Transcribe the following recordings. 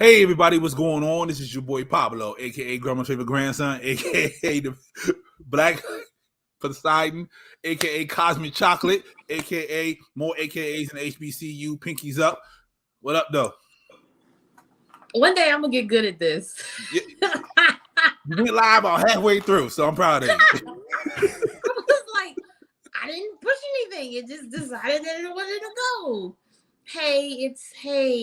Hey everybody, what's going on? This is your boy Pablo, aka Grandma's favorite grandson, aka the Black Poseidon, aka Cosmic Chocolate, aka more AKAs than HBCU. Pinkies up. What up, though? One day I'm gonna get good at this. You went live about halfway through, so I'm proud of you. I was like, I didn't push anything. It just decided that it wanted to go. Hey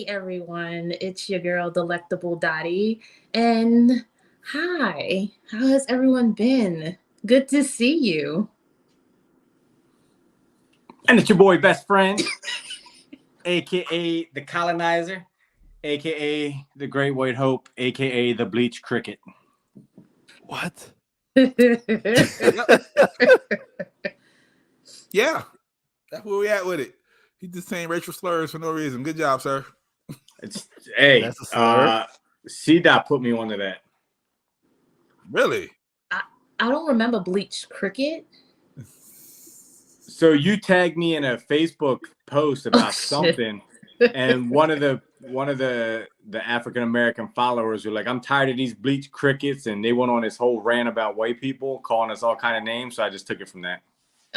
everyone. It's your girl Delectable Dottie. And hi. How has everyone been? Good to see you. And it's your boy Best Friend, aka the Colonizer, aka the Great White Hope, aka the Bleach Cricket. What? Yeah, that's where we at with it. He just saying racial slurs for no reason. Good job, sir. Hey, C-Dot put me onto that. Really? I don't remember Bleach Cricket. So you tagged me in a Facebook post about something, and one of the African American followers were like, "I'm tired of these Bleach Crickets," and they went on this whole rant about white people, calling us all kind of names. So I just took it from that.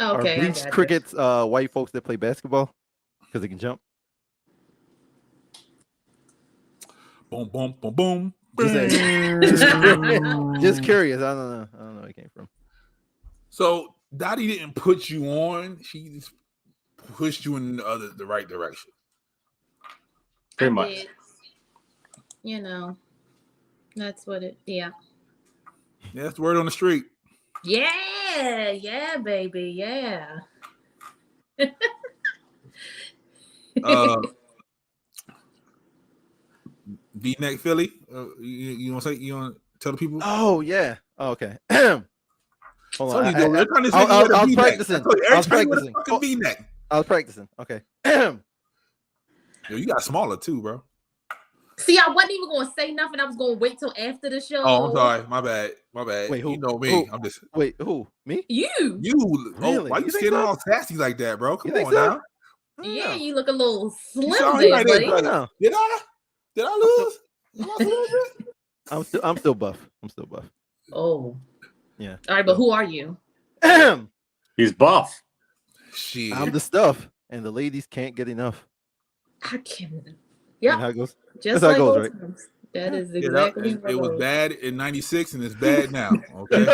Okay. Are Bleach Crickets white folks that play basketball because they can jump? Boom, boom, boom, boom. Just curious. I don't know where it came from. So Dottie didn't put you on; she just pushed you in the right direction. Pretty much. You know, that's what it. Yeah. Yeah, that's the word on the street. Yeah, baby, yeah. V-neck Philly. You want to tell the people? Oh yeah. Oh, okay. Hold on. I was practicing. V-neck. I was practicing. Okay. Yo, you got smaller too, bro. See, I wasn't even going to say nothing. I was going to wait till after the show. Oh, I'm sorry. My bad. Wait, who? You know me. Who? I'm just. Wait, who? Me? You. Really? Oh, why you getting all sassy like that, bro? Come on now. Yeah, you look a little slim there, there, buddy. Did I lose? I'm still buff. Oh. Yeah. All right, but who are you? He's buff. Shit. I'm the stuff, and the ladies can't get enough. I can't. Yeah. How it goes? Just That's like how it goes, right? times. That is exactly it was bad in '96 and it's bad now. Okay.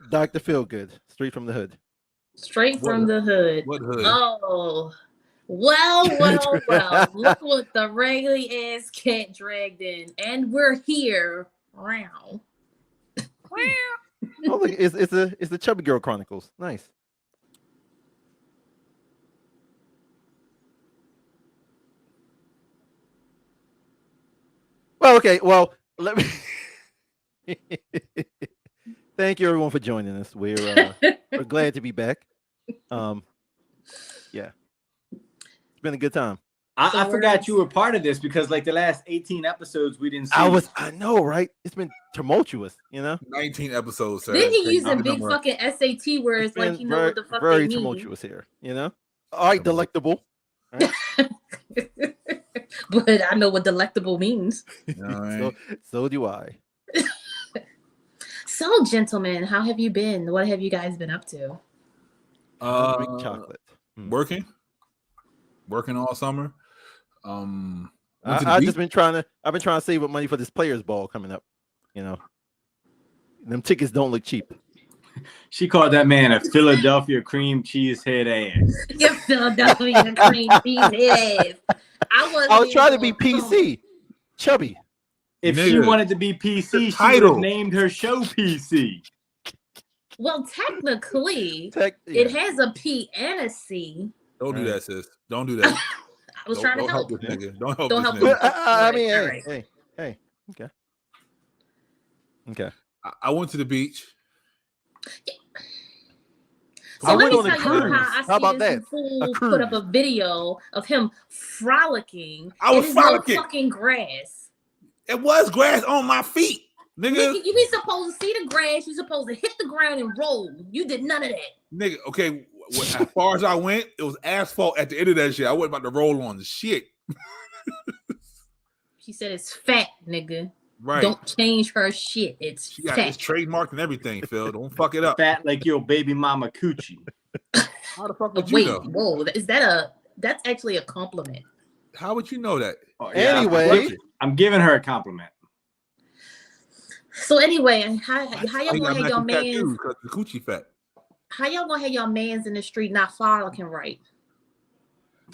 Dr. Feelgood, straight from the hood. Straight from the hood. What hood? Oh. Well. Look what the raggedy ass cat dragged in. And we're here. Wow. Oh, look, it's the Chubby Girl Chronicles. Nice. Well, okay. Well, let me. Thank you, everyone, for joining us. We're glad to be back. Yeah, it's been a good time. I forgot you were part of this because, like, the last 18 episodes we didn't see. I know, right? It's been tumultuous, 19 episodes, sir. Then he using big fucking SAT words like you know what the fuck they mean. Very tumultuous here, All right, delectable. Right? But I know what delectable means. Right. So do I. So, gentlemen, how have you been? What have you guys been up to? Chocolate. Working all summer. I've been trying to save up money for this players ball coming up. Them tickets don't look cheap. She called that man a Philadelphia cream cheese head ass. Your Philadelphia cream cheese head ass. I was trying to be PC. Chubby. If she wanted to be PC, she would have named her show PC. Well, technically, it has a P and a C. Don't do that, sis. Don't do that. I was trying to help this nigga. Don't help this nigga. I mean, hey. Okay. I went to the beach. Yeah. So let me tell you how How about this fool put up a video of him frolicking. I was frolicking. Fucking grass. It was grass on my feet, nigga. You be supposed to see the grass. You supposed to hit the ground and roll. You did none of that, nigga. Okay, as far as I went, it was asphalt at the end of that shit. I wasn't about to roll on the shit. She said it's fat, nigga. Right. Don't change her shit. It's She got fat. it's trademarked and everything, Phil. Don't fuck it up. Fat like your baby mama coochie. How the fuck would you Wait, know? whoa. That's actually a compliment. How would you know that? Oh, Anyway. I'm giving her a compliment. So anyway, how y'all You gonna got have your matching tattoos mans? because the coochie fat. How y'all gonna have your mans in the street not frolicking right?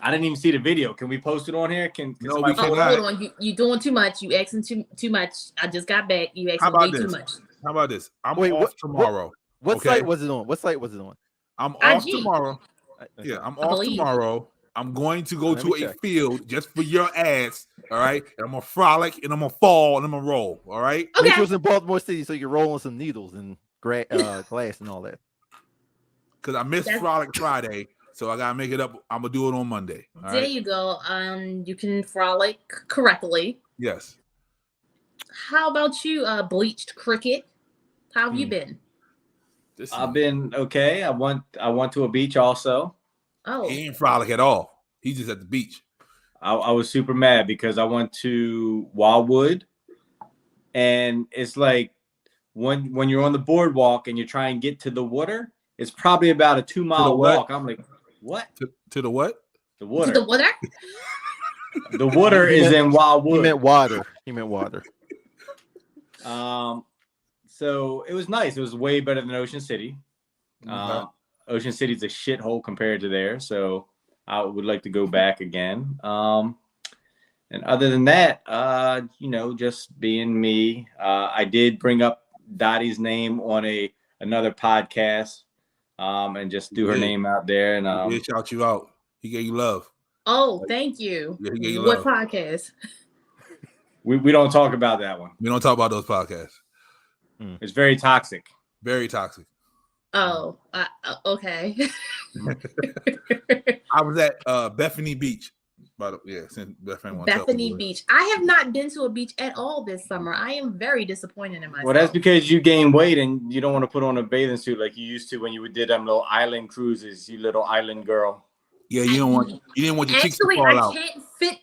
I didn't even see the video. Can we post it on here? Can No, somebody we post cannot. it? Hold on, you doing too much. You asking too much. I just got back. You How asking about way too this? much. How about this? I'm Wait, off tomorrow. What Okay. site was it on? What site was it on? I'm off IG. tomorrow. Yeah, I'm off believe. tomorrow. I'm going to go Let to me a check. field just for your ass. All right. And I'm gonna frolic and I'm gonna fall and I'm gonna roll. All right. Okay. Make sure it's in Baltimore City so you can roll on some needles and glass and all that. Because I missed That's- Frolic Friday, so I gotta make it up. I'm gonna do it on Monday. All There right. you go. You can frolic correctly. Yes. How about you, bleached cricket? How have you been? I've been okay. I went to a beach also. Oh, He ain't frolic at all. He's just at the beach. I was super mad because I went to Wildwood, and it's like when you're on the boardwalk and you try and get to the water, it's probably about a 2-mile what? walk. I'm like, what? To the what? The to water. the water? The water He is meant- in He Wildwood. meant water. He meant water. So it was nice. It was way better than Ocean City. Okay. Ocean City's a shithole compared to there, so I would like to go back again. And other than that, just being me. I did bring up Dottie's name on another podcast, and just do her did. name out there. And He did shout you out. He gave you love. Oh, thank you. Yeah, he gave you What love. podcast? we don't talk about that one. We don't talk about those podcasts. It's very toxic. Very toxic. Oh, okay. I was at Bethany Beach. Since Bethany Beach. I have not been to a beach at all this summer. I am very disappointed in myself. Well, that's because you gained weight and you don't want to put on a bathing suit like you used to when you did them little island cruises. You little island girl. Yeah, you didn't want your cheeks to Actually, fall I out. can't fit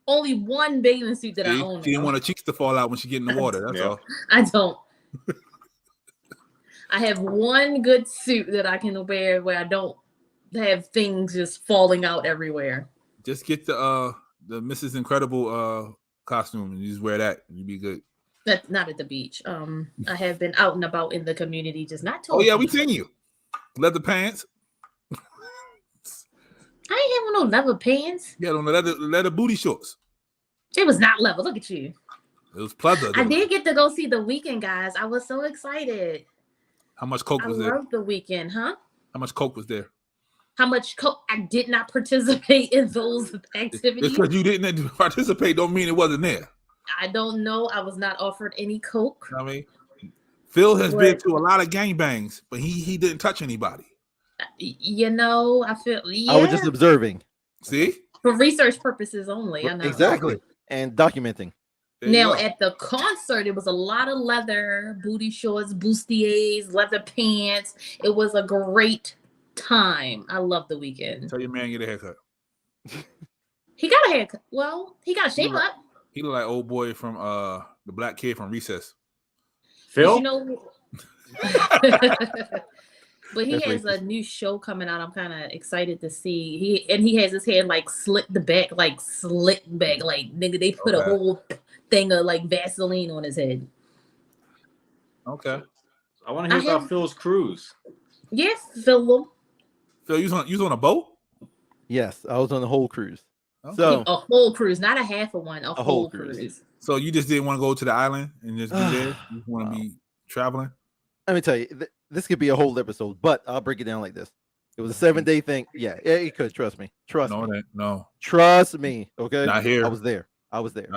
only one bathing suit that I own. She didn't now. want her cheeks to fall out when she get in the water. That's Yeah. all. I don't. I have one good suit that I can wear where I don't have things just falling out everywhere. Just get the Mrs. Incredible costume and you just wear that and you be good. That's not at the beach. I have been out and about in the community, just not to. Oh yeah, we seen you. Leather pants. I ain't having no leather pants. Yeah, on the leather booty shorts. It was not leather. Look at you. It was pleather. I did get to go see The Weeknd, guys. I was so excited. How much coke I was there? love The Weeknd, huh? How much coke was there? How much coke? I did not participate in those activities. Because you didn't participate don't mean it wasn't there. I don't know. I was not offered any coke. I mean, Phil has What? been to a lot of gangbangs, but he didn't touch anybody. You know, I feel I was just observing. See? for research purposes only. I know. Exactly. And documenting. There you Now go. at the concert, it was a lot of leather, booty shorts, bustiers, leather pants. It was a great time. I love The Weeknd. Tell your man get a haircut. He got a haircut. Well, he got a shape up. He look like old boy from the black kid from Recess. Phil? You know, but he That's has a new show coming out. I'm kind of excited to see. He has his hair like slicked back, like nigga. They put a Okay. whole thing of like Vaseline on his head. Okay. I want to hear about Phil's cruise. Yes, Phil. Phil, you was on a boat? Yes, I was on the whole cruise. Okay. So A whole cruise, not a half of one. A whole whole cruise. cruise. So you just didn't want to go to the island and just be there? You want to be traveling? let me tell you, this could be a whole episode, but I'll break it down like this. It was a 7-day thing. Yeah, it could. Trust me. Trust No, me. it ain't. No. Trust me. Okay. Not here. I was there.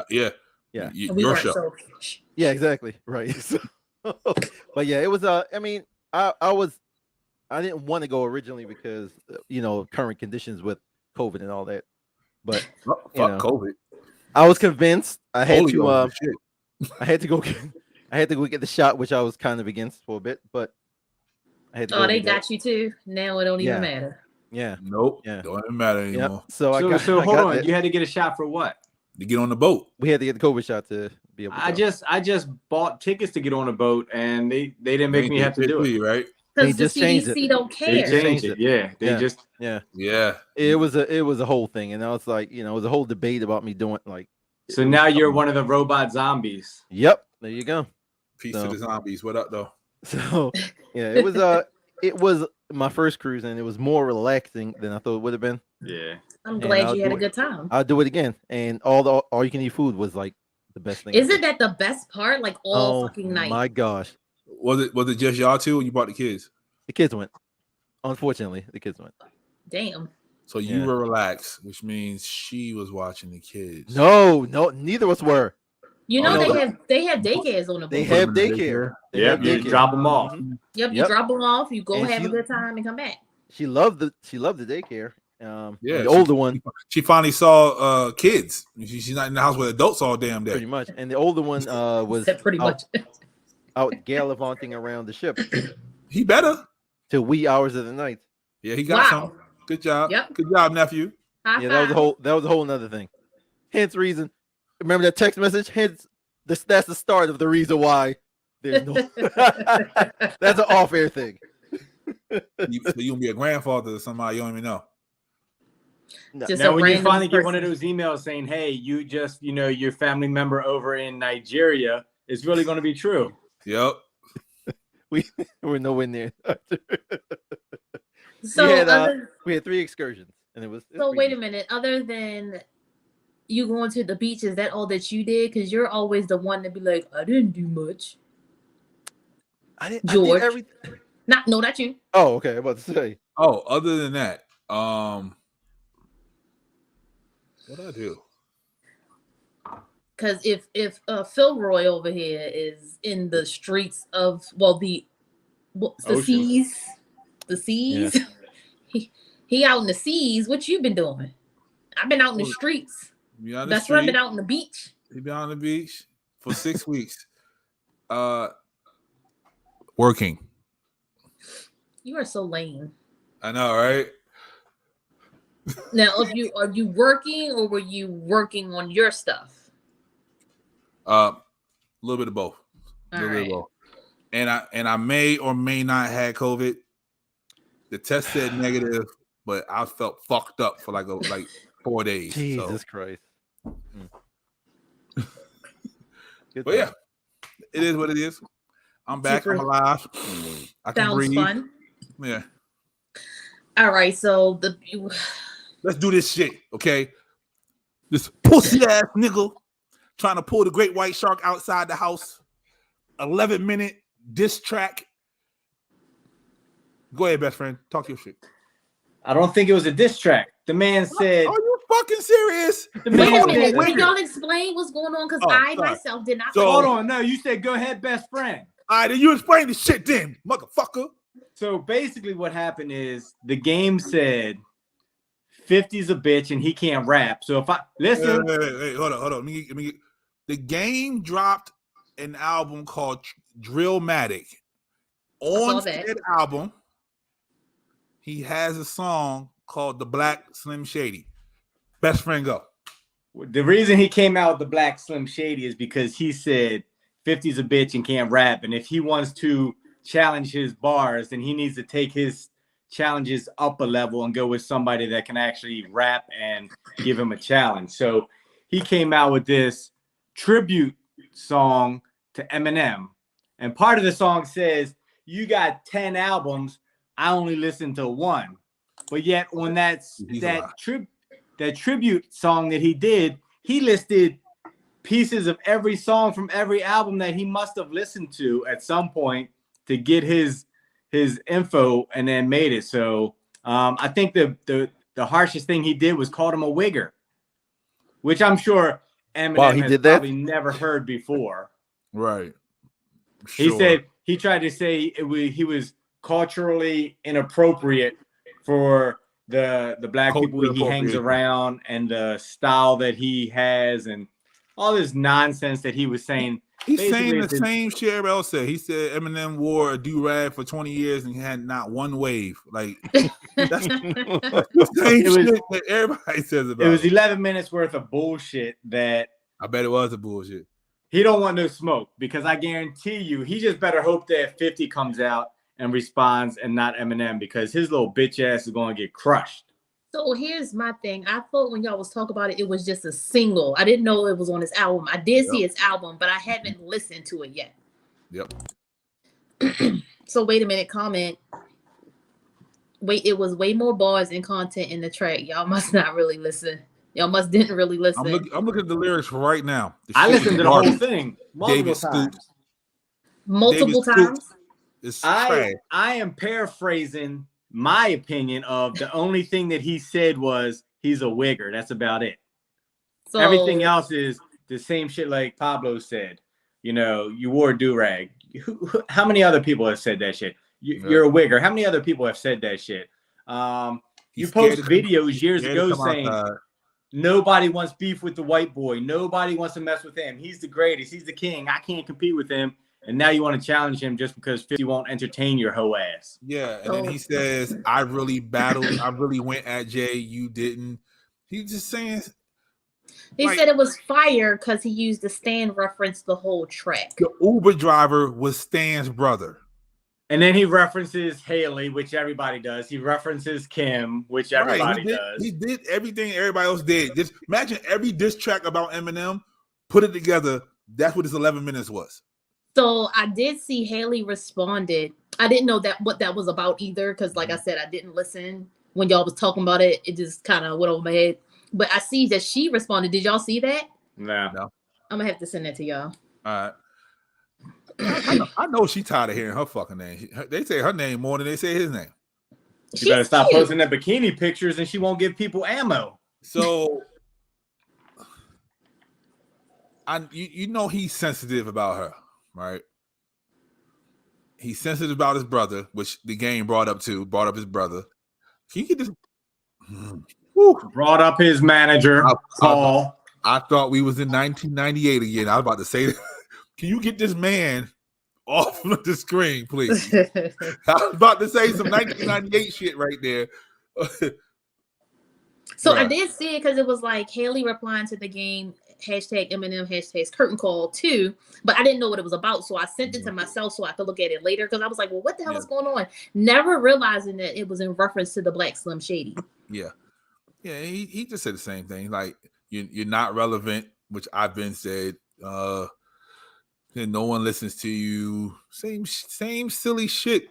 Yeah. Yeah. We Your weren't show. so- Yeah, exactly. Right. So, but yeah, it was I mean, I didn't want to go originally because current conditions with COVID and all that. But Fuck You know. COVID. I was convinced I had Holy to Ghost and shit. I had to go get the shot, which I was kind of against for a bit, but I had to go Oh, they get that. got you too. Now it don't Yeah. even matter. Yeah. Nope. Yeah. Don't even matter Yep. anymore. So I got So hold I got on. that. You had to get a shot for what? to get on the boat. We had to get the COVID shot to be able to go. I just bought tickets to get on a boat, and they didn't make They me have to do it. right? Because the just changed it. CDC don't They care. changed it. Yeah, they just Yeah. It was a whole thing, and I was like, it was a whole debate about me doing like. So now you're one of the robot zombies. Yep, there you go. Peace to the zombies. What up, though? So yeah, it was my first cruise, and it was more relaxing than I thought it would have been. Yeah, I'm glad you had a good time. I'll do it again, and all you can eat food was like the best thing. Isn't that the best part? Like all fucking night. My gosh. Was it just y'all two, or you brought the kids? The kids went. Unfortunately, the kids went. Damn. So you were relaxed, which means she was watching the kids. No, neither of us were. You know they have daycares on the boat. They have daycare. You drop them off. Yep, you drop them off. You go have a good time and come back. She loved the daycare. The older one. She finally saw kids. She's not in the house with adults all damn day. Pretty much. And the older one was pretty much out gallivanting around the ship. He better. Till wee hours of the night. Yeah, he got some. Good job. Yep. Good job, nephew. High that was a whole nother thing. Hence reason. Remember that text message? Hence that's the start of the reason why there's no that's an off-air thing. So you gonna be a grandfather to somebody you don't even know. Now when you finally get one of those emails saying, hey, you just your family member over in Nigeria, it's really gonna be true. Yep. We're nowhere near. So we had 3 excursions, and it was. So wait a minute. Other than you going to the beach, is that all that you did? Because you're always the one to be like, I didn't do much. George. I did everything. No, not you. Oh, okay. I'm about to say. Oh, other than that, what I do? Because if Phil Roy over here is in the streets of the seas, he out in the seas. What you been doing? I've been out in the streets. Best friend been out on the beach. He been on the beach for 6 weeks. Working. You are so lame. I know, right? Now, are you working or were you working on your stuff? A little bit of both. A little bit of both. And I may or may not have COVID. The test said negative, but I felt fucked up for like 4 days. Jesus Christ. But yeah, it is what it is. I'm back. I'm alive. I can breathe. Sounds fun. Yeah. All right, so let's do this shit, okay? This pussy ass nigga trying to pull the great white shark outside the house. 11-minute diss track. Go ahead, best friend. Talk your shit. I don't think it was a diss track. The man said, "Are you fucking serious?" Wait a minute. Can y'all explain what's going on? Because I myself did not. Hold on. No, you said go ahead, best friend. All right, then you explain the shit, then, motherfucker. So basically, what happened is the game said 50's a bitch and he can't rap. So if I listen, wait, hold on. Let me, the game dropped an album called Drillmatic. On that album, he has a song called The Black Slim Shady. Best friend, go. The reason he came out with The Black Slim Shady is because he said 50's a bitch and can't rap. And if he wants to challenge his bars, then he needs to take his challenges up a level and go with somebody that can actually rap and give him a challenge. So he came out with this tribute song to Eminem. And part of the song says, you got 10 albums, I only listened to 1. But yet on that tribute song that he did, he listed pieces of every song from every album that he must have listened to at some point to get his info, and then made it. So I think the harshest thing he did was called him a wigger, which I'm sure Eminem has probably never heard before. Right. Sure. He said he tried to say he was culturally inappropriate for the black people he hangs around and the style that he has and all this nonsense that he was saying. He's Basically, saying the it's- same shit everybody else said. He said Eminem wore a do-rag for 20 years and he had not one wave. Like that's the same shit that everybody says about It was him. 11 minutes worth of bullshit that I bet it was a bullshit. he don't want no smoke, because I guarantee you he just better hope that 50 comes out and responds and not Eminem, because his little bitch ass is going to get crushed. So here's my thing. I thought when y'all was talking about it, it was just a single. I didn't know it was on his album. I did see his album, but I haven't listened to it yet. Yep. So wait a minute, comment. Wait, it was way more bars and content in the track. Y'all must not really listen. Y'all didn't really listen. I'm looking at the lyrics right now. I listened to the whole thing multiple David times. Stoops. Multiple David times. Stoops. It's trash. I am paraphrasing my opinion of the only thing that he said was he's a wigger. That's about it. So Everything else is the same shit like Pablo said. You know, you wore a do-rag. How many other people have said that shit? You're a wigger. How many other people have said that shit? You post videos years ago saying nobody wants beef with the white boy. Nobody wants to mess with him. He's the greatest. He's the king. I can't compete with him. And now you want to challenge him just because 50 won't entertain your hoe ass. Yeah, and then he says, I really battled. I really went at Jay. You didn't. He's just saying. He said it was fire because he used the Stan reference the whole track. The Uber driver was Stan's brother. And then he references Haley, which everybody does. He references Kim, which everybody does. He did everything everybody else did. Just imagine every diss track about Eminem, put it together. That's what this 11 minutes was. So I did see Haley responded. I didn't know what that was about either, because like I said, I didn't listen when y'all was talking about it. It just kind of went over my head. But I see that she responded. Did y'all see that? No. I'm gonna have to send that to y'all. All right. I know she tired of hearing her fucking name. They say her name more than they say his name. She better stop posting that bikini pictures and she won't give people ammo. So you know he's sensitive about her, right? He's sensitive about his brother, which the game brought up his brother. Can you get this? Brought up his manager, Paul. I thought we was in 1998 again. I was about to say that. Can you get this man off of the screen, please? I was about to say some 1998 shit right there. So I did see it because it was like Haley replying to the game, hashtag Eminem, hashtag curtain call too, but I didn't know what it was about. So I sent it to myself so I could look at it later, because I was like, well, what the hell is going on? Never realizing that it was in reference to the Black Slim Shady. Yeah. Yeah, he just said the same thing. Like, you're not relevant, which I've been said. No one listens to you. Same silly shit.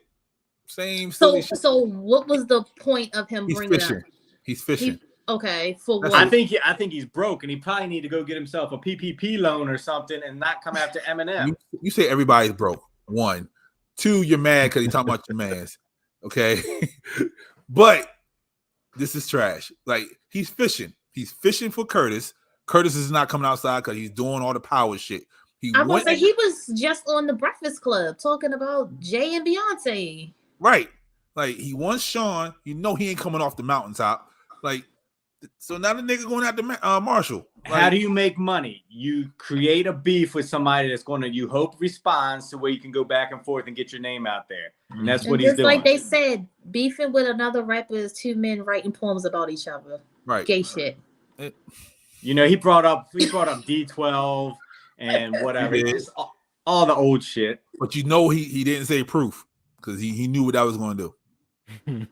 Silly shit. So what was the point of him bringing it up? He's fishing. Okay, for what? I think he's broke, and he probably need to go get himself a PPP loan or something, and not come after Eminem. You say everybody's broke. 1, 2, you're mad because you're talking about your mans. Okay, but this is trash. Like, he's fishing. He's fishing for Curtis. Curtis is not coming outside because he's doing all the power shit. He was just on the Breakfast Club talking about Jay and Beyonce. Right. Like, he wants Sean. You know he ain't coming off the mountaintop. Like, so now the nigga going after Marshall. Like, how do you make money? You create a beef with somebody that's going to, you hope, responds to where you can go back and forth and get your name out there. And that's what he's doing. Like they said, beefing with another rapper is two men writing poems about each other. Right. Gay shit. You know, he brought up D12 and whatever. Just all the old shit. But you know he didn't say proof, because he knew what I was going to do.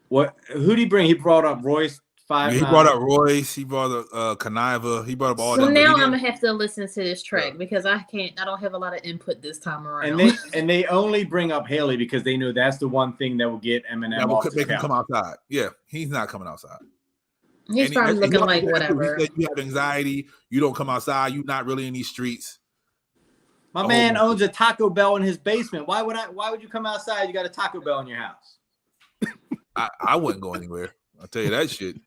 Who did he bring? He brought up Royce 5'9". He brought up Royce. He brought up Conniva. He brought up all so them. So now I'm gonna have to listen to this track because I don't have a lot of input this time around. And they only bring up Haley because they know that's the one thing that will get Eminem that will off make him come outside. Yeah, he's not coming outside. He's probably looking like whatever. You have anxiety. You don't come outside. You're not really in these streets. My man owns a Taco Bell in his basement. Why would you come outside? You got a Taco Bell in your house. I wouldn't go anywhere. I'll tell you that shit.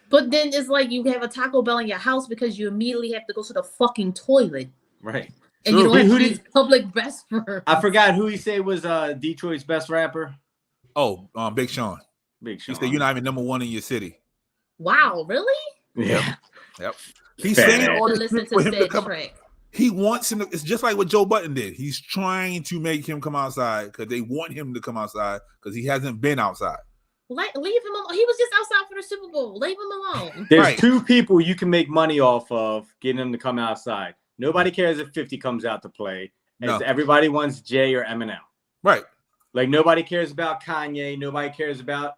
But then it's like you have a Taco Bell in your house because you immediately have to go to the fucking toilet. Right. And you don't have to use public restrooms. I forgot who he said was Detroit's best rapper. Oh, Big Sean. Big Sean. He said you're not even #1 in your city. Wow, really? Yeah. Yep. He's Fat saying ass. all To this listen shit for to him to said come. track. He wants him to, it's just like what Joe Button did. He's trying to make him come outside because they want him to come outside because he hasn't been outside. Like, leave him alone. He was just outside for the Super Bowl. Leave him alone. There's Right. two people you can make money off of getting them to come outside. Nobody cares if 50 comes out to play. No. Everybody wants Jay or Eminem. Right. Like nobody cares about Kanye. Nobody cares about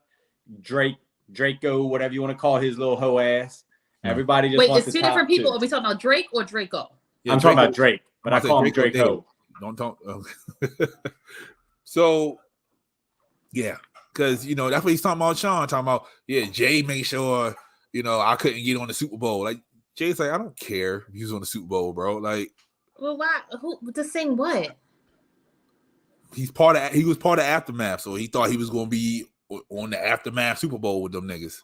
Draco, whatever you want to call his little hoe ass. No. Everybody just Wait, wants it's the two different top people. two. Are we talking about Drake or Draco? Yeah, I'm talking about Drake, but I call him Draco. Don't. So, yeah, because that's what he's talking about. Sean talking about, Jay made sure I couldn't get on the Super Bowl. Like Jay's like, I don't care if he's on the Super Bowl, bro. Like, Well, why? Who to sing what? he was part of Aftermath, so he thought he was going to be on the Aftermath Super Bowl with them niggas.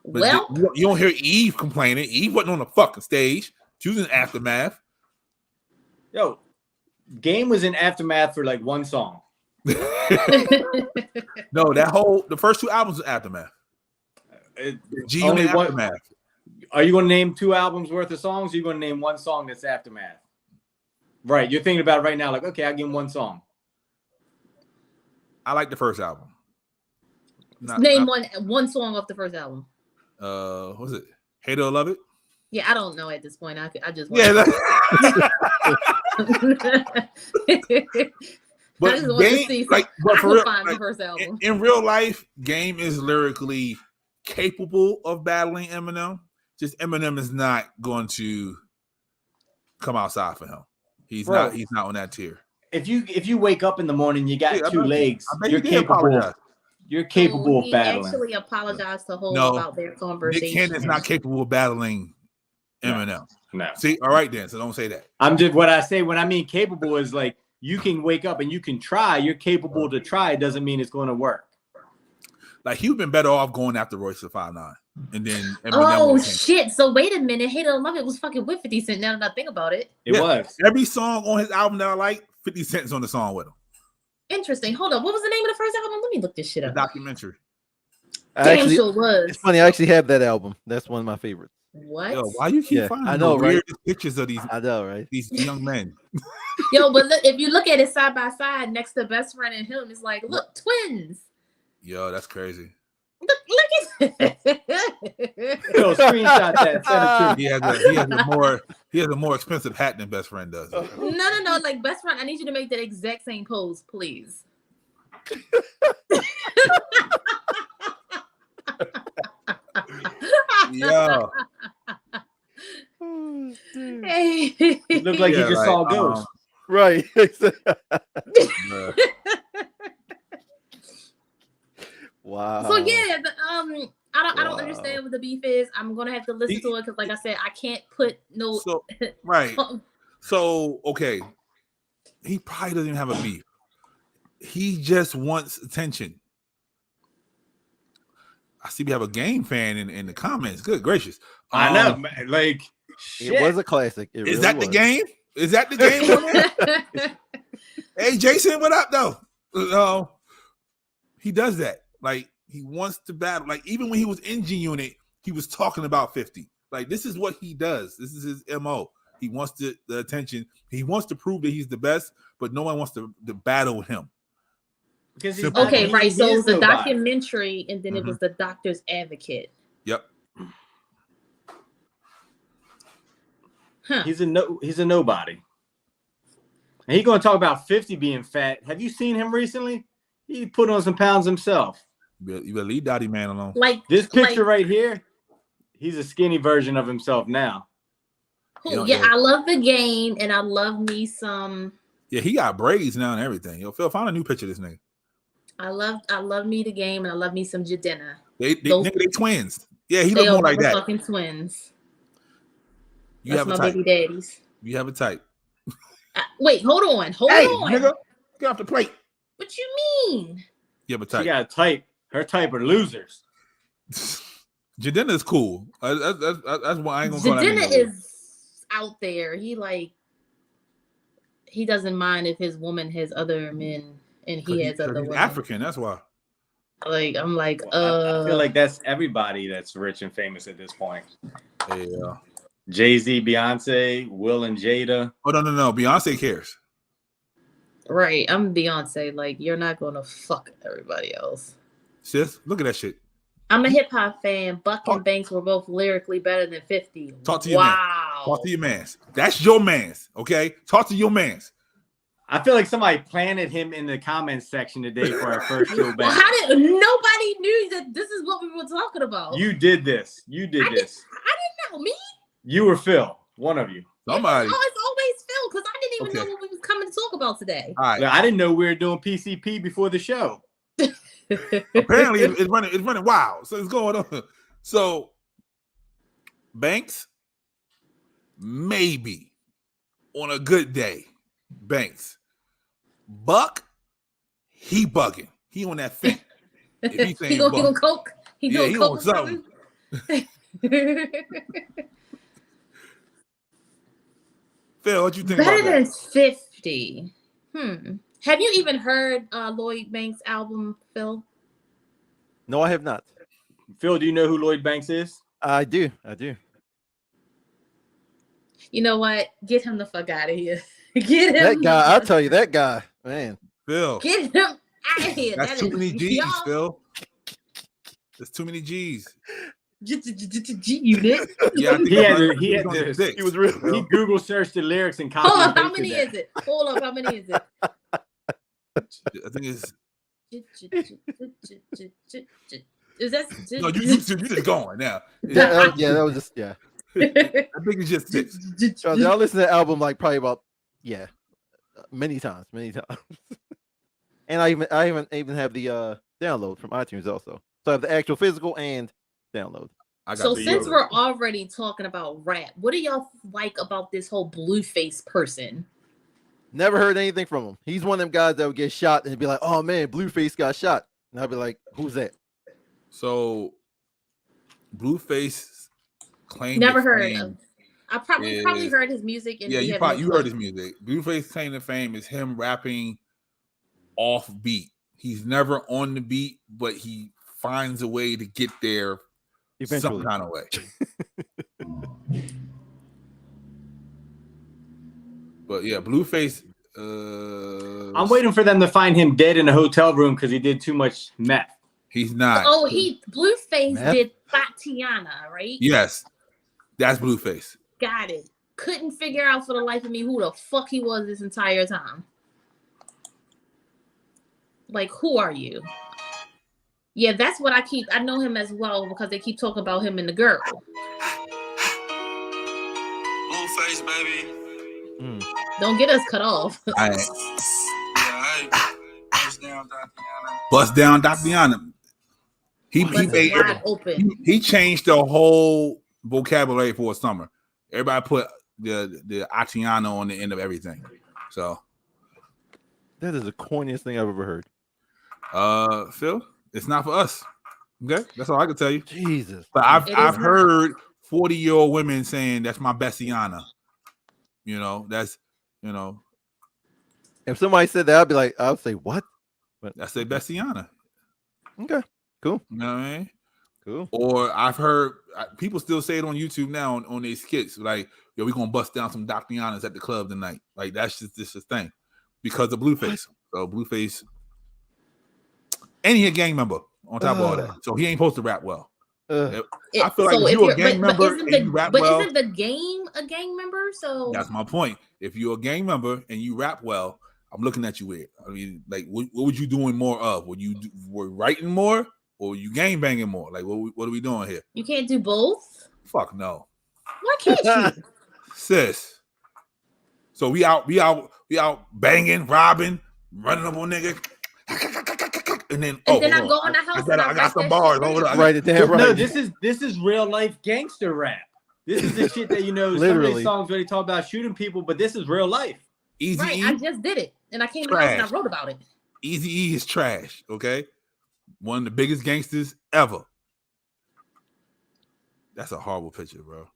But Well, you don't hear Eve complaining. Eve wasn't on the fucking stage. She was in Aftermath. Yo, Game was in Aftermath for like one song. No, the first two albums was Aftermath. G Only Unit one- Aftermath. Are you going to name 2 albums worth of songs? Or are you going to name one song that's Aftermath? Right. You're thinking about it right now. Like, okay, I'll give him one song. I like the first album. name one song off the first album. What was it? Hate It or Love It? Yeah, I don't know at this point. I just Yeah. But I just want to Game, see. but I for can real, find the first album. in real life, Game is lyrically capable of battling Eminem. Just Eminem is not going to come outside for him. He's not on that tier. If you wake up in the morning, you got 2 legs. You're capable. You're capable of battling. He actually apologized to Hov No, about their conversation. Nick Cannon's not capable of battling Eminem. No. See, all right then. So don't say that. I'm just what I say when I mean capable is like you can wake up and you can try. You're capable to try. It doesn't mean it's going to work. Like he would have been better off going after Royce the 5'9", and then Eminem. Oh shit! So wait a minute. Hate It or Love It was fucking with 50 Cent. Now that I think about it, It was every song on his album that I like. 50 Cent's on the song with him. interesting. Hold up. What was the name of the first album? Let me look this shit The up. documentary. Damn sure was. It's funny. I actually have that album. That's one of my favorites. What? Yo, why you keep finding I know, the right? weirdest pictures of these? I know, right? These young men. Yo, but look, if you look at it side by side next to Best Friend and him, it's like, look, twins. Yo, that's crazy. Look at Yo, screenshot that. Send it to me. He has a more expensive hat than Best Friend does. No. Like Best Friend, I need you to make that exact same pose, please. Yo. Hey. It looked like you just saw a ghost. Right. Wow. So yeah, I don't understand what the beef is. I'm gonna have to listen to it because, like I said, I can't put no. So right. So okay, he probably doesn't even have a beef. He just wants attention. I see we have a Game fan in the comments. Good gracious. I know, man. Like it was a classic. It is really that was. the game? Is that the game? Hey, Jason, what up, though? He does that. Like, he wants to battle. Like, even when he was in G Unit, he was talking about 50. Like, this is what he does. This is his MO. He wants the attention. He wants to prove that he's the best, but no one wants to battle him. Because okay, right. So it was the nobody. documentary, and then it was the Doctor's Advocate. Yep. Huh. He's a nobody. And he's gonna talk about 50 being fat. Have you seen him recently? He put on some pounds himself. You better leave Dottie Man alone. Like This picture right here, he's a skinny version of himself now. I love the game, and I love me some. Yeah, he got braids now and everything. Yo, Phil, find a new picture of this nigga. I love me the game, and I love me some Jadena. They twins. Yeah, he look They more are like that. fucking twins. You That's have a my type. baby daddies. You have a type. Wait, hold on. Hey, nigga, get off the plate. What you mean? You have a She type. got a type. Her type are losers. Jadena is cool. That's why I ain't gonna call that Jadena nigga. is out there. He doesn't mind if his woman has other men and he has other He's women. African, that's why. Like I'm like, I feel like that's everybody that's rich and famous at this point. Yeah. Jay-Z, Beyonce, Will and Jada. Oh no. Beyonce cares. Right. I'm Beyonce. Like, you're not gonna fuck everybody else. Sis, look at that shit. I'm a hip hop fan. Buck and Banks were both lyrically better than 50. Talk to your man. Talk to your mans. That's your mans. Okay. Talk to your mans. I feel like somebody planted him in the comments section today for our first show back. Well, nobody knew that this is what we were talking about? You did this. I didn't know. Me? You or Phil. One of you. Somebody. It's always Phil, because I didn't even know what we was coming to talk about today. All right. I didn't know we were doing PCP before the show. Apparently, it's running wild. So it's going on. So Banks, maybe on a good day, Banks. Buck, he bugging. He on that thing. If he saying he gonna coke. He on something. Phil, what you think better about than that? 50? Have you even heard Lloyd Banks' album, Phil? No, I have not. Phil, do you know who Lloyd Banks is? I do. You know what? Get him the fuck out of here. Get him. That guy, I'll tell you, that guy, man. Phil. Get him out of here. That's too many G's, Phil. There's too many G's. G-Unit. Yeah, I think he was real. He Google searched the lyrics and copied. Hold up, how many is it? I think it's. Is that? No, you just going now. Yeah, that was just I think it's just 6. So y'all listen to the album like probably about many times. And I even have the download from iTunes also. So I have the actual physical and download. So since we're already talking about rap, what do y'all like about this whole Blueface person? Never heard anything from him. He's one of them guys that would get shot and be like, "Oh man, Blueface got shot," and I'd be like, "Who's that?" So Blueface claimed. Never heard of. I probably heard his music. And you heard his music. Blueface claim to fame is him rapping off beat. He's never on the beat, but he finds a way to get there eventually, some kind of way. But yeah, Blueface. I'm waiting for them to find him dead in a hotel room because he did too much meth. He's not. Oh, Blueface did Tatiana, right? Yes, that's Blueface. Got it. Couldn't figure out for the life of me who the fuck he was this entire time. Like, who are you? Yeah, that's what I know him as well because they keep talking about him and the girl. Blueface, baby. Don't get us cut off. Bust down, Tatiana. He changed the whole vocabulary for a summer. Everybody put the Tatiana on the end of everything. So that is the corniest thing I've ever heard. Phil, it's not for us. Okay, that's all I can tell you. Jesus, but I've heard 40-year-old women saying that's my Bessiana. If somebody said that, I would say what? But that's a Bessiana. Okay, cool. You know what I mean? Cool. Or I've heard people still say it on YouTube now on their skits, like, "Yo, we gonna bust down some Tatianas at the club tonight." Like that's just this thing because of Blueface. So Blueface, and he a gang member on top of all that, so he ain't supposed to rap well. I feel like if you're a gang member and you rap well, isn't the game a gang member? So that's my point. If you're a gang member and you rap well, I'm looking at you weird. I mean, like, what would you doing more of? Were writing more, or you gang banging more? Like, what are we doing here? You can't do both. Fuck no. Why can't you, sis? So we out banging, robbing, running up on nigga. And then I go in the house. I got some bars. Write it down. No, this is real life gangster rap. This is the shit that some of these songs where they talk about shooting people, but this is real life. Easy-E, I just did it, and I came to the house and I wrote about it. Easy-E is trash. Okay, one of the biggest gangsters ever. That's a horrible picture, bro.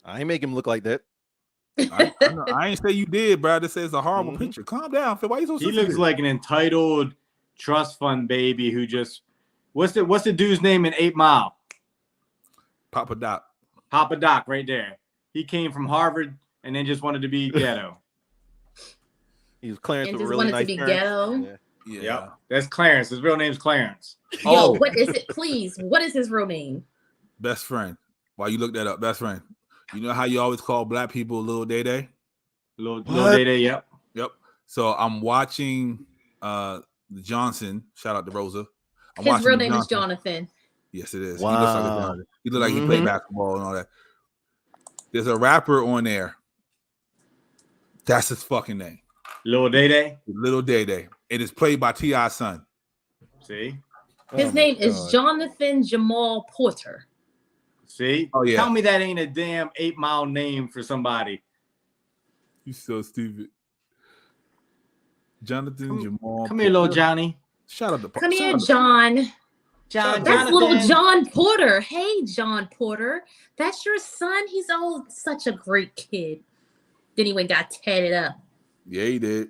I ain't make him look like that. I ain't say you did, bro. This says a horrible picture. Calm down, Phil. Why you so sensitive? He looks like an entitled trust fund baby who just what's the dude's name in 8 Mile? Papa Doc. Papa Doc right there. He came from Harvard and then just wanted to be ghetto. He was Clarence And with just really wanted to nice be parents. ghetto. Yeah. Yeah. Yep. That's Clarence. His real name's Clarence. Yo, Oh. what is it? Please, what is his real name? Best friend. Why you look that up? Best friend. You know how you always call black people Lil Day Day? Little What? Day-Day, yep. Yep. So I'm watching Johnson. Shout out to Rosa. I'm His watching real name is Johnson. Jonathan. Yes, it is. Wow. He looks like a Jonathan. He looks like he played basketball and all that. There's a rapper on there. That's his fucking name. Little Day-Day. Little Day Day. It is played by T.I.'s son. See? His Oh my name is God. Jonathan Jamal Porter. See? Oh, yeah. Tell me that ain't a damn 8 Mile name for somebody. You so stupid. Jonathan Jamal. Come here, little Johnny. Shout out to Come here, shout out to- John. John, That's Jonathan. little John Porter. Hey, John Porter. That's your son? He's such a great kid. Then he went and got tatted up. Yeah, he did.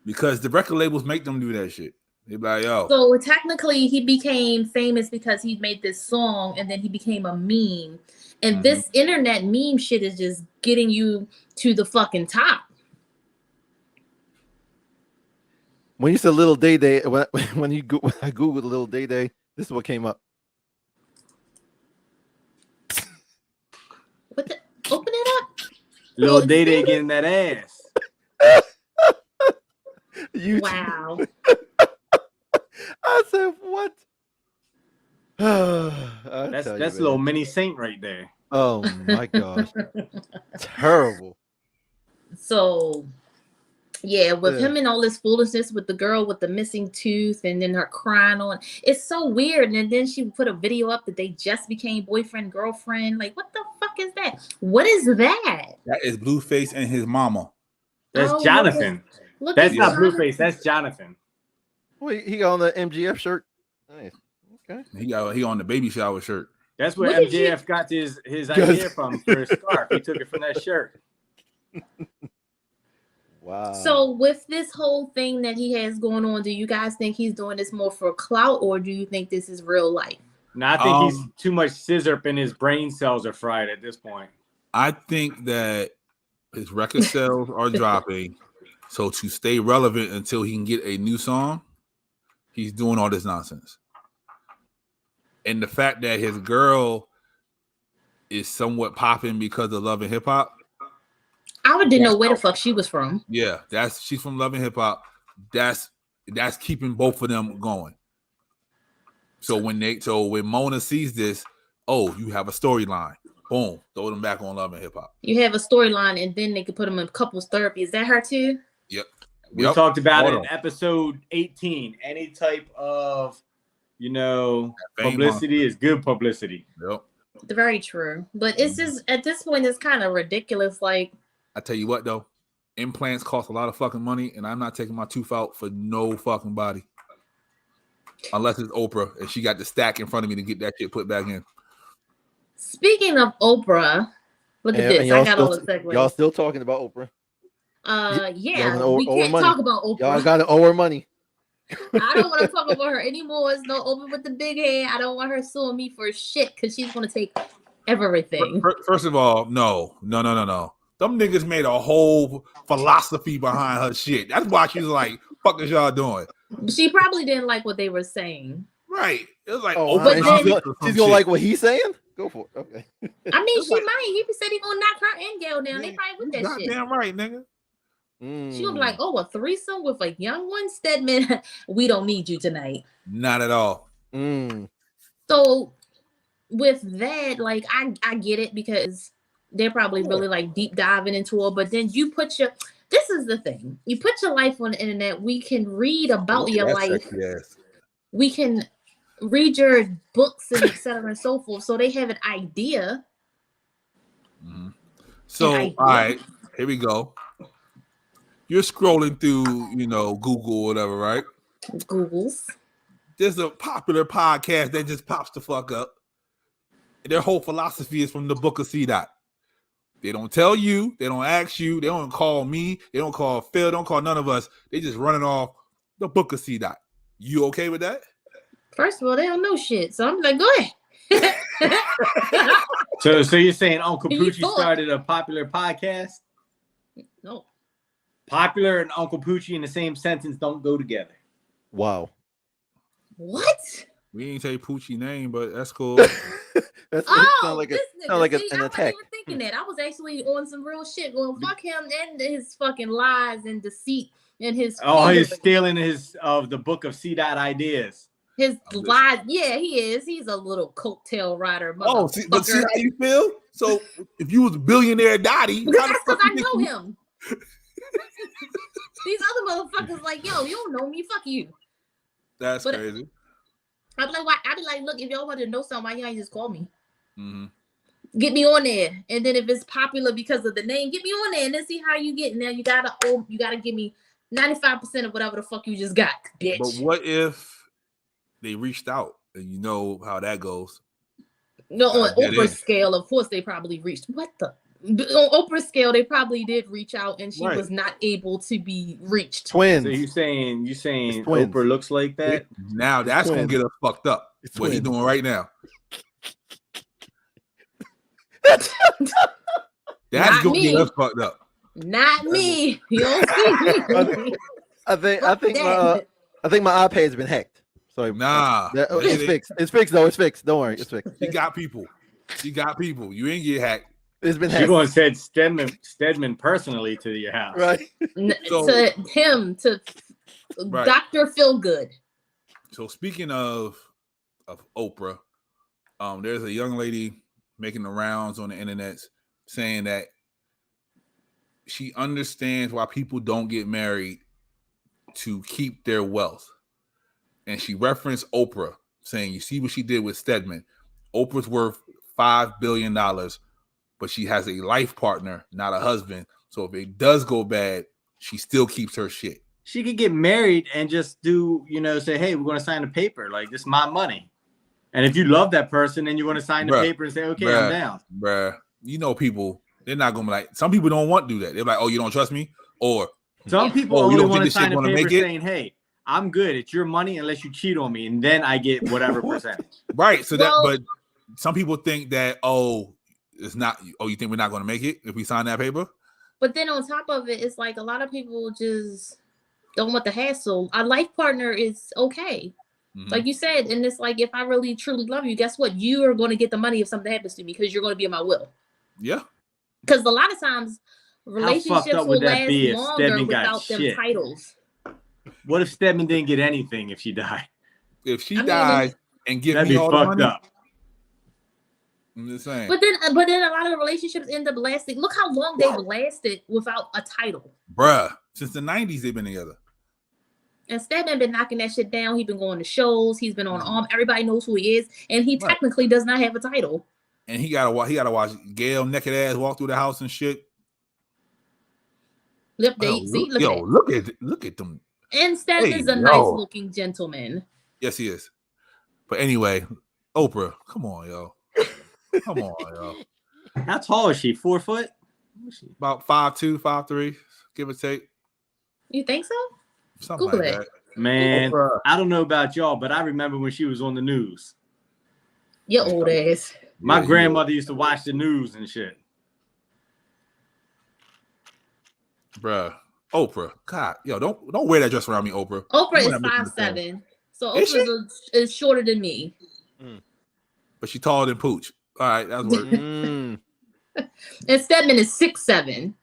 Because the record labels make them do that shit. They be like, yo. So technically, he became famous because he made this song, and then he became a meme. And this internet meme shit is just getting you to the fucking top. When you said Little Day Day, when I googled Little Day Day, this is what came up. What the? Open it up. Little Oh, Day-Day it's- getting that ass. YouTube. Wow. I said what? I That's tell you, little man. mini saint right there. Oh my gosh, terrible. So, yeah, with Yeah. him and all this foolishness with the girl with the missing tooth and then her crying on, it's so weird. And then she put a video up that they just became boyfriend, girlfriend. Like, what the fuck is that? What is that? That is Blueface and his mama. That's Oh, Jonathan. Look That's at not Jonathan. Blueface. That's Jonathan. Wait, he got on the MGF shirt. Nice. Okay. He on the baby shower shirt. That's where Look at MJF got his idea from for his scarf. He took it from that shirt. Wow. So, with this whole thing that he has going on, do you guys think he's doing this more for clout, or do you think this is real life? No, I think he's too much scissor and his brain cells are fried at this point. I think that his record sales are dropping. So to stay relevant until he can get a new song, he's doing all this nonsense. And the fact that his girl is somewhat popping because of Love and Hip Hop. I didn't know where the fuck she was from. Yeah, she's from Love and Hip Hop. That's keeping both of them going. So when Mona sees this, oh, you have a storyline. Boom, throw them back on Love and Hip Hop. You have a storyline, and then they could put them in couples therapy. Is that her too? Yep. We talked about it in episode 18. Any type of, publicity is good publicity. Yep. Very true. But it's just, at this point, it's kind of ridiculous. Like, I tell you what, though, implants cost a lot of fucking money, and I'm not taking my tooth out for no fucking body. Unless it's Oprah, and she got the stack in front of me to get that shit put back in. speaking of Oprah, look at this. I got all the segues. Y'all still talking about Oprah? Yeah, Y'all we can't money. talk about Oprah. Y'all got to owe her money. I don't want to talk about her anymore. It's no Oprah with the big head. I don't want her suing me for shit because she's going to take everything. First of all, no. Them niggas made a whole philosophy behind her shit. That's why she's like, fuck is y'all doing? She probably didn't like what they were saying. Right. It was like, Oh, but then- she's gonna like what he's saying? Go for it. Okay. I mean, she might. He said he going to knock her and Gail down. They probably with that shit. Goddamn right, nigga. She gonna be like, oh, a threesome with a young one? Stedman, we don't need you tonight. Not at all. So with that, like, I get it because they're probably really like deep diving into it. But then you put this is the thing. You put your life on the internet. We can read about your life. Yes. We can read your books and et cetera and so forth. So they have an idea. Mm-hmm. So, all right, here we go. You're scrolling through, Google or whatever, right? Googles. There's a popular podcast that just pops the fuck up. Their whole philosophy is from the book of C. Dot. They don't tell you. They don't ask you. They don't call me. They don't call Phil. They don't call none of us. They just running off the book of C. Dot. You okay with that? First of all, they don't know shit. So I'm like, go ahead. So you're saying Uncle You Poochie thought- started a popular podcast? No. Popular and Uncle Poochie in the same sentence don't go together. Wow. What? We ain't say Poochie name, but that's cool. That's Oh, sound like this a nigga. sound like See, an I attack. wasn't even thinking that. I was actually on some real shit. Well, fuck him and his fucking lies and deceit and his Oh, he's foolery. stealing the book of C. Ideas. His I'm just- lies. Yeah, he is. He's a little coattail rider. Oh, see, but see motherfucker. how you feel? So if you was billionaire Dottie, Because how the that's fuck because I you know think him. These other motherfuckers like, yo, you don't know me. Fuck you. That's But- crazy. I'd be like, why? I'd be like, look, if y'all want to know something, why y'all ain't just call me? Mhm. Get me on there, and then if it's popular because of the name, get me on there, and then see how you get. Now you gotta give me 95% of whatever the fuck you just got, bitch. But what if they reached out and you know how that goes? No, on Gotta get Oprah's in. scale, of course, they probably reached. What the? On Oprah's scale, they probably did reach out, and she Right. was not able to be reached. Twins. So you saying It's twins. Oprah looks like that? Now that's gonna twins. get us fucked up. It's What he twins. doing right now? That's Not gonna get me. us fucked up. Not me. You don't see me. I think Fuck that. my iPad's been hacked. So Nah, it's fixed. It's fixed though. It's fixed. Don't worry. It's fixed. She got people. She got people. You ain't get hacked. It's been She hacked. going said Stedman personally to your house. Right. So- To him, to Right. Dr. Feelgood. So speaking of Oprah, there's a young lady making the rounds on the internet saying that she understands why people don't get married to keep their wealth. And she referenced Oprah, saying, you see what she did with Stedman. Oprah's worth $5 billion, but she has a life partner, not a husband. So if it does go bad, she still keeps her shit. She could get married and just do, say, hey, we're going to sign a paper. Like, this is my money. And if you love that person, then you want to sign the Bruh. paper and say, okay, Bruh. I'm down. Bruh, you know people, they're not going to be like, some people don't want to do that. They're like, oh, you don't trust me? Or, Some people Oh, you only don't want to think this shit sign a gonna paper make it? saying, hey, I'm good. It's your money unless you cheat on me. And then I get whatever percentage. right. So Well- but some people think that, it's not, you think we're not going to make it if we sign that paper? But then on top of it, it's like a lot of people just don't want the hassle. A life partner is okay. Mhm. Like you said, and it's like if I really truly love you, guess what? You are going to get the money if something happens to me because you're going to be in my will. Yeah. Because a lot of times fucked relationships up will would that last be if longer Stedman got without them shit? titles. What if Stedman didn't get anything if she died? If she I mean, died and give That'd me be all the fucked money, up. I'm just saying. But then a lot of the relationships end up lasting. Look how long they've lasted without a title. Bruh, since the 90s, they've been together. And Stedman been knocking that shit down. He's been going to shows. He's been on everybody knows who he is, and he Right. technically does not have a title. And he gotta watch Gail naked ass walk through the house and shit. Lip Oh, date. See, look at them. And Stedman's Hey, a yo. nice looking gentleman. Yes, he is. But anyway, Oprah, come on, yo. Come on, yo. How tall is she? 4 foot? About 5'2", 5'3", give or take. You think so? Something Google like it. that. Man, Oprah. I don't know about y'all, but I remember when she was on the news. Your old ass. My Yeah, grandmother used to watch the news and shit. Bruh. Oprah. God, yo, don't wear that dress around me, Oprah. Oprah You is wanna make me 5'7". So Is she? Oprah is shorter than me. But she taller than Pooch. All right, that's work. Mm. And Stedman is 6'7".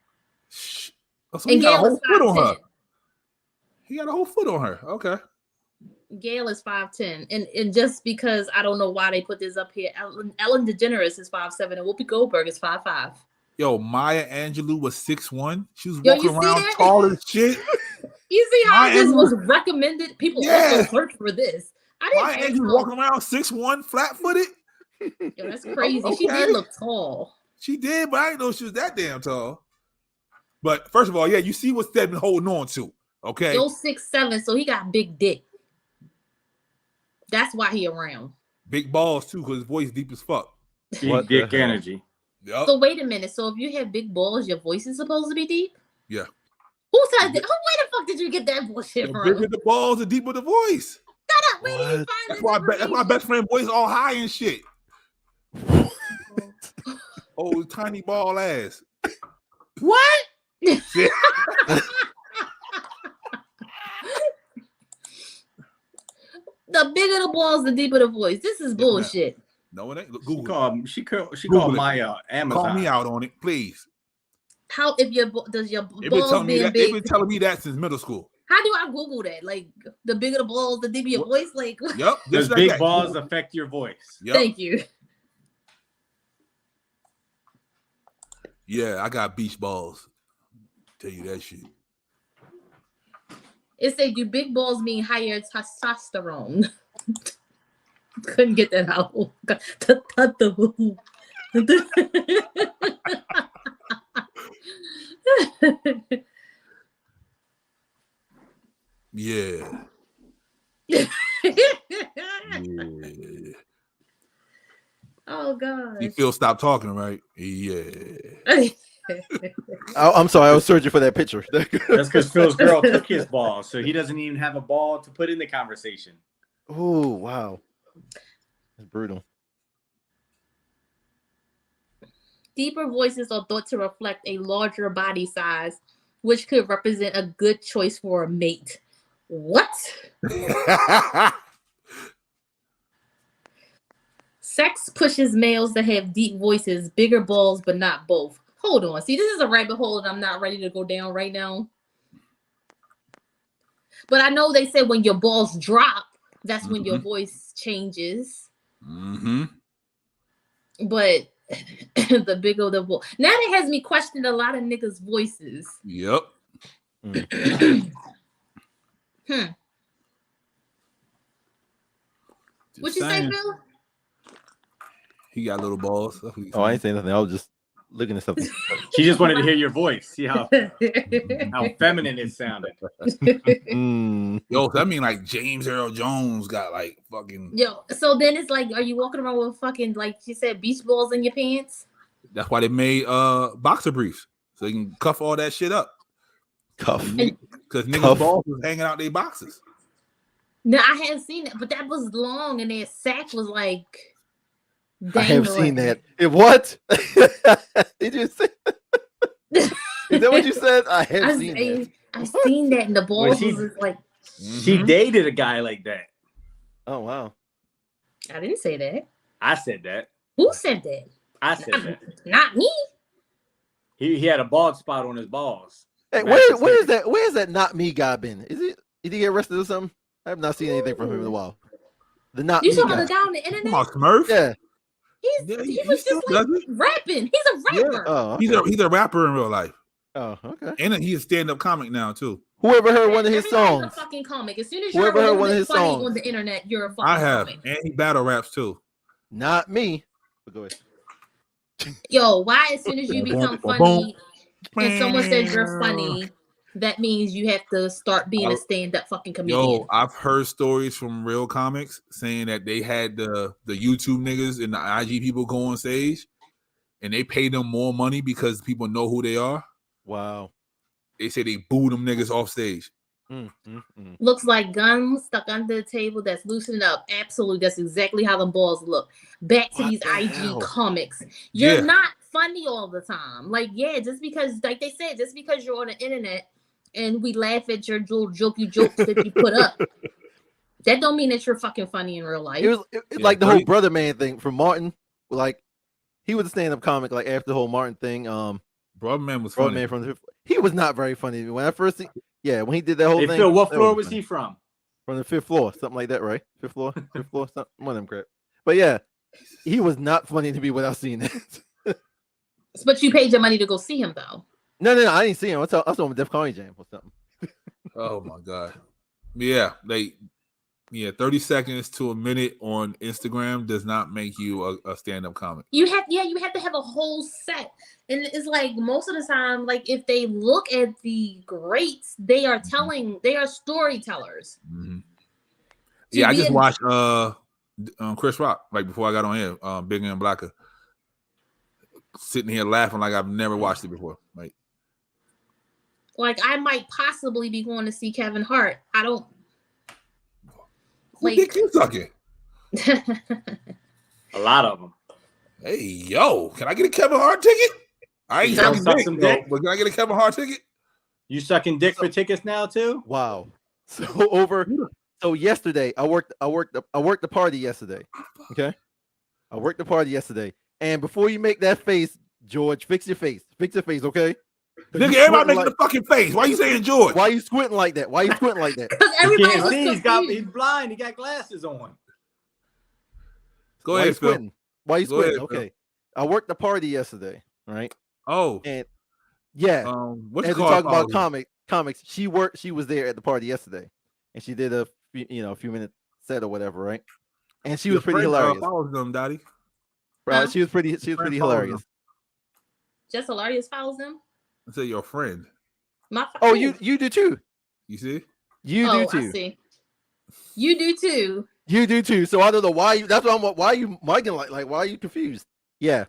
Shh. Oh, so And he got a Gail is whole foot on her. 5'10". He got a whole foot on her. Okay. Gail is 5'10". And just because I don't know why they put this up here, Ellen DeGeneres is 5'7", and Whoopi Goldberg is 5'5". Yo, Maya Angelou was 6'1". She was Yo, walking you see around that? tall as shit. You see how Maya this Angelou- was recommended? People Yeah. also search for this. I Maya didn't Angelou know. walking around 6'1", flat-footed. Yo, that's crazy. She Okay. did look tall. She did, but I didn't know she was that damn tall. But first of all, yeah, you see what Stedman holding on to. Okay. Yo, 6'7", so he got big dick. That's why he around. Big balls too, because his voice deep as fuck. Big What the dick hell? energy. Yup. So wait a minute. So if you have big balls, your voice is supposed to be deep? Yeah. Who said that? Where the fuck did you get that bullshit The from? bigger the balls, the deeper the voice. Shut up. Where did you What? find That's this why my information? best friend voice all high and shit. Oh, tiny ball ass. What? The bigger the balls, the deeper the voice. This is bullshit. No, it ain't. She Google. She Google called it. Maya Amazon. Call me out on it, please. How if your does your They've been balls telling me being that. They've big? been telling me that since middle school. How do I Google that? Like the bigger the balls, the deeper your voice. Like Yep. Does Like big that. balls affect your voice? Yep. Thank you. Yeah, I got beach balls. Tell you that shit. It said, do big balls mean higher testosterone? Couldn't get that out. Yeah. Oh God. You feel stop talking, right? Yeah. I'm sorry, I was searching for that picture. That's because Phil's girl took his ball, so he doesn't even have a ball to put in the conversation. Oh wow, that's brutal. Deeper voices are thought to reflect a larger body size, which could represent a good choice for a mate. What? Sex pushes males to have deep voices, bigger balls, but not both. Hold on. See, this is a rabbit hole and I'm not ready to go down right now. But I know they said when your balls drop, that's when your voice changes. Mm-hmm. But the bigger the ball. Now that has me question a lot of niggas' voices. Yep. What you say, Bill? He got little balls. Oh, I ain't saying nothing. I was just looking at something. She just wanted to hear your voice. See how feminine it sounded. Yo, that mean like James Earl Jones got like fucking. Yo, so then it's like, are you walking around with fucking, like she said, beach balls in your pants? That's why they made boxer briefs so they can cuff all that shit up. Cuff. Because niggas' balls was hanging out their boxes. No, I haven't seen that, but that was long, and their sack was like. I have seen that. What? Did you say? Is that what you said? I have seen that. I've seen that, and the balls was just like. She dated a guy like that. Oh wow! I didn't say that. I said that. Who said that? I said that. Not me. He had a bald spot on his balls. Hey, where is that? Where is that? Not me guy been? Did he get arrested or something? I have not seen anything from him in a while. The not you me saw guy. the guy on the internet. Come on, Smurf. Yeah. He was just like rapping. He's a rapper. Yeah. Oh, okay. He's a rapper in real life. Oh, okay. And he's a stand-up comic now too. Whoever heard one of his Everybody's songs? a fucking comic. As soon as you're Whoever heard one of funny his songs on the internet, you're a fucking I have, comic. and he battle raps too. Not me. But go ahead. Yo, why as soon as you become funny and someone says you're funny, that means you have to start being a stand-up fucking comedian. Yo, I've heard stories from real comics saying that they had the YouTube niggas and the IG people go on stage and they pay them more money because people know who they are. Wow. They say they boo them niggas off stage. Looks like gum stuck under the table that's loosening up. Absolutely. That's exactly how the balls look. Back to these IG comics. You're not funny all the time. Like, just because, like they said, just because you're on the internet and we laugh at your little jokey jokes that you put up, that don't mean that you're fucking funny in real life. It was like the whole Brother Man thing from Martin. Like, he was a stand-up comic, like after the whole Martin thing. Brother Man was Brother funny. Man from the he was not very funny. When I first when he did that whole thing. Phil, what floor was he from? From the 5th floor, something like that, right? 5th floor, something, one of them crap. But yeah, he was not funny to me without seeing it. But you paid your money to go see him, though. No, I didn't see him. I saw him at Def Comedy Jam or something. Oh my god. Yeah, 30 seconds to a minute on Instagram does not make you a stand-up comic. You have to have a whole set. And it's like most of the time, like if they look at the greats, they are storytellers. Mm-hmm. Yeah, I just watched Chris Rock right before I got on here, Bigger and Blacker. Sitting here laughing like I've never watched it before. Like I might possibly be going to see Kevin Hart. I don't. Who dick you sucking? A lot of them. Hey, yo, can I get a Kevin Hart ticket? I ain't You don't sucking suck dick, some though, dick? but can I get a Kevin Hart ticket? You sucking dick for tickets now too? Wow. So yesterday I worked the party yesterday. Okay. I worked the party yesterday. And before you make that face, George, fix your face. Fix your face, okay? Nigga, everybody making the fucking face. Why you saying George? Why you squinting like that? Why you squinting like that? Because You everybody can't was see. confused. He's blind. He got glasses on. Go Why you ahead, Phil. squinting? Why you Go squinting? ahead, Phil. Okay. I worked the party yesterday, right? Oh, And yeah, what's as we called talk about comics, she was there at the party yesterday, and she did a few minute set or whatever, right? And she was pretty hilarious. Follows them, Daddy. She was pretty hilarious. Just hilarious follows them. I say your friend. Oh, you do too. You see? You do too. I see. You do too. You do too. So I don't know why you. That's why why are you miking like why are you confused? Yeah,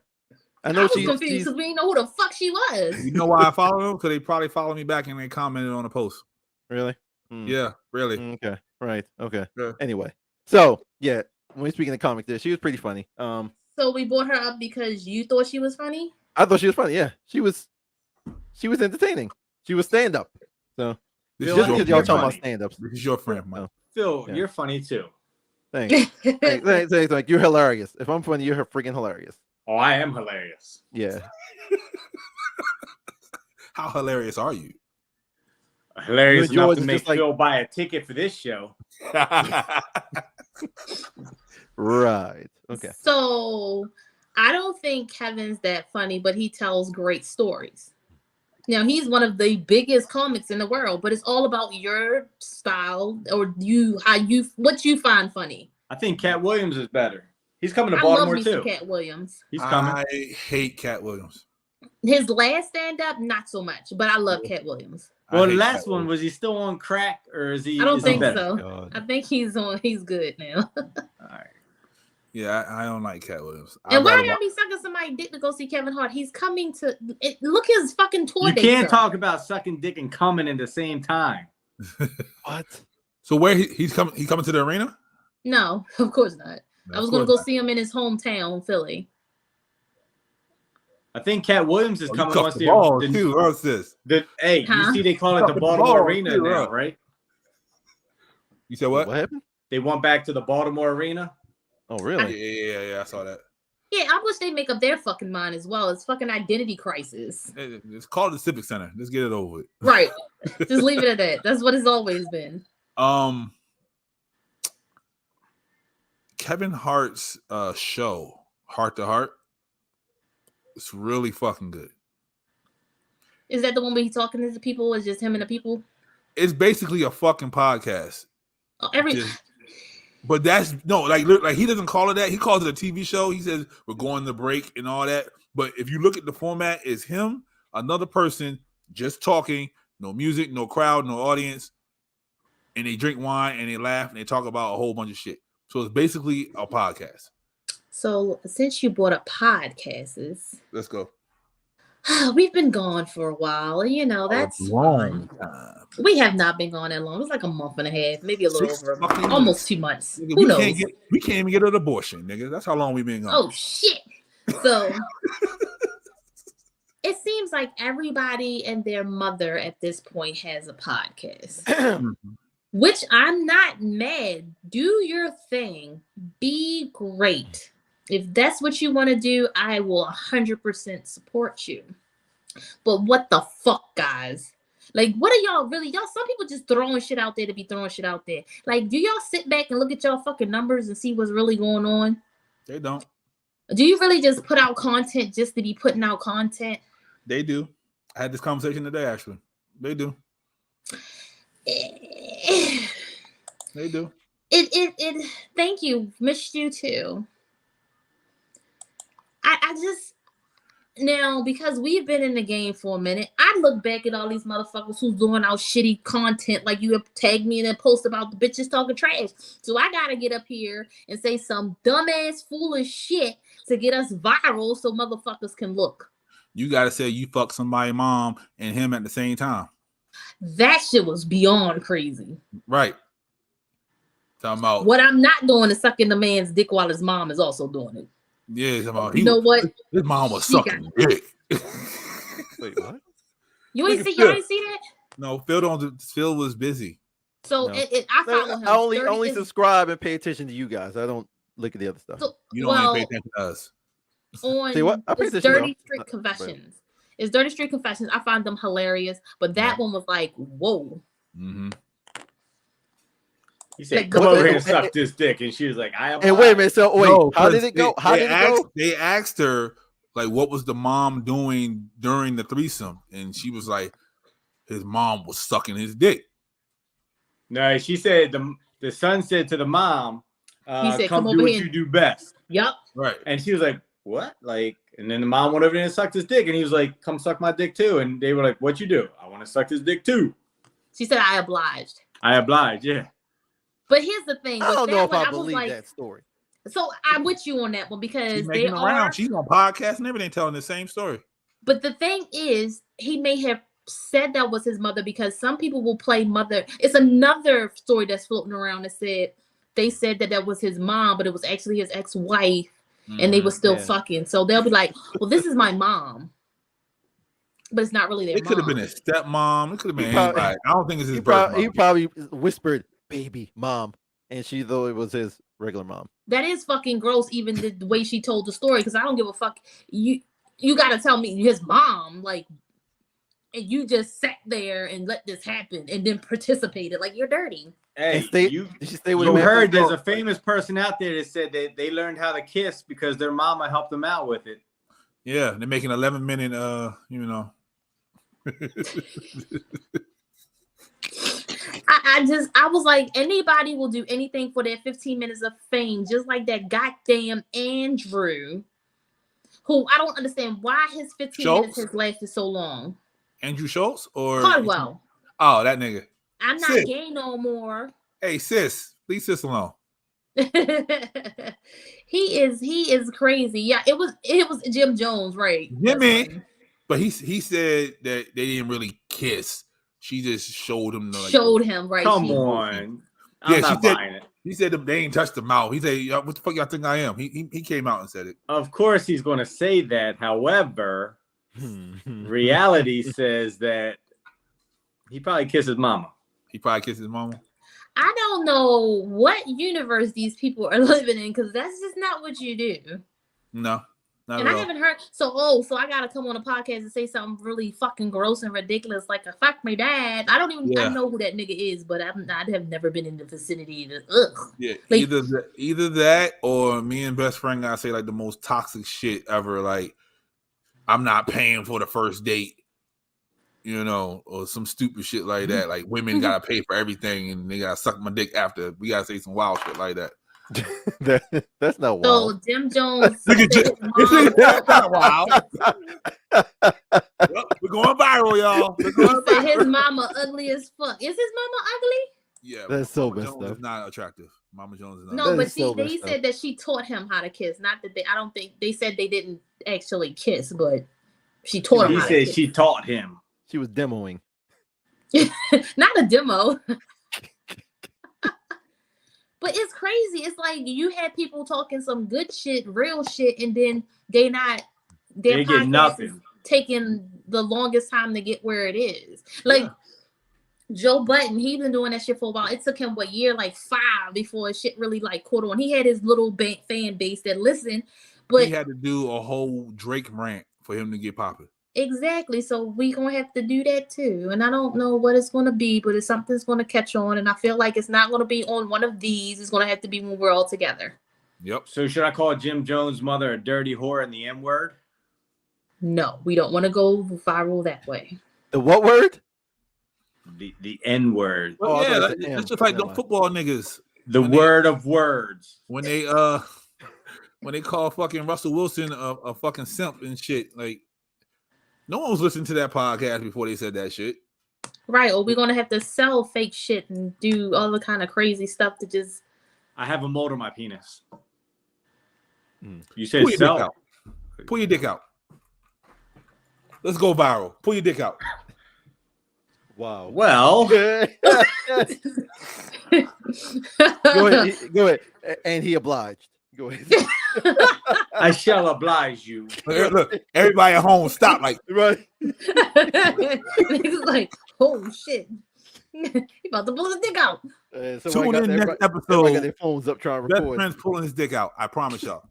I know I was confused because we didn't know who the fuck she was. You know why I follow them? Because they probably follow me back and they commented on the post. Really? Yeah, really. Okay. Right. Okay. Yeah. Anyway, so yeah, when we're speaking of comics, there she was pretty funny. So we brought her up because you thought she was funny? I thought she was funny. Yeah, she was entertaining. She was stand up. So This just is because your y'all friend, talking Mike. about stand ups. This is your friend, Mike. Phil, Yeah. you're funny too. Thanks. Thanks. Like you're hilarious. If I'm funny, you're freaking hilarious. Oh, I am hilarious. Yeah. How hilarious are you? Hilarious You and enough George to is make just like- Phil buy a ticket for this show. Right. Okay. So I don't think Kevin's that funny, but he tells great stories. Now he's one of the biggest comics in the world, but it's all about your style or what you find funny. I think Cat Williams is better. He's coming to I love Baltimore me too. some Cat Williams. He's coming. I hate Cat Williams. His last stand-up, not so much, but I love Cat Williams. Well, I the hate last Cat one, Williams. was he still on crack or is he? I don't is he think better? so. God. I think he's good now. All right. Yeah, I don't like Cat Williams. And why y'all be sucking somebody dick to go see Kevin Hart? He's coming to look his fucking tour You dates can't up. talk about sucking dick and coming at the same time. What? So where he's coming? He coming to the arena? No, of course not. No, I was of gonna course go not. see him in his hometown, Philly. I think Cat Williams is Oh, you coming cuffed once the balls the, too. What's this? hey, Huh? you see they call it the Cuffed the Baltimore balls, Arena too, now, huh? right? You said what? What happened? They went back to the Baltimore Arena. Oh, Yeah, really? yeah. I saw that. Yeah, I wish they'd make up their fucking mind as well. It's fucking identity crisis. It's called the Civic Center. Let's get it over with. Right. Just leave it at that. That's what it's always been. Kevin Hart's show, Heart to Heart, it's really fucking good. Is that the one where he's talking to the people? It's just him and the people? It's basically a fucking podcast. Oh, But that's no, like he doesn't call it that. He calls it a TV show. He says we're going to break and all that. But if you look at the format, it's him, another person, just talking, no music, no crowd, no audience, and they drink wine and they laugh and they talk about a whole bunch of shit. So it's basically a podcast. So since you brought up podcasts, Let's go. we've been gone for a while, and you know that's long time. We have not been gone that long. It's like a month and a half, maybe a little 6 over, fucking almost months. 2 months. Nigga, Who knows? we can't even get an abortion, nigga. That's how long we've been gone. Oh shit! So it seems like everybody and their mother at this point has a podcast. Which I'm not mad. Do your thing. Be great. If that's what you want to do, I will 100% support you. But what the fuck, guys? Like, what are y'all really? Y'all, some people just throwing shit out there to be throwing shit out there. Like, do y'all sit back and look at y'all fucking numbers and see what's really going on? They don't. Do you really just put out content just to be putting out content? They do. I had this conversation today, actually. They do. They do. It thank you. Missed you too. I just now, because we've been in the game for a minute, I look back at all these motherfuckers who's doing out shitty content, like you have tagged me in a post about the bitches talking trash. So I gotta get up here and say some dumbass foolish shit to get us viral so motherfuckers can look. You gotta say you fuck somebody's mom and him at the same time. That shit was beyond crazy. Right. Talking about What I'm not doing is sucking the man's dick while his mom is also doing it. Yeah, somehow You know what? His mom was She got- sucking dick. Wait, what? You ain't Look see? at Y'all Phil. ain't see that? No, Phil was busy. So No. I follow him. I only 30 is- subscribe and pay attention to you guys. I don't look at the other stuff. So, You don't even pay attention to us. on See what? I pay it's attention, Dirty though. Street Confessions. It's Dirty Street Confessions. I find them hilarious, but that one was like, whoa. Mm-hmm. He said, Like, "Come what over the- here and suck this dick," and she was like, "I am." And wait a minute. So wait, No, how did it go? How did it go? They asked her like, what was the mom doing during the threesome, and she was like, his mom was sucking his dick. No, she said the son said to the mom, He said, "Come "Come do over what here." you do best." Yup. Right. And she was like, "What?" Like, and then the mom went over there and sucked his dick, and he was like, "Come suck my dick too." And they were like, "What you do?" "I want to suck his dick too." She said, "I obliged." I oblige. Yeah. But here's the thing. I with don't that know if one, I was believe like, that story. so I'm with you on that one because She's they making are. around. She's on podcasts and everything, telling the same story. But the thing is, he may have said that was his mother because some people will play mother. It's another story that's floating around that said they said that was his mom, but it was actually his ex-wife, and they were still Yeah. fucking. So they'll be like, "Well, this is my mom," but it's not really their It mom. could have been his stepmom. It could have been He probably- anybody. I don't think it's his He birth probably mom. whispered, "Baby, mom," and she thought it was his regular mom. That is fucking gross, even the way she told the story, because I don't give a fuck. You gotta tell me his mom, like, and you just sat there and let this happen and then participated. Like, you're dirty. Hey, Did she stay with him after heard the there's show? a famous person out there that said that they learned how to kiss because their mama helped them out with it. Yeah, they're making 11-minute. I was like, anybody will do anything for their 15 minutes of fame, just like that goddamn Andrew, who I don't understand why his 15 minutes has lasted so long. Andrew Schultz or Caldwell. Oh, that nigga. I'm not Sis. gay no more. Hey, sis, leave sis alone. he is crazy. Yeah, it was Jim Jones, right? Jimmy, but he said that they didn't really kiss. She just showed him him right. Come on, Yeah, I'm not buying it. He said they ain't touched the mouth. He said, "What the fuck y'all think I am?" He came out and said it. Of course, he's going to say that. However, reality says that he probably kissed his mama. He probably kissed his mama. I don't know what universe these people are living in because that's just not what you do. No, not and at I all. haven't heard. So I gotta come on a podcast and say something really fucking gross and ridiculous, like a fuck my dad. I don't even I know who that nigga is, but I have never been in the vicinity. Yeah, like, either that or me and best friend gotta say like the most toxic shit ever. Like, I'm not paying for the first date. Or some stupid shit like that. Like, women gotta pay for everything and they gotta suck my dick after. We gotta say some wild shit like that. That's not wild. So Jim Jones. That's not wild. Well, we're going viral, y'all. His mama ugly as fuck. Is his mama ugly? Yeah, that's so Mama messed Jones up. is not attractive. Mama Jones is not. No, but they said that she taught him how to kiss. Not that I don't think they said they didn't actually kiss, but she taught him. He said she taught him. She was demoing. Not a demo. But it's crazy. It's like you had people talking some good shit, real shit, and then they get nothing. Taking the longest time to get where it is. Like Joe Budden, he been doing that shit for a while. It took him year 5 before shit really caught on. He had his little fan base that listened, but he had to do a whole Drake rant for him to get popular. Exactly. So we gonna have to do that too. And I don't know what it's gonna be, but it's something's gonna catch on. And I feel like it's not gonna be on one of these. It's gonna have to be when we're all together. Yep. So should I call Jim Jones' mother a dirty whore and the M word? No, we don't want to go viral that way. The what word? The N word. Well, yeah, that's just like them football niggas. The word of words. When they call fucking Russell Wilson a fucking simp and shit, like. No one was listening to that podcast before they said that shit. Right, or we're gonna have to sell fake shit and do all the kind of crazy stuff to just. I have a mold on my penis. You said Pull sell. Pull your dick out. Let's go viral. Pull your dick out. Wow. Well. Go ahead. And he obliged. Go ahead. I shall oblige you. Look, everybody at home, stop. Like, Right. Niggas like, oh shit. He about to pull his dick out. tune in next everybody got episode. their phones up trying to Best record. friend's pulling his dick out. I promise y'all.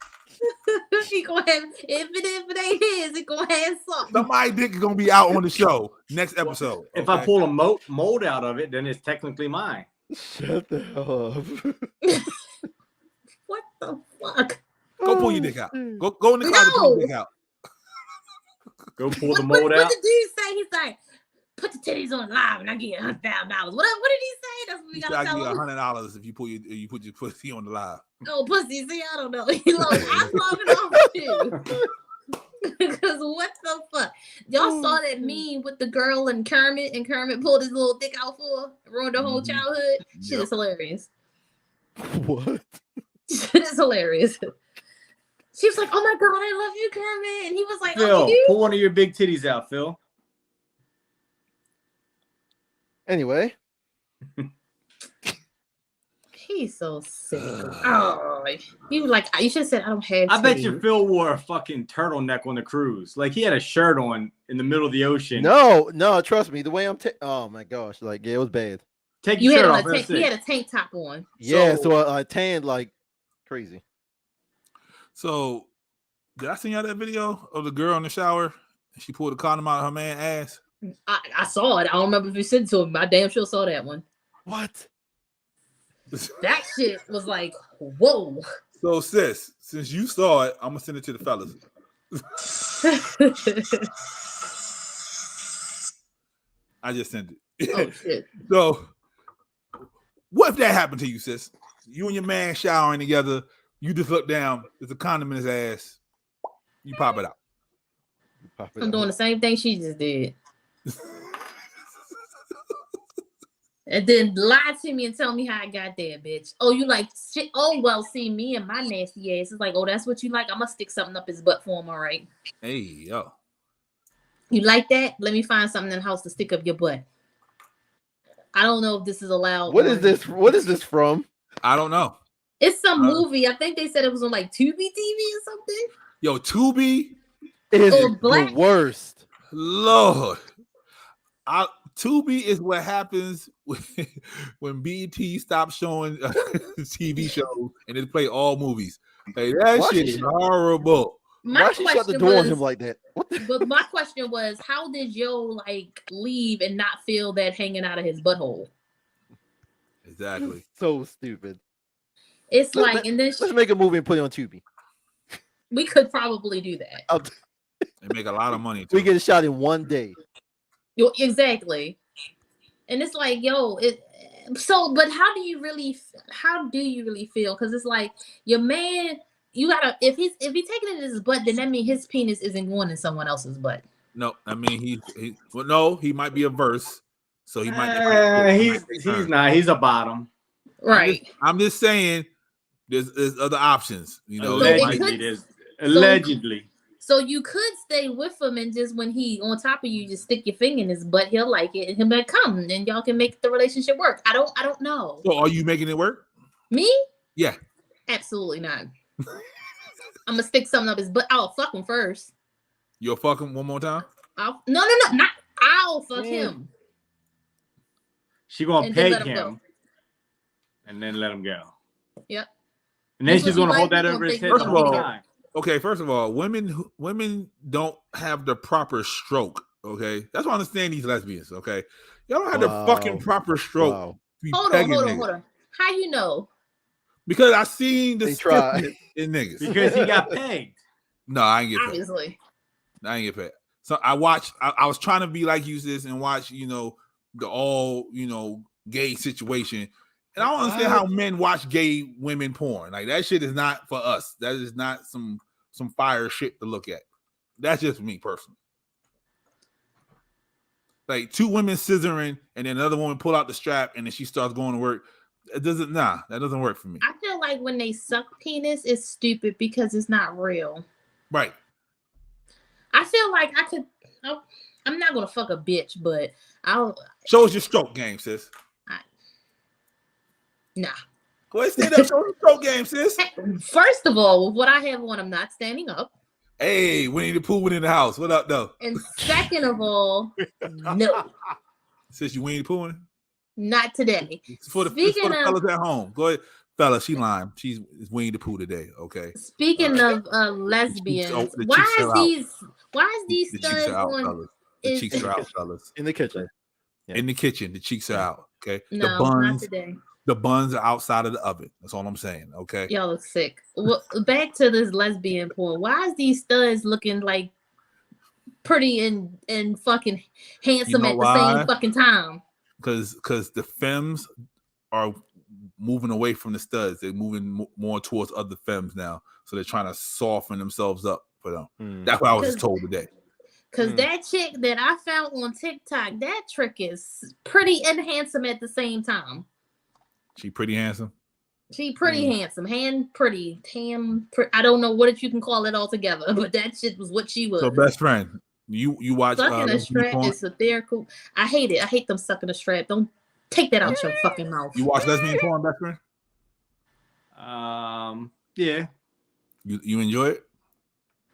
He gonna have if it ain't his, it gonna have something. Somebody's dick is gonna be out on the show next episode. If I pull a mold out of it, then it's technically mine. Shut the hell up. What the fuck? Go pull your dick out. Go in the car to pull your dick out. Go pull the What mold out. did the dude say? He's like, put the titties on live and I get $100,000. What did he say? That's what we gotta I tell give him. you $100 if you put your pussy on the live. Oh, pussy. See, I don't know. He logged, I'm logging off too. Because what the fuck? Y'all saw that meme with the girl and Kermit pulled his little dick out for her, ruined her whole childhood. Shit is hilarious. What? Shit is hilarious. She was like, "Oh my god, I love you, Kermit," and he was like, Phil, "Oh, you." pull one of your big titties out, Phil. Anyway. He's so sick. Oh, you like you should have said I don't have. I bet titties." you Phil wore a fucking turtleneck on the cruise. Like he had a shirt on in the middle of the ocean. No, trust me. The way I'm oh my gosh, like it was bad. Take You your had shirt off. he had a tank top on. Yeah, so I tanned like crazy. So, did I send y'all that video of the girl in the shower? She pulled a condom out of her man's ass. I saw it. I don't remember if you sent it to him, but I damn sure saw that one. What? That shit was like, whoa. So, sis, since you saw it, I'm gonna send it to the fellas. I just sent it. Oh shit. So, what if that happened to you, sis? You and your man showering together. You just look down. There's a condom in his ass. You pop it out. I'm doing the same thing she just did. And then lie to me and tell me how I got there, bitch. Oh, you like shit? Oh, well, see, me and my nasty ass is like, oh, that's what you like? I'm gonna stick something up his butt for him, all right? Hey, yo. You like that? Let me find something in the house to stick up your butt. I don't know if this is allowed. What is this? What is this from? I don't know. It's some movie. I think they said it was on like Tubi TV or something. Yo, Tubi is Oh, Black. the worst. Lord. Tubi is what happens when BT stops showing TV shows and they play all movies. Hey, that shit is horrible. Why she shut the door on him like that? But my question was, how did Joe like leave and not feel that hanging out of his butthole? Exactly. So stupid. It's like, and then let's make a movie and put it on Tubi. We could probably do that. They make a lot of money. Too. We get a shot in one day. Exactly. And it's like, yo, but how do you really feel? Because it's like your man, you gotta if he's taking it in his butt, then that means his penis isn't going in someone else's butt. No, I mean he might be a verse, so he might. He's not. He's a bottom. Right. I'm just saying, there's other options. You know, allegedly. So you could stay with him and just when he on top of you, just stick your finger in his butt. He'll like it and he'll like come, and y'all can make the relationship work. I don't know. So are you making it work? Me? Yeah. Absolutely not. I'm gonna stick something up his butt. I'll fuck him first. You'll fuck him one more time? No, not. I'll fuck him. She gonna peg him, and then let him go. Yep. And then she's gonna hold that over his head. First of all, women don't have the proper stroke. Okay, that's why I understand these lesbians. Okay, y'all don't have the fucking proper stroke. Wow. Hold on. How you know? Because I seen the try in niggas. Because he got pegged. No, I ain't get pegged. Obviously. I ain't get pegged. So I watched. I was trying to be like you this and watch. The all gay situation. And I don't understand how men watch gay women porn. Like that shit is not for us. That is not some fire shit to look at. That's just me personally. Like two women scissoring and then another woman pull out the strap and then she starts going to work. That doesn't work for me. I feel like when they suck penis, it's stupid because it's not real. Right. I feel like I'm not gonna fuck a bitch, but I'll show us your stroke game, sis. Nah. Go ahead, stand up. Show the pro game, sis. First of all, with what I have on, I'm not standing up. Hey, Winnie the Pooh went in the house. What up, though? And second of all, no, Sis, you Winnie the Pooh? not today. It's for the Speaking of- fellas at home. Go ahead. Fella, she lying. She's Winnie the Pooh today, okay? Speaking of lesbians, the why cheeks is are out. these The cheeks studs are out, on? fellas. The cheeks are out, fellas. In the kitchen. Yeah. In the kitchen, the cheeks are out, okay? No, the not buns, today. the buns are outside of the oven. That's all I'm saying, okay? Y'all are sick. Well, back to this lesbian porn. Why is these studs looking like pretty and fucking handsome at the same fucking time? Because the femmes are moving away from the studs. They're moving more towards other femmes now. So they're trying to soften themselves up for them. That's what I was just told today. Because that chick that I found on TikTok, that trick is pretty and handsome at the same time. She pretty handsome? She pretty handsome. I don't know what you can call it altogether, but that shit was what she was. So best friend, you watch sucking a strap is satirical. I hate it. I hate them sucking a strap. Don't take that out your fucking mouth. You watch lesbian porn, best friend? Yeah. You enjoy it?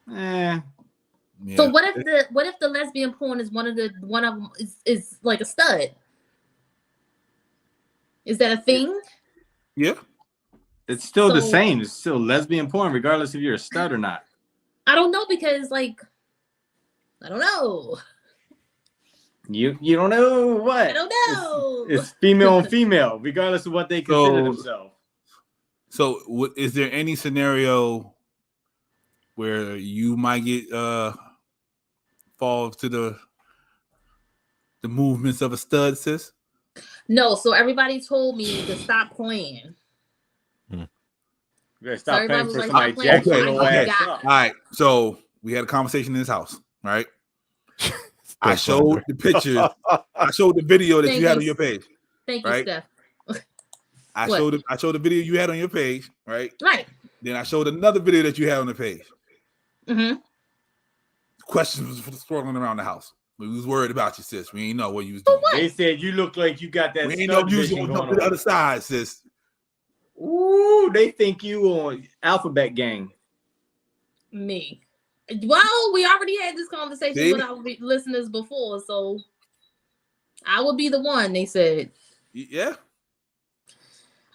Yeah. So what if the lesbian porn is one of them is like a stud? Is that a thing? Yeah. It's still the same. It's still lesbian porn, regardless if you're a stud or not. I don't know because I don't know. You don't know what? I don't know. It's female on female, regardless of what they consider themselves. So is there any scenario where you might get fall to the movements of a stud, sis? No, so everybody told me to stop playing. You gotta stop playing for like, somebody "Stop playing." Okay. All right. So we had a conversation in this house, right? I showed the pictures. I showed the video that you had on your page. Thank you, Steph. I showed the video you had on your page, right? Right. Then I showed another video that you had on the page. Mm-hmm. Questions was swirling around the house. We was worried about you, sis. We ain't know what you was doing. They said you look like you got that. We ain't know you was going to the other side, sis. Ooh, they think you on Alphabet Gang. Me. Well, we already had this conversation with our listeners before, so I would be the one. They said, "Yeah."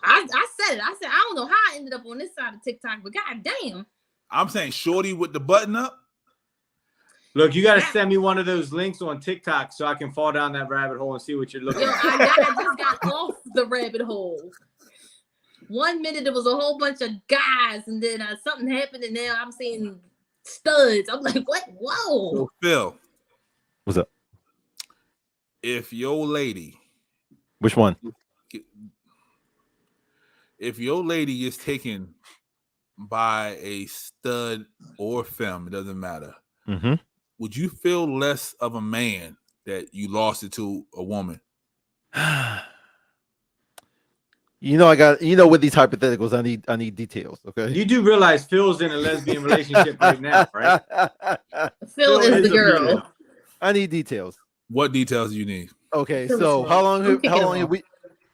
I said it. I said I don't know how I ended up on this side of TikTok, but goddamn. I'm saying, shorty with the button up. Look, you got to send me one of those links on TikTok so I can fall down that rabbit hole and see what you're looking at. I just got off the rabbit hole. 1 minute it was a whole bunch of guys, and then something happened, and now I'm seeing studs. I'm like, what? Whoa. So Phil, what's up? If your lady, which one? If your lady is taken by a stud or femme, it doesn't matter. Mm-hmm. Would you feel less of a man that you lost it to a woman? With these hypotheticals, I need details. Okay. You do realize Phil's in a lesbian relationship right now, right? Phil is the girl. I need details. What details do you need? Okay, so how long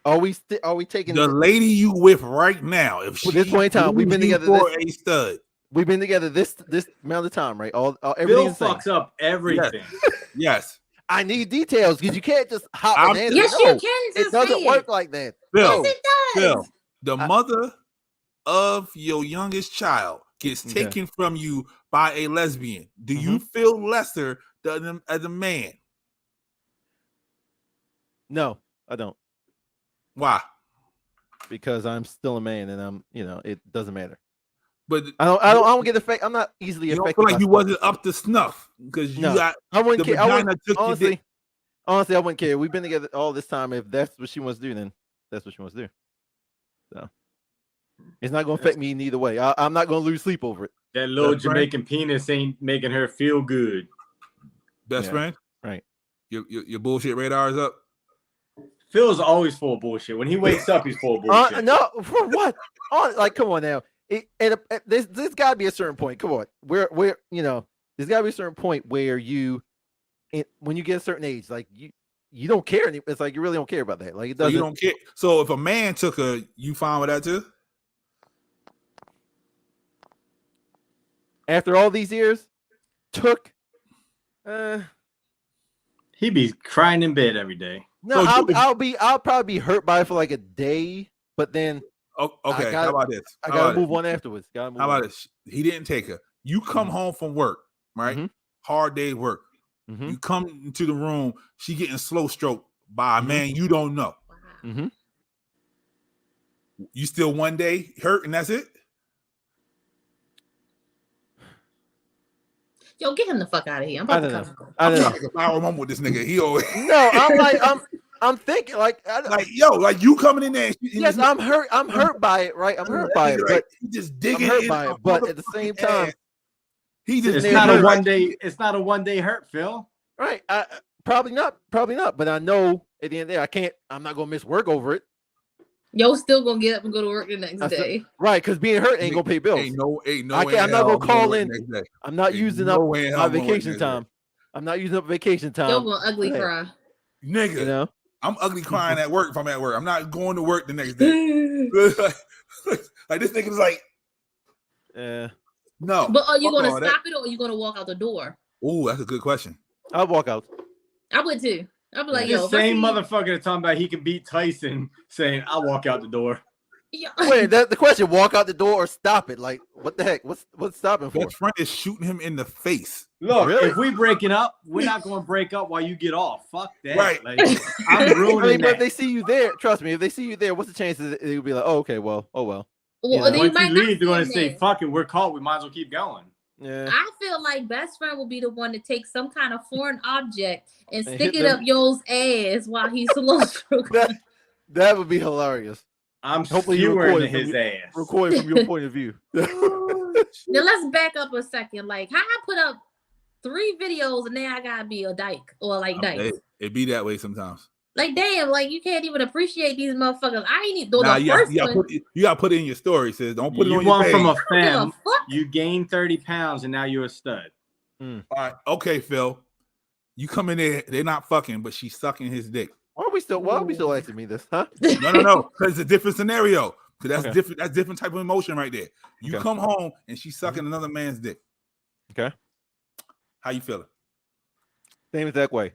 are we taking the lady you with right now? If she this point in time, we've been together for a stud. We've been together this amount of time, right? Phil fucks up everything. Yes. I need details because you can't just hop in. Yes, you can. It doesn't work like that. Phil, yes, it does. Phil, the mother of your youngest child gets taken from you by a lesbian. Do you feel lesser than them as a man? No, I don't. Why? Because I'm still a man, and it doesn't matter. But I don't get affected. I'm not easily affected. You don't feel like you wasn't up to snuff because you got. I wouldn't care. Honestly, I wouldn't care. We've been together all this time. If that's what she wants to do, then that's what she wants to do. So it's not going to affect me neither way. I'm not going to lose sleep over it. That little Jamaican penis ain't making her feel good. Best friend, right? Your bullshit radar is up. Phil's always full of bullshit. When he wakes up, he's full of bullshit. No, for what? Come on now. There's got to be a certain point. Come on, there's got to be a certain point where when you get a certain age, like you don't care. It's like you really don't care about that. Like it So doesn't. you don't care. So if a man took her, you fine with that too? After all these years, took. He'd be crying in bed every day. No, So I'll probably be hurt by it for like a day, but then okay. How about this? I gotta move on afterwards. How about this? He didn't take her. You come home from work, right? Hard day work. You come into the room. She getting slow stroked by a man you don't know. You still one day hurt and that's it? Yo, get him the fuck out of here. I'm about to come. I don't know. I remember with this nigga. He always No, I'm thinking like you coming in there. Yes, I'm hurt. I'm hurt by it, right? I'm hurt by it, but he just digging. I'm hurt by it, but at the same time, it's not a 1 day. It's not a 1 day hurt, Phil. Right? Probably not. But I know at the end of the day, I'm not gonna miss work over it. Yo, still gonna get up and go to work the next day, right? Because being hurt ain't gonna pay bills. Ain't no. I'm not gonna call in. I'm not using up my vacation time. I'm not using up vacation time. Yo, gonna ugly cry, nigga. You know, I'm ugly crying at work if I'm at work. I'm not going to work the next day. Like this nigga's like, no. But are you gonna stop it or are you gonna walk out the door? Oh, that's a good question. I'll walk out. I would too. I'd be like, yo, the same motherfucker that's talking about he can beat Tyson saying I'll walk out the door. Yeah. Wait, the question: walk out the door or stop it? Like, what the heck? What's stopping for? His friend is shooting him in the face. Look, if we breaking up, we're not going to break up while you get off. Fuck that. Right. Like, I'm ruining but if they see you there, trust me, if they see you there, what's the chances they'll be like, oh, okay, well, oh well. Well, once you leave, they're going to say, fuck it, we're caught. We might as well keep going. Yeah. I feel like best friend will be the one to take some kind of foreign object and stick it up yo's ass while he's slow stroking. That would be hilarious. I'm hopefully you were in his ass. Recording from your point of view. Now let's back up a second. Like, how I put up 3 videos and then I gotta be a dyke or like dyke. It be that way sometimes. Like, damn, like you can't even appreciate these motherfuckers. I ain't even you gotta put it in your story, sis. Don't put it on your page. From a fam. You gained 30 pounds and now you're a stud. All right, okay, Phil. You come in there, they're not fucking, but she's sucking his dick. Why are we still asking me this, huh? No. Because it's a different scenario. Because that's different. That's different type of emotion right there. You come home and she's sucking another man's dick. Okay. How you feeling? Same exact way.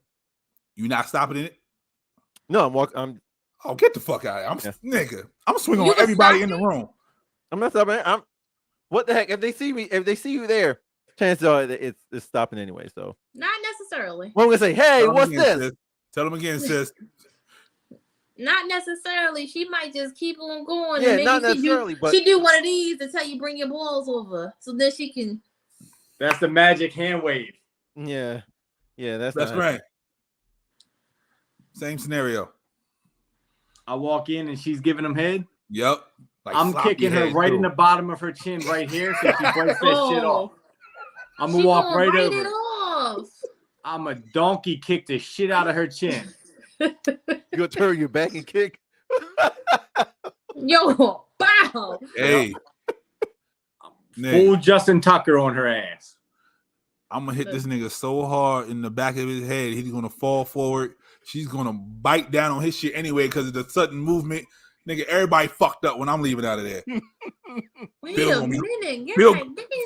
You not stopping in it? No, I'm walking. Oh, get the fuck out of here! Nigga. I'm swinging on everybody in the room. I'm not stopping. What the heck? If they see you there, chances are it's stopping anyway. So not necessarily. Well, I'm gonna say, hey, what's this? Sis. Tell them again, sis. Not necessarily. She might just keep on going. Yeah, and maybe not necessarily. But she do one of these to tell you bring your balls over, so then she can. That's the magic hand wave. Yeah, that's right. Same scenario. I walk in and she's giving him head. Yep. Like I'm kicking her right in the bottom of her chin right here, so she breaks that shit off. I'm gonna walk right over. I'm a donkey kick the shit out of her chin. You gonna turn your back and kick? Yo, bow. Hey. Full Justin Tucker on her ass. I'm gonna hit this nigga so hard in the back of his head, he's gonna fall forward. She's gonna bite down on his shit anyway because of the sudden movement. Nigga, everybody fucked up when I'm leaving out of there. Wait a minute.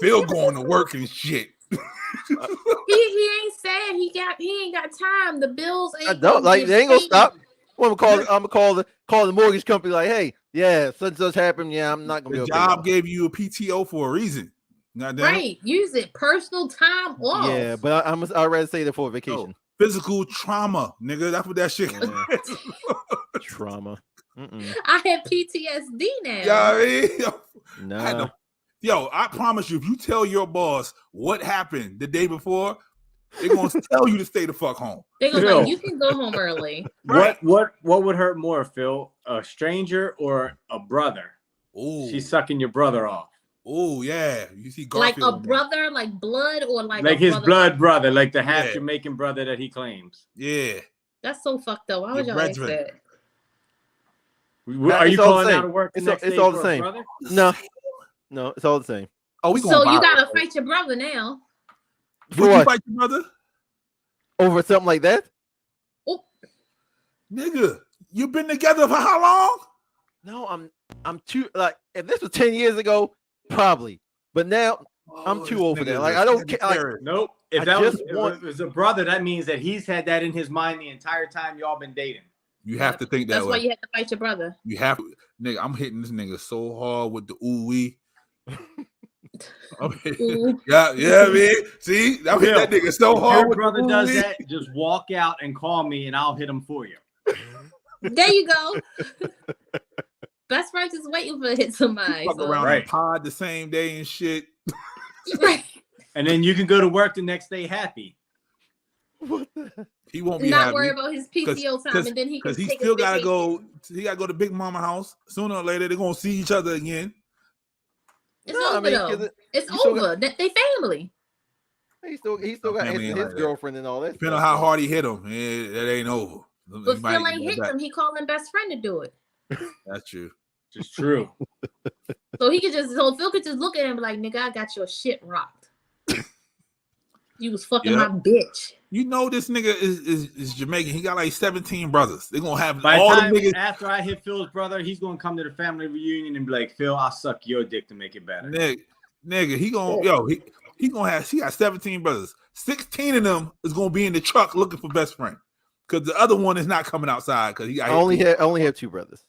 Phil going to work and shit. he ain't sad. He ain't got time. The bills ain't. I don't like. They ain't gonna stop. I'm gonna call the mortgage company. Like, hey, yeah, such happened. Yeah, I'm not gonna be okay. The job gave you a PTO for a reason. Right. Use it. Personal time off. Yeah, but I'd rather say that for a vacation. Physical trauma, nigga. That's what that shit is. Trauma. I have PTSD now. Yeah, no. I promise you, if you tell your boss what happened the day before, they're gonna tell you to stay the fuck home. They're gonna be like, you can go home early. Right. What would hurt more, Phil? A stranger or a brother? Ooh. She's sucking your brother off. Oh yeah, you see Garfield like a brother, like blood, or like his brother, like the half Jamaican brother that he claims. Yeah, that's so fucked up. Why would y'all ask that? Are you calling out of work? It's all the same. No, it's all the same. Oh, so you gotta fight your brother now. Would you fight your brother over something like that? Oh. Nigga, you been together for how long? No, I'm too like if this was 10 years ago, probably. But now I'm too old for that. Like I don't care. Like, nope. If I that just if want- it was a brother, that means that he's had that in his mind the entire time y'all been dating. You have to think that That's way. why you have to fight your brother. You have to, nigga. I'm hitting this nigga so hard with the ooh wee. Ooh. Yeah, I mean, see, I hit that nigga so If hard. your with brother the does ooh-wee. that, just walk out and call me, and I'll hit him for you. There you go. Best friend just waiting for to hit somebody. Fuck So. around Right. and pod the same day and shit. Right. And then you can go to work the next day happy. what the He won't be Not happy. worry about his PTO time, and then he can Because he take still his gotta vacation. go. He gotta go to Big Mama house. Sooner or later, they're gonna see each other again. It's No, I over mean, though. 'cause It's you still over. They family. he still got family his ain't like that. girlfriend and all that. Depending on stuff, how so. hard he hit him, that ain't over. But He might Phil ain't get hitting back. him. He calling best friend to do it. That's true. Just true. So he could just, so Phil could just look at him and be like, nigga, I got your shit rocked. You was fucking Yep. my bitch. You know this nigga is Jamaican. He got like 17 brothers. They're gonna have By all the the time niggas. after I hit Phil's brother, he's gonna come to the family reunion and be like, Phil, I'll suck your dick to make it better. Nigga, he gonna he gonna have. He got 17 brothers. 16 of them is gonna be in the truck looking for best friend. Because the other one is not coming outside because he got I only have two brothers.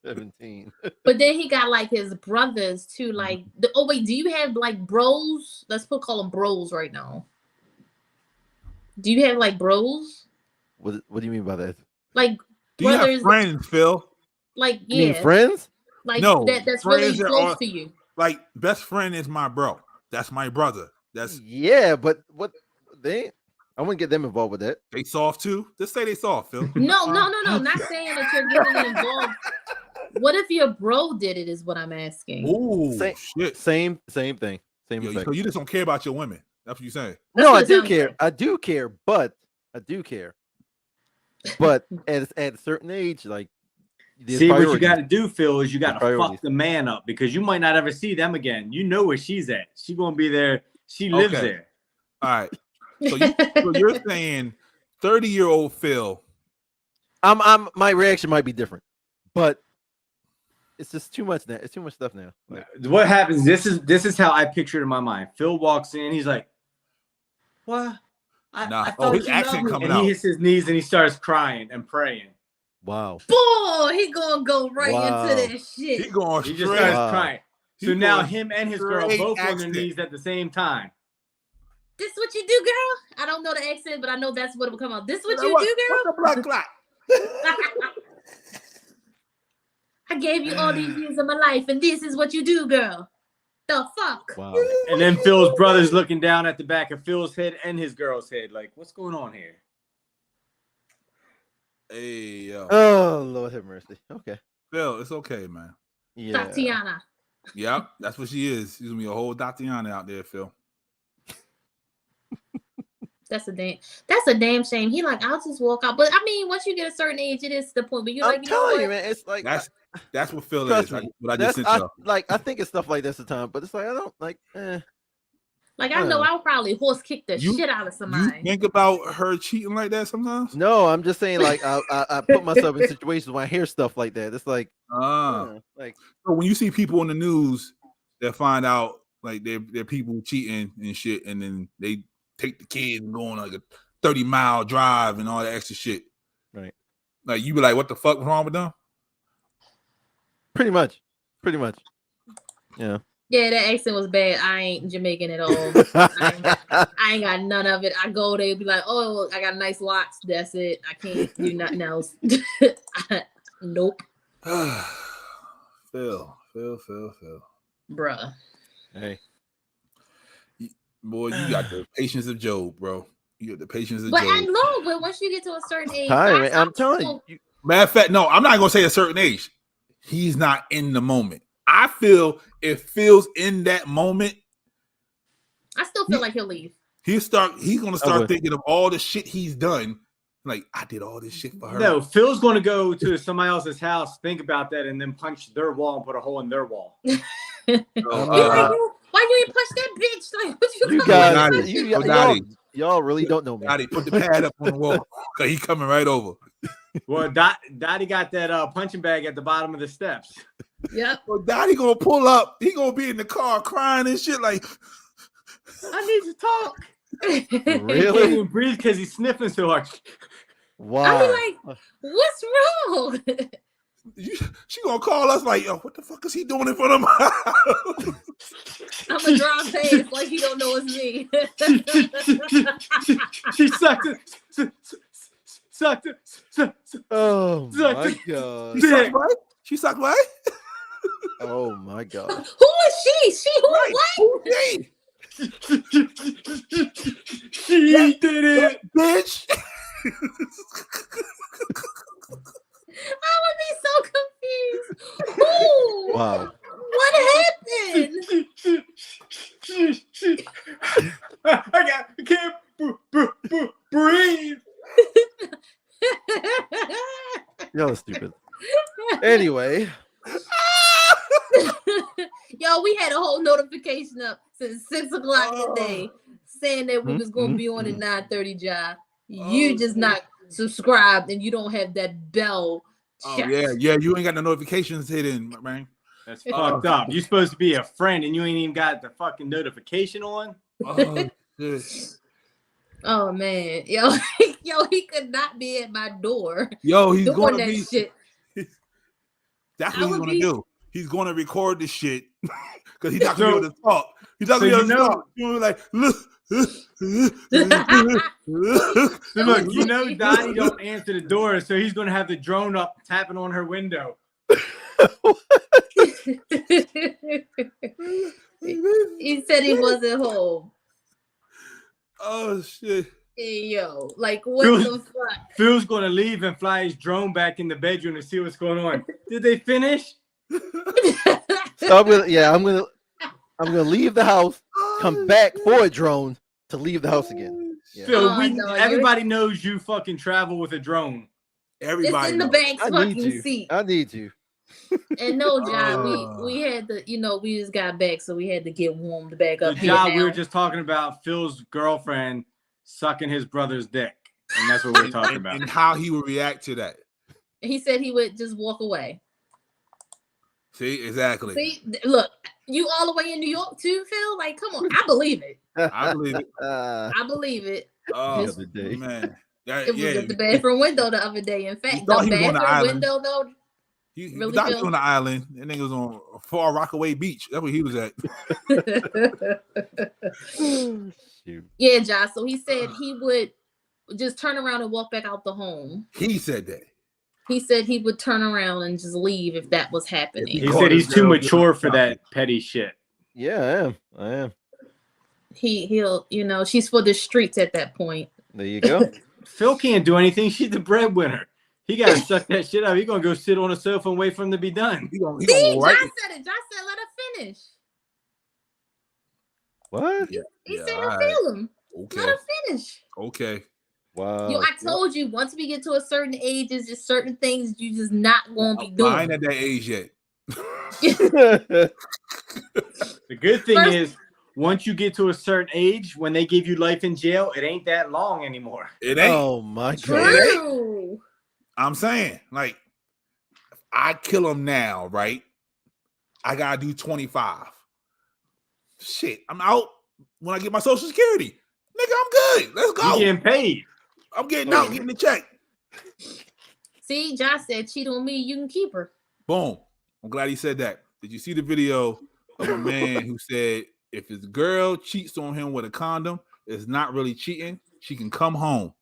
17. But then he got like his brothers too. Like, oh wait, do you have like bros? Let's call them bros right now. Do you have like bros? What do you mean by that? Like Do you brothers? have friends, Phil? Like You mean yeah, friends? like No, that's really friends that close are- to you. Like best friend is my bro. That's my brother. That's Yeah, but what I wouldn't get them involved with that. they soft too. Just say they soft, Phil. No. Not saying that you're getting them involved. What if your bro did it? Is what I'm asking. Ooh, Same- shit. Same thing. Same Yo, effect. so you just don't care about your women. That's what you're saying. No, what I it do sounds care. like. I do care, but But at a certain age, like there's See, what you priorities. got to do, Phil, is you got to priorities. fuck the man up because you might not ever see them again. You know where she's at. She gonna be there. She lives Okay. there. All right. So you're saying 30-year-old Phil. I'm my reaction might be different, but it's just too much now. It's too much stuff now. Like, What happens? This is how I picture it in my mind. Phil walks in. He's like, "What? Nah. I Oh, thought his you accent loved me." coming and he out. hits his knees and he starts crying and praying. wow. Boy, he gonna go right Wow. into that He shit. going He straight. just starts Wow. crying. So He now going him and his girl straight both on their accent. knees at the same time. This what you do, girl? I don't know the accent, but I know that's what it will come out. This what you What do, girl? the black clock? I gave you all these years of my life, and this is what you do, girl. The fuck? Wow. And then Phil's brother's looking down at the back of Phil's head and his girl's head, like, what's going on here? Hey, yo. Oh Lord have mercy. Okay. Phil, it's okay, man. Yeah. Tatiana. Yep, that's what she is. She's gonna be a whole Tatiana out there, Phil. That's a damn shame. He like, I'll just walk out. But I mean, once you get a certain age, it is the point. But you're I'm like, you know telling you, what? man. It's like That's what Phil trust is. me. What I just That's sent you. I think it's stuff like this at the time, but it's like I don't like. Like I know I'll probably horse kick the You- shit out of You somebody. think about her cheating like that sometimes? No, I'm just saying like I put myself in situations when I hear stuff like that. It's like, like So when you see people in the news that find out like they're people cheating and shit, and then they take the kids and go on like a 30-mile drive and all that extra shit, right. like you be like, what the fuck was wrong with them? Pretty much. Yeah. Yeah, that accent was bad. I ain't Jamaican at all. I ain't got none of it. I go there, be like, oh, I got nice locks. That's it. I can't do nothing else. Nope, Phil. bruh. Hey. Boy, you got the patience of Job, bro. You got the patience of But Job. I know, but once you get to a certain age, Hi, man. I'm telling still- you. Matter of fact, no, I'm not gonna say a certain age. He's not in the moment. I feel if Phil's in that moment, I still feel like he'll leave. he's gonna would. start thinking of all the shit he's done. Like, I did all this shit for her. No, Phil's going to go to somebody else's house, think about that, and then punch their wall and put a hole in their wall. So, Be like, why you ain't punch that bitch? Like, what you You got? guys, Donnie, you, go y'all, Donnie. y'all really don't know me. Dottie, put the pad up on the wall. Cause he coming right over. Well, Dottie got that punching bag at the bottom of the steps. Yep. Well, Dottie gonna pull up. He gonna be in the car crying and shit like, I need to talk. He can't Really? even breathe because he's sniffing so hard. Wow. I be like, what's wrong? she gonna call us like, yo, what the fuck is he doing in front of my house? I'm gonna drive past like he don't know it's me. She sucked it. Sucked it. Oh Sucked my it. god. She sucked what? She sucked what? Oh my god. Who is she? She who? Right. What? Who's she? She did it. Bitch. I would be so confused. Who? Wow. What happened? I can't breathe. Y'all are stupid. Anyway. Yo, we had a whole notification up since 6 o'clock today saying that we was gonna be on at 9:30, Ja. You just not subscribed and you don't have that bell. Oh checked. yeah. You ain't got the notifications hidden, man. That's fucked up. You're supposed to be a friend and you ain't even got the fucking notification on. Oh, shit. Oh man, yo, he could not be at my door Yo, he's doing gonna that be. shit. That's I what he's would gonna be- do. He's gonna record this shit because he's not gonna So- be able to talk. He's not so gonna be you able to know- talk. You know, like look. So look, you know Dottie don't answer the door, so he's gonna have the drone up tapping on her window. He said he wasn't home. Oh shit! Hey, yo, like what Dude. the fuck? Phil's gonna leave and fly his drone back in the bedroom to see what's going on. Did they finish? So I'm gonna leave the house, come back for a drone to leave the house again. Yeah. Phil, Oh, no, everybody knows you fucking travel with a drone. Everybody. It's in the knows. bank's I need fucking you. seat. I need you. And no, John, Oh. we had to, we just got back, so we had to get warmed back The up here job now. we were just talking about Phil's girlfriend sucking his brother's dick. And that's what we're talking about. And how he would react to that. He said he would just walk away. See, exactly. See, look, you all the way in New York too, Phil? Like, come on, I believe it. I believe it. I believe it. Oh The other day. man, It was at the bathroom window the other day. In fact, thought the he was on the bathroom island. window though. He Really, thought he Phil? was on the island. That nigga was on Far Rockaway Beach. That's where he was at. Shoot. Yeah, Josh. So he said he would just turn around and walk back out the home. He said that. He said he would turn around and just leave if that was happening. He said he's too mature for that petty shit. Yeah, I am. He'll, she's for the streets at that point. There you go. Phil can't do anything. She's the breadwinner. He got to suck that shit up. He's going to go sit on the sofa and wait for him to be done. He gonna See, go right. John said it. John said, let her finish. What? He Yeah, said, all I right. feel him. Okay. Let her finish. Okay. Wow. I told you, once we get to a certain age, there's just certain things you just not going to be I ain't doing. at that age yet. The good thing First- is, once you get to a certain age, when they give you life in jail, it ain't that long anymore. It ain't. Oh my god. True. I'm saying, like, if I kill him now, right? I gotta do 25. Shit, I'm out when I get my Social Security. Nigga, I'm good. Let's You go. getting paid. I'm getting out, getting the check. See, Josh said, cheat on me, you can keep her. Boom. I'm glad he said that. Did you see the video of a man who said if his girl cheats on him with a condom, it's not really cheating. She can come home.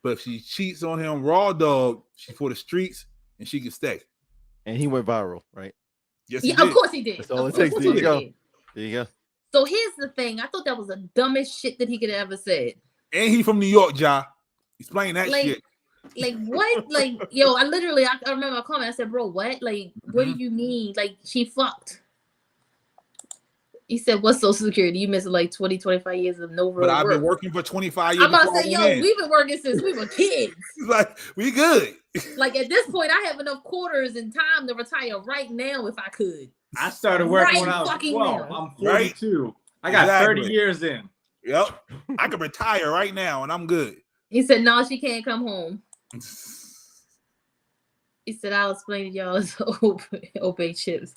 But if she cheats on him raw dog, she's for the streets and she can stay. And he went viral, right? Yes, Yeah, he of did. course he did. That's all Of it takes. course There he you go. did. There you go. So here's the thing. I thought that was the dumbest shit that he could have ever said. And he from New York, Ja. Explain that Like, shit. Like what? Like, yo, I remember I called him. I said, bro, what? Like, what do Mm-hmm. you mean? Like, she fucked. He said, what's Social Security? You missed like 20, 25 years of no real But I've work. been working for 25 years. I'm about to before I say, yo, went in. we've been working since we were kids. Like, we good. Like, at this point, I have enough quarters and time to retire right now if I could. I started working Right when I was fucking 12. now. I'm 42. I got Exactly. 30 years in. Yep. I can retire right now and I'm good. He said, no, she can't come home. He said, I'll explain to y'all as Obey chips.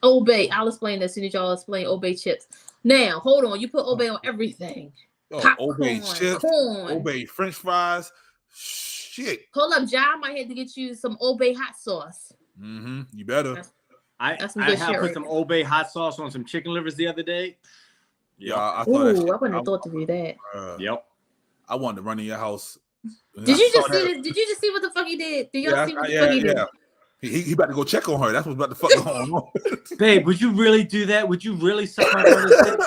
Obey. I'll explain as soon as y'all explain Obey chips. Now, hold on. You put Obey on everything. Oh, Popcorn, Obey chips, corn. Obey French fries. Shit. Hold up, Ja. I might have to get you some Obey hot sauce. Mm-hmm. You better. That's some I good have shit put right some there. Obey hot sauce on some chicken livers the other day. Yeah, I thought that Ooh, shit. I wouldn't have thought to do that. Yep. I wanted to run in your house. Did you just see this? Did you just see what the fuck he did? Did y'all see what the fuck he did? He about to go check on her. That's what's about to fuck going on. Babe, would you really do that? Would you really suck my brother's dick?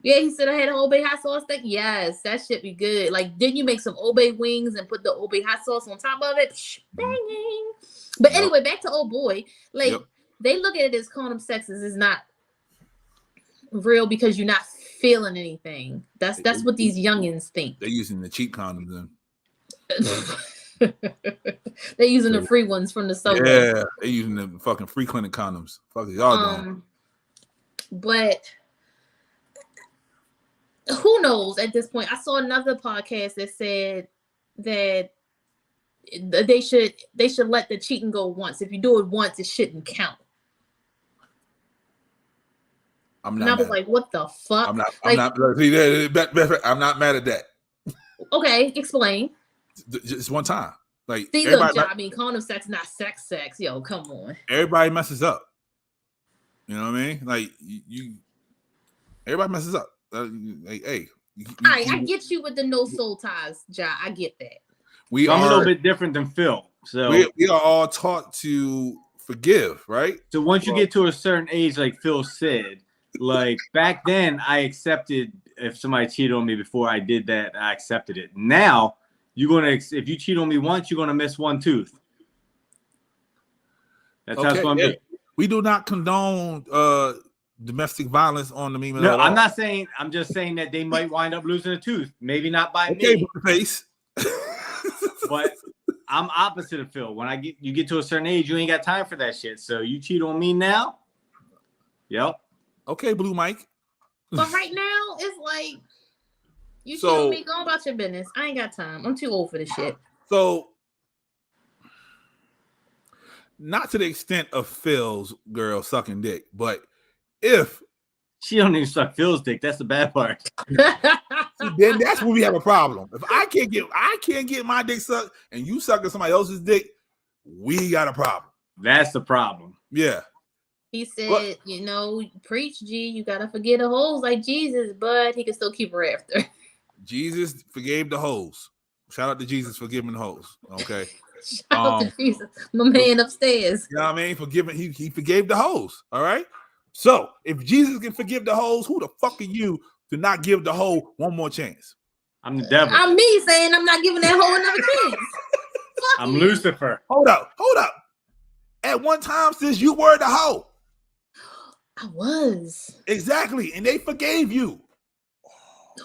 Yeah, he said I had an Obey hot sauce thing. Yes, that shit be good. Like, didn't you make some Obey wings and put the Obey hot sauce on top of it? Psh, banging. But anyway, back to old boy. Like, they look at it as condom sex is not real because you're not feeling anything. That's what these youngins think. They're using the cheap condoms then. They're using the free ones from the subway. Yeah, they're using the fucking free clinic condoms. Fuck is y'all doing? But who knows at this point? I saw another podcast that said that they should let the cheating go once. If you do it once, it shouldn't count. I'm not. And I was like, what the fuck? I'm not mad at that. Okay, explain. Just one time. Like, see, look, I mean, condom sex, not sex. Yo, come on. Everybody messes up. You know what I mean? Like, everybody messes up. Like, hey. I get you with the no soul ties, Ja. I get that. I'm a little bit different than Phil. So we are all taught to forgive, right? So once you get to a certain age, like Phil said, like back then, I accepted if somebody cheated on me before I did that, I accepted it. Now, if you cheat on me once, you're gonna miss one tooth. That's how it's gonna be. We do not condone domestic violence on the meme. No, I'm not saying. I'm just saying that they might wind up losing a tooth. Maybe not by me. Face. But I'm opposite of Phil. When you get to a certain age, you ain't got time for that shit. So you cheat on me now. Yep. Okay, Blue Mike. But right now, it's like you cheat on me, go about your business. I ain't got time. I'm too old for this shit. So, not to the extent of Phil's girl sucking dick, but if she don't even suck Phil's dick, that's the bad part. Then that's when we have a problem. If I can't get my dick sucked and you sucking somebody else's dick, we got a problem. That's the problem. Yeah. He said, preach, G, you gotta forget the hoes like Jesus, but he can still keep her after. Jesus forgave the hoes. Shout out to Jesus for giving the hoes. Okay. Shout out to Jesus, my man upstairs. You know what I mean? He forgave the hoes. All right. So if Jesus can forgive the hoes, who the fuck are you to not give the hoe one more chance? I'm the devil. I'm me saying I'm not giving that hoe another chance. I'm Lucifer. Hold up. At one time, sis, you were the hoe. I was. Exactly. And they forgave you.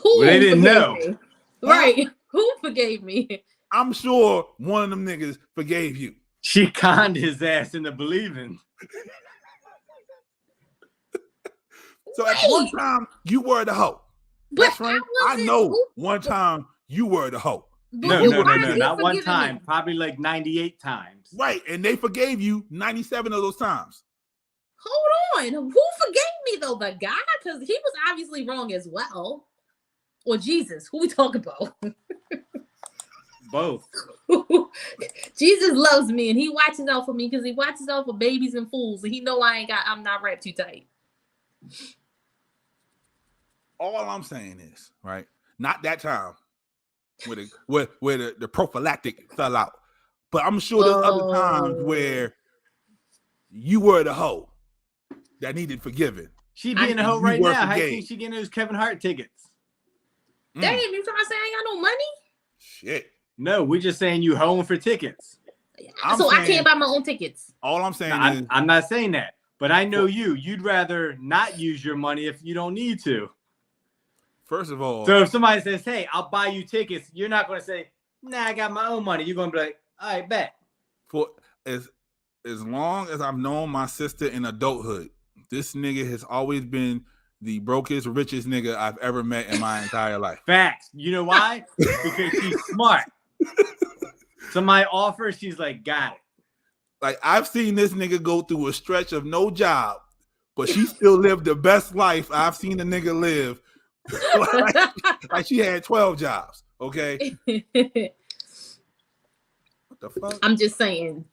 Who they didn't know. Me? Right. Who forgave me? I'm sure one of them niggas forgave you. She conned his ass into believing. So at one time, you were the hoe. That's right. I know one time you were the hoe. No, not one time. Probably like 98 times. Right. And they forgave you 97 of those times. Hold on. Who forgave me, though? The guy? Because he was obviously wrong as well. Or Jesus. Who we talking about? Both. Jesus loves me and he watches out for me because he watches out for babies and fools. And he know I'm not wrapped too tight. All I'm saying is, right, not that time where the prophylactic fell out. But I'm sure there's other times where you were the hoe that needed forgiving. She being a hoe right now. How can she getting those Kevin Hart tickets? Damn, you trying to say I ain't got no money? Shit. No, we're just saying you hoeing for tickets. I can't buy my own tickets. All I'm saying is I'm not saying that. But I know you'd rather not use your money if you don't need to. First of all, so if somebody says, "Hey, I'll buy you tickets," you're not going to say, "Nah, I got my own money." You're going to be like, "All right, bet." For as long as I've known my sister in adulthood, this nigga has always been the brokest, richest nigga I've ever met in my entire life. Facts. You know why? Because she's smart. Somebody offers, she's like, got it. Like, I've seen this nigga go through a stretch of no job, but she still lived the best life I've seen a nigga live. like she had 12 jobs. Okay. What the fuck? I'm just saying.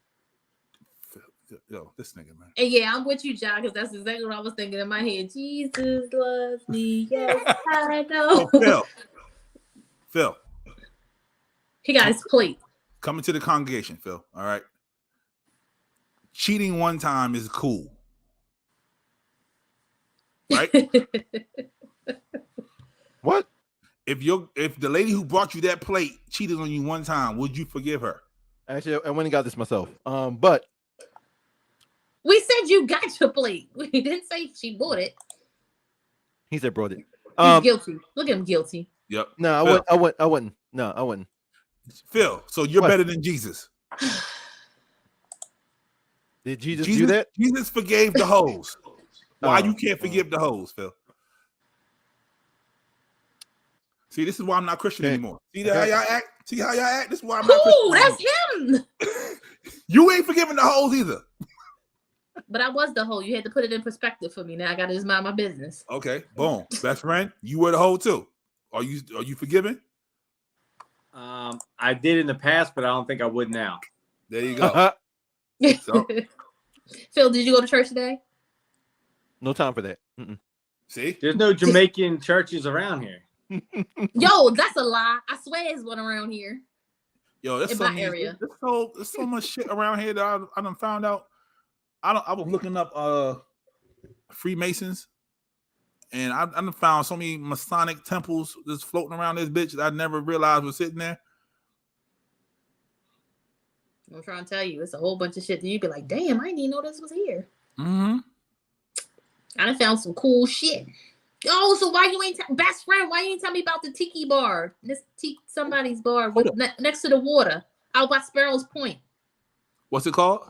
Yo, this nigga, man. And yeah, I'm with you, John, because that's exactly what I was thinking in my head. Jesus loves me. Yes, I know. Oh, Phil. He got his plate. Coming to the congregation, Phil. All right. Cheating one time is cool. Right? What? If the lady who brought you that plate cheated on you one time, would you forgive her? Actually, I went and got this myself. But We said you got your plate. We didn't say she bought it. he said brought it. He's guilty. Look at him guilty. Yep. No, I wouldn't. No, I wouldn't. Phil, so you're What? better than Jesus. Did Jesus do that? Jesus forgave the hoes. Why Oh, you can't forgive the hoes, Phil? See, this is why I'm not Christian Okay. anymore. See how y'all act? See how y'all act? This is why I'm not Who? Christian That's him. anymore. You ain't forgiving the hoes either. But I was the hoe. You had to put it in perspective for me. Now I got to just mind my business. Okay, boom. Best friend, you were the hoe too. Are you forgiving? I did in the past, but I don't think I would now. There you go. So- Phil, did you go to church today? No time for that. Mm-mm. See? There's no Jamaican churches around here. Yo, that's a lie. I swear there's one around here. Yo, there's In my area. There's so much shit around here that I done found out. I was looking up Freemasons, and I done found so many Masonic temples just floating around this bitch that I never realized was sitting there. I'm trying to tell you, it's a whole bunch of shit that you'd be like, damn, I didn't even know this was here. Mm-hmm. I done found some cool shit. Oh, so why you ain't best friend? Why you ain't tell me about the tiki bar? This somebody's bar with next to the water out by Sparrow's Point. What's it called?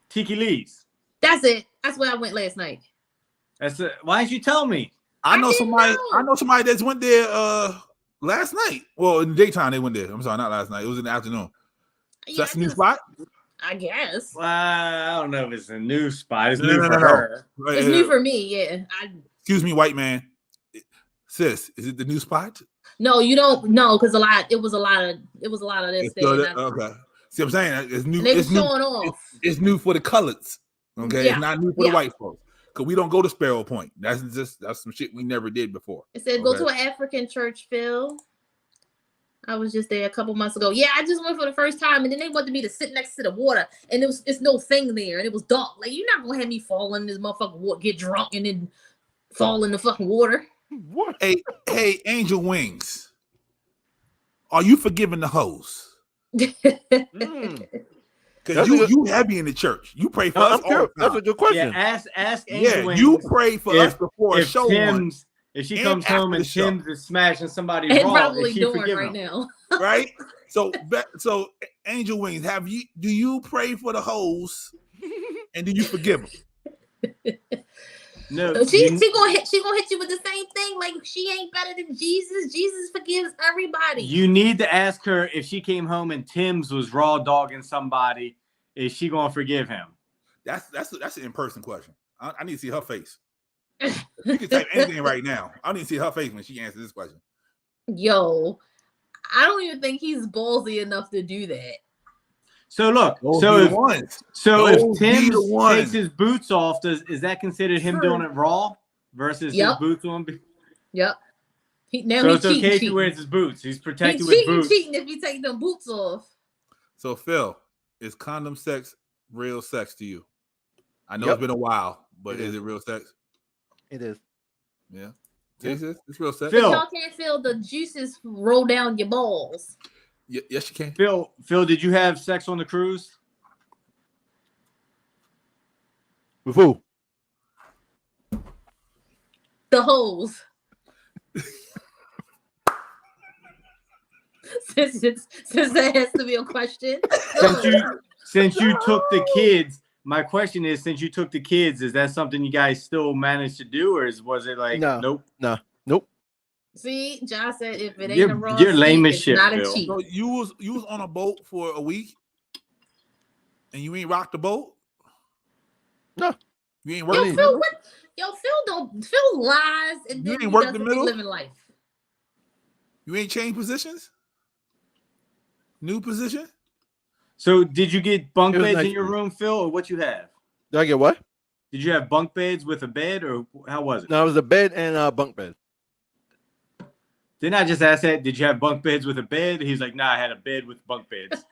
Tiki Lee's. That's it. That's where I went last night. That's it. Why didn't you tell me? I know didn't somebody. know. I know somebody that's went there last night. Well, in the daytime they went there. I'm sorry, not last night. It was in the afternoon. So Yeah, that's a new spot. I guess. Well, I don't know if it's a new spot. It's No, new no, for no, no. her. It's new for me. Yeah. Excuse me, white man. Sis, is it the new spot? No, you don't know because it was a lot of this It's thing. still And okay. See what I'm saying? It's new. and they were It's new. showing off. It's new for the coloreds. Okay, Yeah. it's not new for the white folks. Because we don't go to Sparrow Point. That's some shit we never did before. It said go to an African church, Phil. I was just there a couple months ago. Yeah, I just went for the first time, and then they wanted me to sit next to the water, and it's no thing there, and it was dark. Like, you're not gonna have me fall in this motherfucking water, get drunk, and then fall in the fucking water. What? Hey, Angel Wings, are you forgiving the hoes? Mm. Because you heavy in the church. You pray for us all the That's time. a good question. Yeah, ask Angel Wings you pray for us before a if show. If she and comes home after and the show. Tim's is smashing somebody And raw, probably is she doing forgive right him? now. Right? So Angel Wings, do you pray for the hoes and do you forgive them? No, She gonna hit you with the same thing. Like, she ain't better than Jesus. Jesus forgives everybody. you need to ask her if she came home and Tim's was raw dogging somebody, is she gonna forgive him? That's an in-person question. I need to see her face. You can type anything right now. I need to see her face when she answers this question. Yo, I don't even think he's ballsy enough to do that. So look, Those so be if the ones. if Those be Tim the ones. takes his boots off, is that considered him True. doing it raw versus his Yep. boots on? Yep. So He's it's okay if he cheating. wears his boots. He's He's protected with boots. cheating if you take them boots off. So Phil, is condom sex real sex to you? I know Yep. it's been a while, but It is is. it real sex? It is. Yeah. It's real sex. Phil. Y'all can't feel the juices roll down your balls. Yes, you can. Phil, did you have sex on the cruise? With who? The holes. since that has to be a question. Since you took the kids my question is, since you took the kids, is that something you guys still managed to do, or was it like nope? Nope. See, John said if it ain't a raw You're lame steak, as it's shit, not a Phil. cheat. So you was on a boat for a week, and you ain't rocked the boat. No, you ain't Yo, worked. Phil, Phil lies and You then ain't he worked doesn't the be middle? living life. You ain't changed positions. New position. So did you get bunk It was beds nice in your to me. room, Phil, or what you have? Did I get what? Did you have bunk beds with a bed, or how was it? No, it was a bed and a bunk bed. Didn't I just ask that? Did you have bunk beds with a bed? He's like, nah, I had a bed with bunk beds.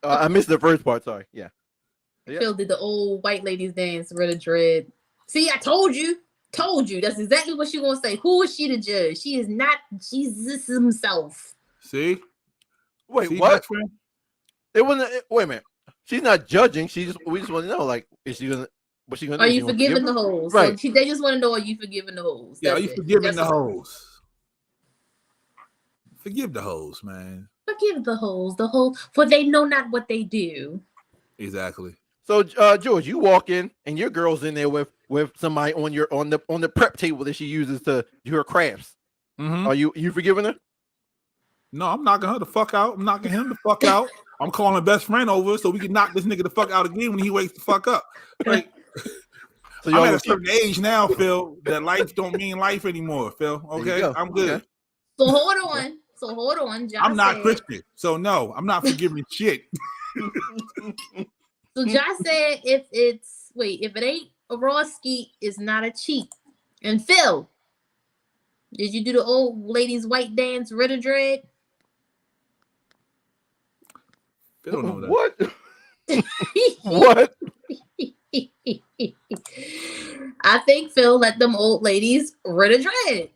I missed the first part. Sorry. Yeah. Yep. Phil did the old white ladies dance, rid of dread. See, I told you. That's exactly what she gonna say. Who is she to judge? She is not Jesus himself. See. Wait, See, what? best friend? It wasn't. Wait a minute. She's not judging. We just want to know, like, is she gonna? What's she gonna do? Are Is she you gonna forgiving forgive the her? hoes? Right. So they just want to know, are you forgiving the hoes? Yeah, are That's you it. forgiving That's the what- hoes? Forgive the hoes, man. Forgive the hoes, for they know not what they do. Exactly. So, George, you walk in and your girl's in there with somebody on the prep table that she uses to do her crafts. Mm-hmm. Are you forgiving her? No, I'm knocking her the fuck out. I'm knocking him the fuck out. I'm calling a best friend over so we can knock this nigga the fuck out again when he wakes the fuck up. Like, So I'm y'all at a gonna keep- certain age now, Phil, that life don't mean life anymore, Phil. There you Okay, go. I'm good. Okay. So hold on. Josh I'm not said, Christian, so no, I'm not forgiving shit. So Josh said, if it ain't a raw skeet, it's not a cheat. And Phil, did you do the old ladies white dance, rid of dread? Phil don't know that. What? What? I think Phil let them old ladies rid of dread.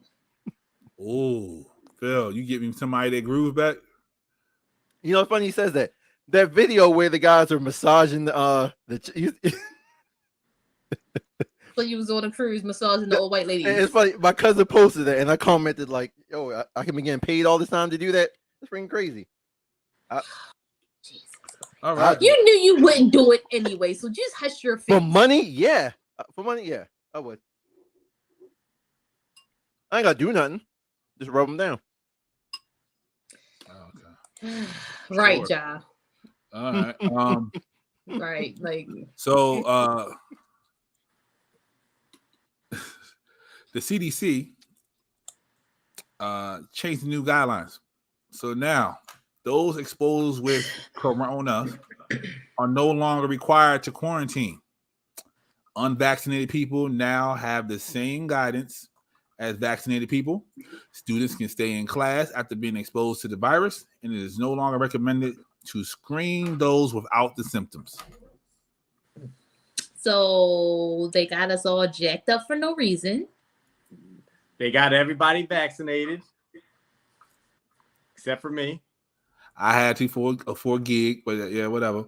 Oh, Phil, you give me somebody that groove back. You know, it's funny he says that. That video where the guys are massaging So you was on a cruise massaging the old white ladies. It's funny. My cousin posted it, and I commented like, "Yo, I can be getting paid all this time to do that. That's freaking crazy." Jesus. All right. You knew you wouldn't do it anyway, so just hush your face. For money, yeah. For money, yeah, I would. I ain't gotta do nothing. Just rub them down. Okay. Right, Sure. Ja. All right. Right, like So the CDC changed the new guidelines. So now those exposed with corona are no longer required to quarantine. Unvaccinated people now have the same guidance as vaccinated people. Students can stay in class after being exposed to the virus, and it is no longer recommended to screen those without the symptoms. so they got us all jacked up for no reason. They got everybody vaccinated, except for me. I had to for a gig, but yeah, whatever.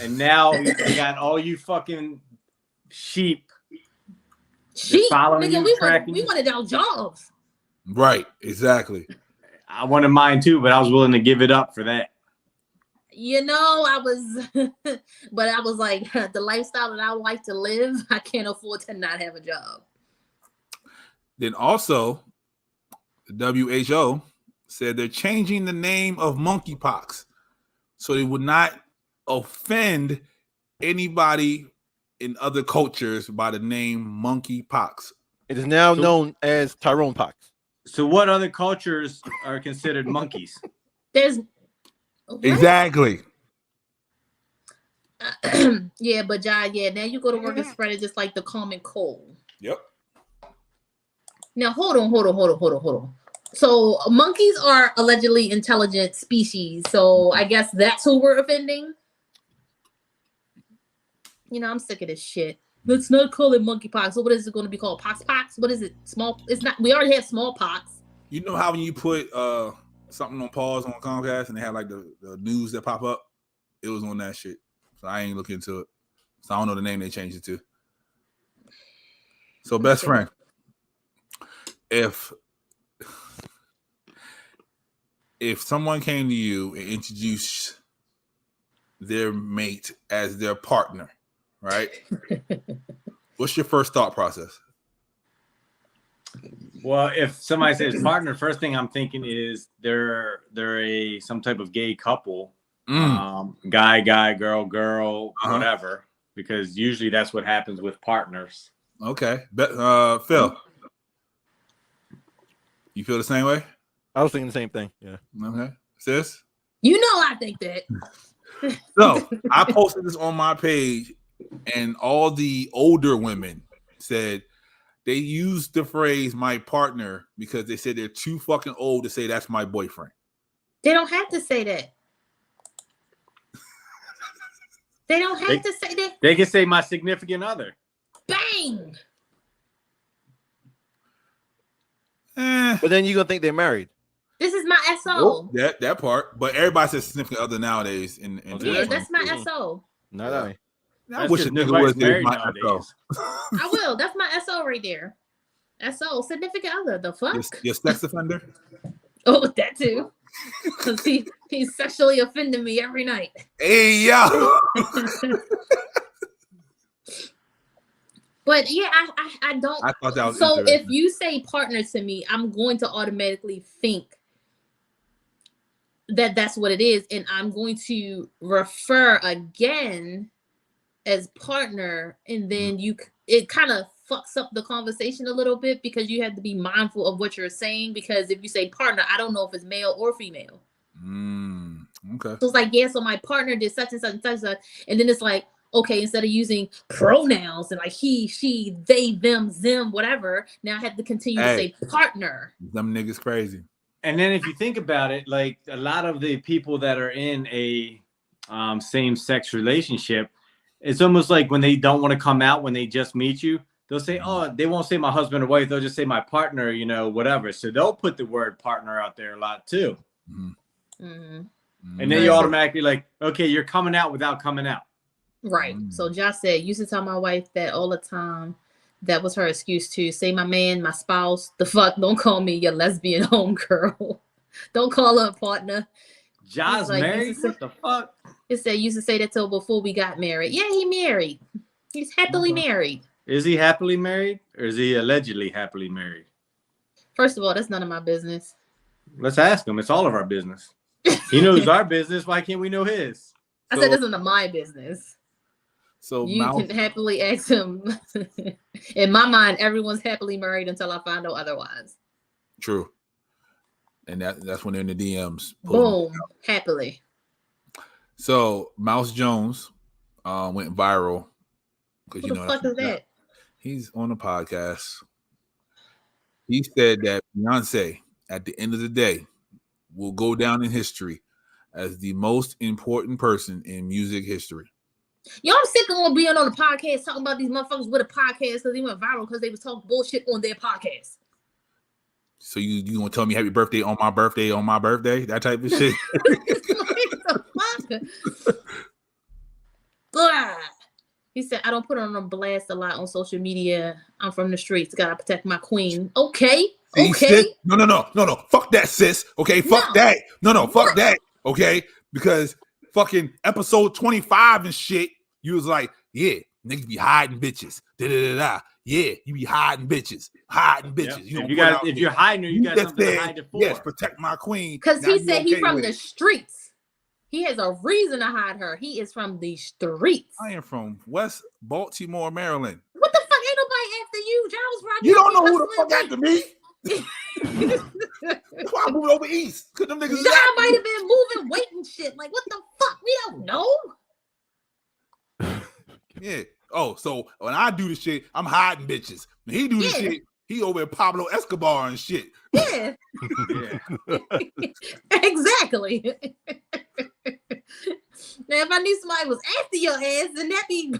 And now they got all you fucking sheep. Sheep, following nigga, you, tracking we you. wanted our jobs. Right, exactly. I wanted mine too, but I was willing to give it up for that. You know, I was, but I was like, the lifestyle that I would like to live, I can't afford to not have a job. Then also, the WHO said they're changing the name of monkeypox so they would not offend anybody in other cultures by the name monkeypox. It is now So- known as Tyrone pox. So what other cultures are considered monkeys? There's what? Exactly. Yeah, but John, now you go to work and spread it just like the common cold. Yep. Now hold on. So monkeys are allegedly intelligent species. So I guess that's who we're offending. You know, I'm sick of this shit. Let's not call it monkeypox. So what is it going to be called? Pox? What is it? Small? It's not. We already have smallpox. You know how when you put something on pause on Comcast and they have like the news that pop up? It was on that shit. So I ain't look into it. So I don't know the name they changed it to. So best friend, if someone came to you and introduced their mate as their partner, right? What's your first thought process? Well, if somebody says partner, first thing I'm thinking is they're some type of gay couple, guy, girl, whatever, because usually that's what happens with partners. Okay, Phil, you feel the same way? I was thinking the same thing. Yeah. Okay, sis. You know, I think that. So I posted this on my page, and all the older women said they used the phrase "my partner" because they said they're too fucking old to say that's my boyfriend. They don't have to say that. They don't have to say that. They can say my significant other. Bang. But then you're gonna think they're married. This is my SO. That part, but everybody says significant other nowadays. Yeah, that's my SO. Not I. I wish a nigga was married my nowadays. I will. That's my SO right there. SO, significant other. The fuck? Your sex offender? Oh, that too. Because he's sexually offending me every night. Hey, yo. But yeah, I don't. I thought that was so if you say partner to me, I'm going to automatically think that that's what it is, and I'm going to refer again as partner, and then it kind of fucks up the conversation a little bit because you have to be mindful of what you're saying, because if you say partner, I don't know if it's male or female. Okay. So it's like, yeah, so my partner did such and such and such and such, and then it's like, okay, instead of using pronouns and like he, she, they, them, whatever, now I have to continue to say partner. Them niggas crazy. And then if you think about it, like a lot of the people that are in a same-sex relationship, it's almost like when they don't want to come out when they just meet you, they'll say, oh, they won't say my husband or wife. They'll just say my partner, you know, whatever. So they'll put the word partner out there a lot too. And then you automatically like, okay, you're coming out without coming out. Right. So Josh said, used to tell my wife that all the time. That was her excuse to say my man, my spouse, the fuck, don't call me your lesbian homegirl. Don't call her a partner. Josh like, married? What the fuck? It said used to say that till before we got married. Yeah, he married. He's happily married. Is he happily married or is he allegedly happily married? First of all, that's none of my business. Let's ask him. It's all of our business. He knows our business. Why can't we know his? I said this is none of my business. So you can happily ask him. In my mind, everyone's happily married until I find out otherwise. True. And that's when they're in the DMs. Boom. Happily. So Mouse Jones went viral. Who the fuck is that? He's on a podcast. He said that Beyonce, at the end of the day, will go down in history as the most important person in music history. Yo, I'm sick of being on the podcast talking about these motherfuckers with a podcast because they went viral because they was talking bullshit on their podcast. So you gonna tell me happy birthday on my birthday, that type of shit? What the fuck? He said, I don't put on a blast a lot on social media. I'm from the streets. Gotta protect my queen. Okay. See, okay. Sis? No. Fuck that, sis. Okay, fuck that. No, fuck that. Okay, because fucking episode 25 and shit, you was like, yeah, niggas be hiding bitches. Yeah, you be hiding bitches. Yep. If you're hiding her, you got something to hide it for. Yes, protect my queen. Because he said he's from the streets. He has a reason to hide her. He is from the streets. I am from West Baltimore, Maryland. What the fuck? Ain't nobody after you. Giles Rodriguez. You don't know who the fuck after me. That's why I moved over east. Cause them niggas John might have been moving weight and shit. Like, what the fuck? We don't know. Yeah. Oh, so when I do the shit, I'm hiding bitches. When he do the shit, he over at Pablo Escobar and shit. Yeah. Exactly. Now, if I knew somebody was after your ass, then that'd be.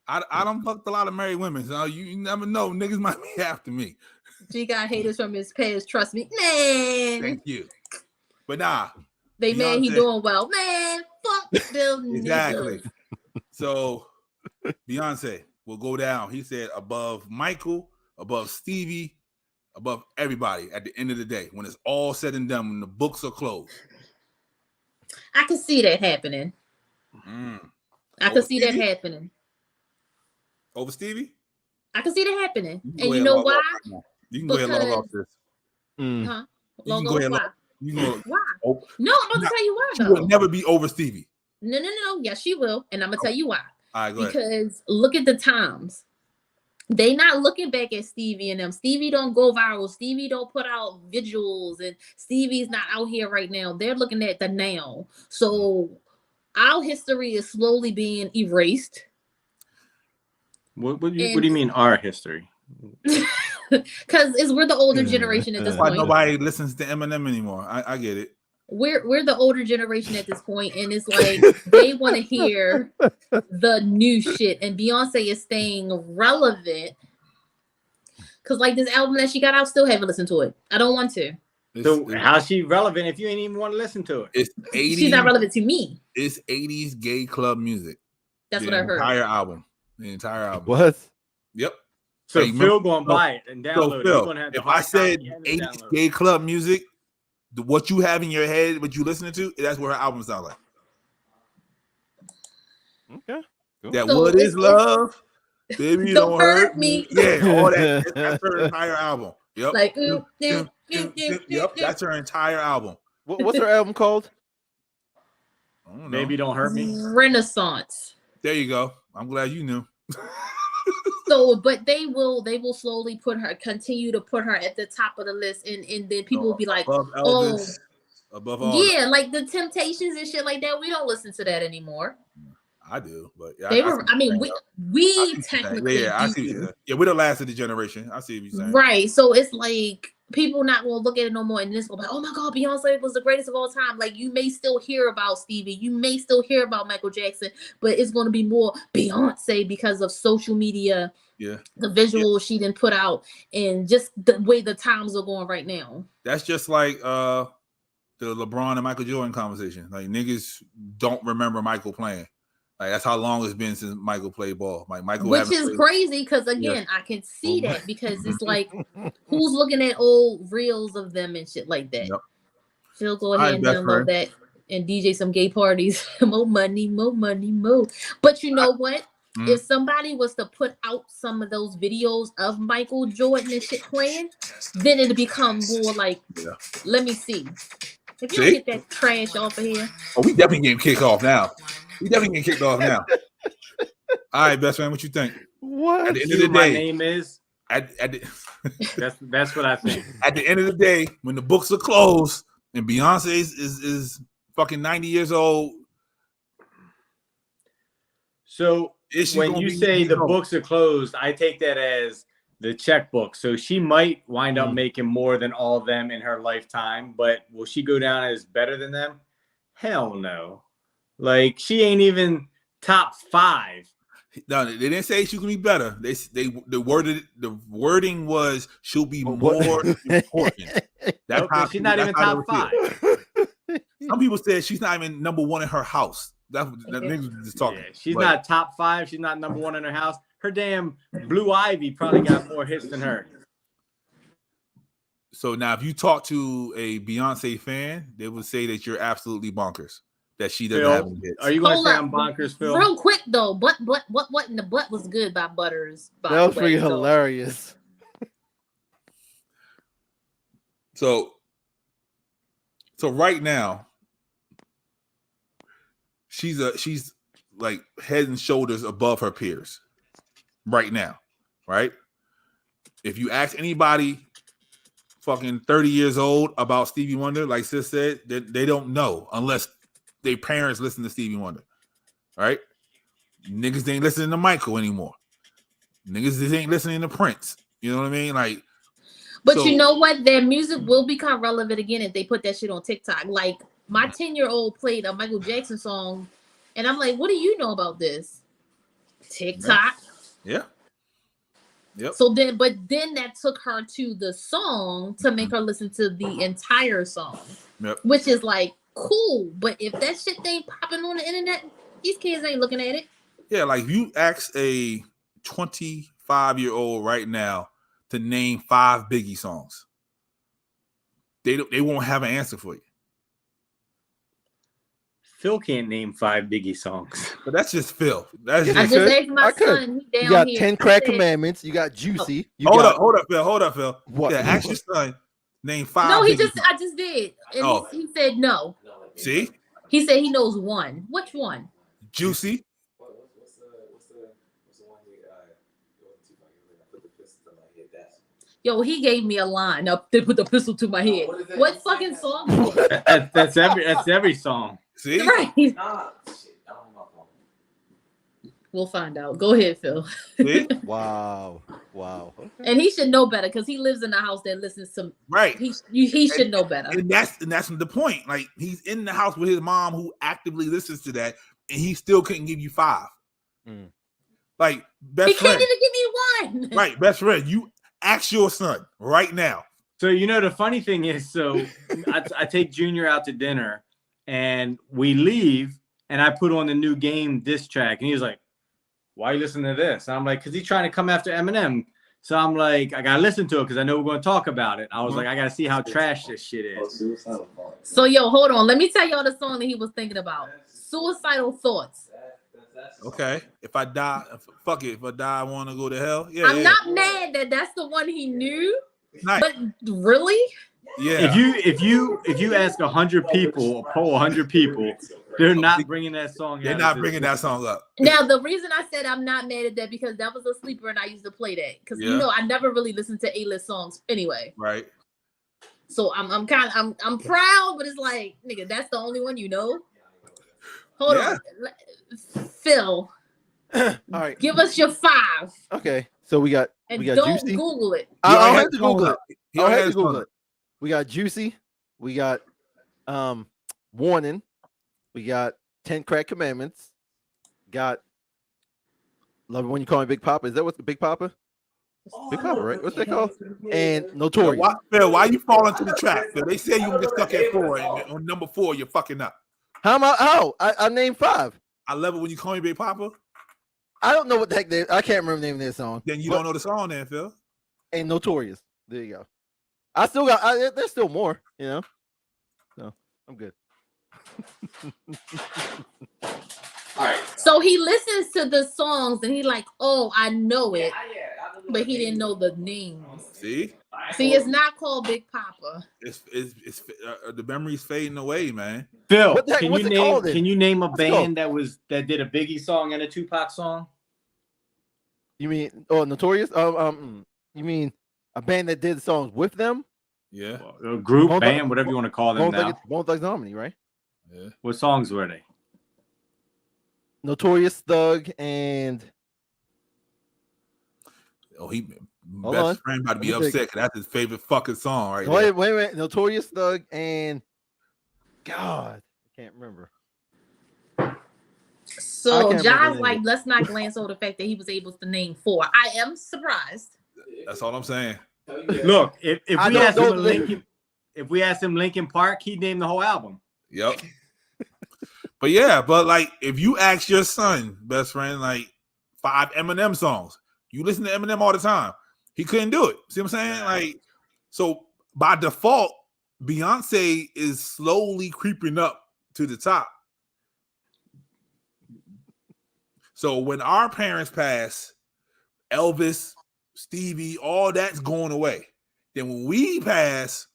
I don't fucked a lot of married women, so you never know. Niggas might be after me. G got haters from his past. Trust me, man. Thank you. But nah, they man, he doing well, man. Fuck them. Exactly. So Beyonce will go down. He said above Michael, above Stevie, above everybody. At the end of the day, when it's all said and done, when the books are closed, I can see that happening. I Over could see that Stevie? happening. Over Stevie? I could see that happening. You can And go you ahead know log why? off right now. You can go ahead log off Because, this. huh? You can Log go off ahead. why? You can go. Why? Oh, No, I'm about to tell you why she will though. never be over Stevie. No. Yes, she will. And I'm gonna tell you why. All right, go ahead. Because look at the times. They not looking back at Stevie and them. Stevie don't go viral. Stevie don't put out visuals, and Stevie's not out here right now. They're looking at the now. So our history is slowly being erased. What do you mean our history? Because we're the older generation at this That's why point. nobody listens to Eminem anymore. I get it. We're the older generation at this point, and it's like they want to hear the new shit, and Beyonce is staying relevant. Cause like this album that she got out, still haven't listened to it. I don't want to. So how's she relevant if you ain't even want to listen to it? It's 80s. She's not relevant to me. It's 80s gay club music. That's what I heard. The entire album. What? Yep. So Like, Phil gonna buy it and download So it. Phil, He's gonna have the if I hard said copy and the 80s download. gay club music, what you have in your head, what you listening to, that's what her album sounds like. Okay. Cool. That So what is it's- love? Baby, Don't don't hurt hurt me. me. Yeah, all that. That's her entire album. Yep. Like, Yep. That's her entire album. What's her album called? I don't know. Baby, don't hurt me. Renaissance. There you go. I'm glad you knew. So, but they will slowly continue to put her at the top of the list, and then people will be like, above Elvis, above all. yeah, like the Temptations and shit like that. We don't listen to that anymore. I do, but yeah, They were. I mean, we I technically. I see what you're saying. Yeah, we're the last of the generation. I see what you're saying. Right. So it's like people not will look at it no more, and this will be like, oh my God, Beyonce was the greatest of all time. Like you may still hear about Stevie, you may still hear about Michael Jackson, but it's going to be more Beyonce because of social media. Yeah. The visuals she didn't put out, and just the way the times are going right now. That's just like the LeBron and Michael Jordan conversation. Like niggas don't remember Michael playing. Like that's how long it's been since Michael played ball. Like Michael, which is crazy because again, I can see that because it's like who's looking at old reels of them and shit like that. Yep. Phil, go ahead and download that and DJ some gay parties. More money, more money, more. But you know what? If somebody was to put out some of those videos of Michael Jordan and shit playing, then it'd become more like, let me see. If you don't get that trash off of here. Oh, we definitely getting kicked off now. We definitely getting kicked off now. All right, best friend, what you think? What? At the end of the My day, name is. That's what I think. At the end of the day, when the books are closed and Beyonce is fucking 90 years old. So when you say the books are closed, I take that as the checkbook. So she might wind up making more than all of them in her lifetime, but will she go down as better than them? Hell no. Like she ain't even top 5. No, they didn't say she could be better. The wording was she'll be more important. That's how she's not even top 5. Some people said she's not even number 1 in her house. That niggas just talking. Yeah, she's not top 5. She's not number 1 in her house. Her damn Blue Ivy probably got more hits than her. So now, if you talk to a Beyonce fan, they would say that you're absolutely bonkers. That she doesn't have any hits. Are you going to say I'm bonkers, Phil? Real quick though, what in the butt was good by Butters? By that was pretty hilarious. So right now, she's like head and shoulders above her peers. Right now, right? If you ask anybody fucking 30 years old about Stevie Wonder, like Sis said, they don't know unless their parents listen to Stevie Wonder, right? Niggas ain't listening to Michael anymore. Niggas just ain't listening to Prince. You know what I mean? Like, but you know what? Their music will become relevant again if they put that shit on TikTok. Like my 10-year-old played a Michael Jackson song, and I'm like, what do you know about this? TikTok. Yeah. Yep. So then that took her to the song to make her listen to the entire song, which is like cool. But if that shit ain't popping on the internet, these kids ain't looking at it. Yeah, like you ask a 25-year-old right now to name 5 Biggie songs, they won't have an answer for you. Phil can't name 5 Biggie songs. But that's just Phil. That's Yeah, I just just could. asked my I could. son. He You down got here. 10 He crack said- commandments. You got Juicy. You hold got up, Phil. what? Yeah, ask your son. Name 5. No, Biggie songs. I just did. And Oh. he said no. See, He said he knows one. Which one? Juicy. What's the one you put the pistol to my head? That's Yo, he gave me a line. Up, they put the pistol to my head. what is that? What fucking song? is it? That's every song. See, Right. nah, shit. I don't know. We'll find out. Go ahead, Phil. see? Wow. Okay. And he should know better because he lives in a house that listens to. Right. He should know better. And that's the point. Like, he's in the house with his mom who actively listens to that, and he still couldn't give you 5. Mm. Like, best He friend. can't even give me one. Right, best friend. You ask your son right now. So the funny thing is, so I take Junior out to dinner, and we leave, and I put on the new Game diss track, and he was like, "Why are you listening to this?" And I'm like, "Cause he's trying to come after Eminem." So I'm like, I gotta listen to it because I know we're gonna talk about it. I was like, I gotta see how trash this shit is. Suicidal thoughts. So yo, hold on. Let me tell y'all the song that he was thinking about. Suicidal Thoughts. Okay. If I die, fuck it. If I die, I want to go to hell. Yeah. I'm yeah. not mad that that's the one he knew, Nice. but really? Yeah. If you ask 100 people, or poll 100 people, they're not bringing that song. They're out not at this bringing point. that song up. Now the reason I said I'm not mad at that because that was a sleeper and I used to play that because Yeah. you know I never really listened to A-list songs anyway. Right. So I'm proud, but it's like nigga, that's the only one you know. Hold Yeah. on, Phil, All right. give us your 5 Okay. So we got and got don't Juicy. Google it. I'll already have had to the song Google it. up. He I'll already have had to the song Google up. it. We got Juicy. We got Warning. We got 10 Crack Commandments. Got Love It When You Call Me Big Papa. Is that what's the Big Papa? Big Papa, right? What's that called? And Phil, Notorious. why you fall into the trap? Phil? They say you can get stuck at 4, and on number 4, you're fucking up. How am I? How? I named 5. I love it when you call me Big Papa. I don't know what the heck they. I can't remember the name of that song. Then you but- don't know the song, then Phil. And Notorious. There you go. I still got. There's still more. You know. So I'm good. All right. So he listens to the songs and he like, oh, I know it, but he didn't know the names. See, See, it's not called Big Papa. it's the memory's fading away, man. Phil, What the heck- can what's you it called then? can you name a Let's go. band that did a Biggie song and a Tupac song? You mean Notorious? You mean a band that did songs with them? Yeah, A group, Bone band, Thugs- whatever you want to call them now. Bone Thugs Harmony, right? yeah. What songs were they? Notorious Thug and Oh, he Hold on. best friend about to be Let me think. upset 'cause that's his favorite fucking song right wait, there. wait a minute. Notorious Thug and God, I can't remember. I So can't remember John's the like, name. let's not glance over the fact that he was able to name 4. I am surprised. That's all I'm saying. Look, if I we don't asked him know a the- Linkin, if we asked him Linkin Park, he'd name the whole album. Yep. But yeah, but like if you ask your son, best friend, like 5 Eminem songs, you listen to Eminem all the time. He couldn't do it. See what I'm saying? Like, so by default, Beyonce is slowly creeping up to the top. So when our parents pass, Elvis, Stevie, all that's going away. Then when we pass,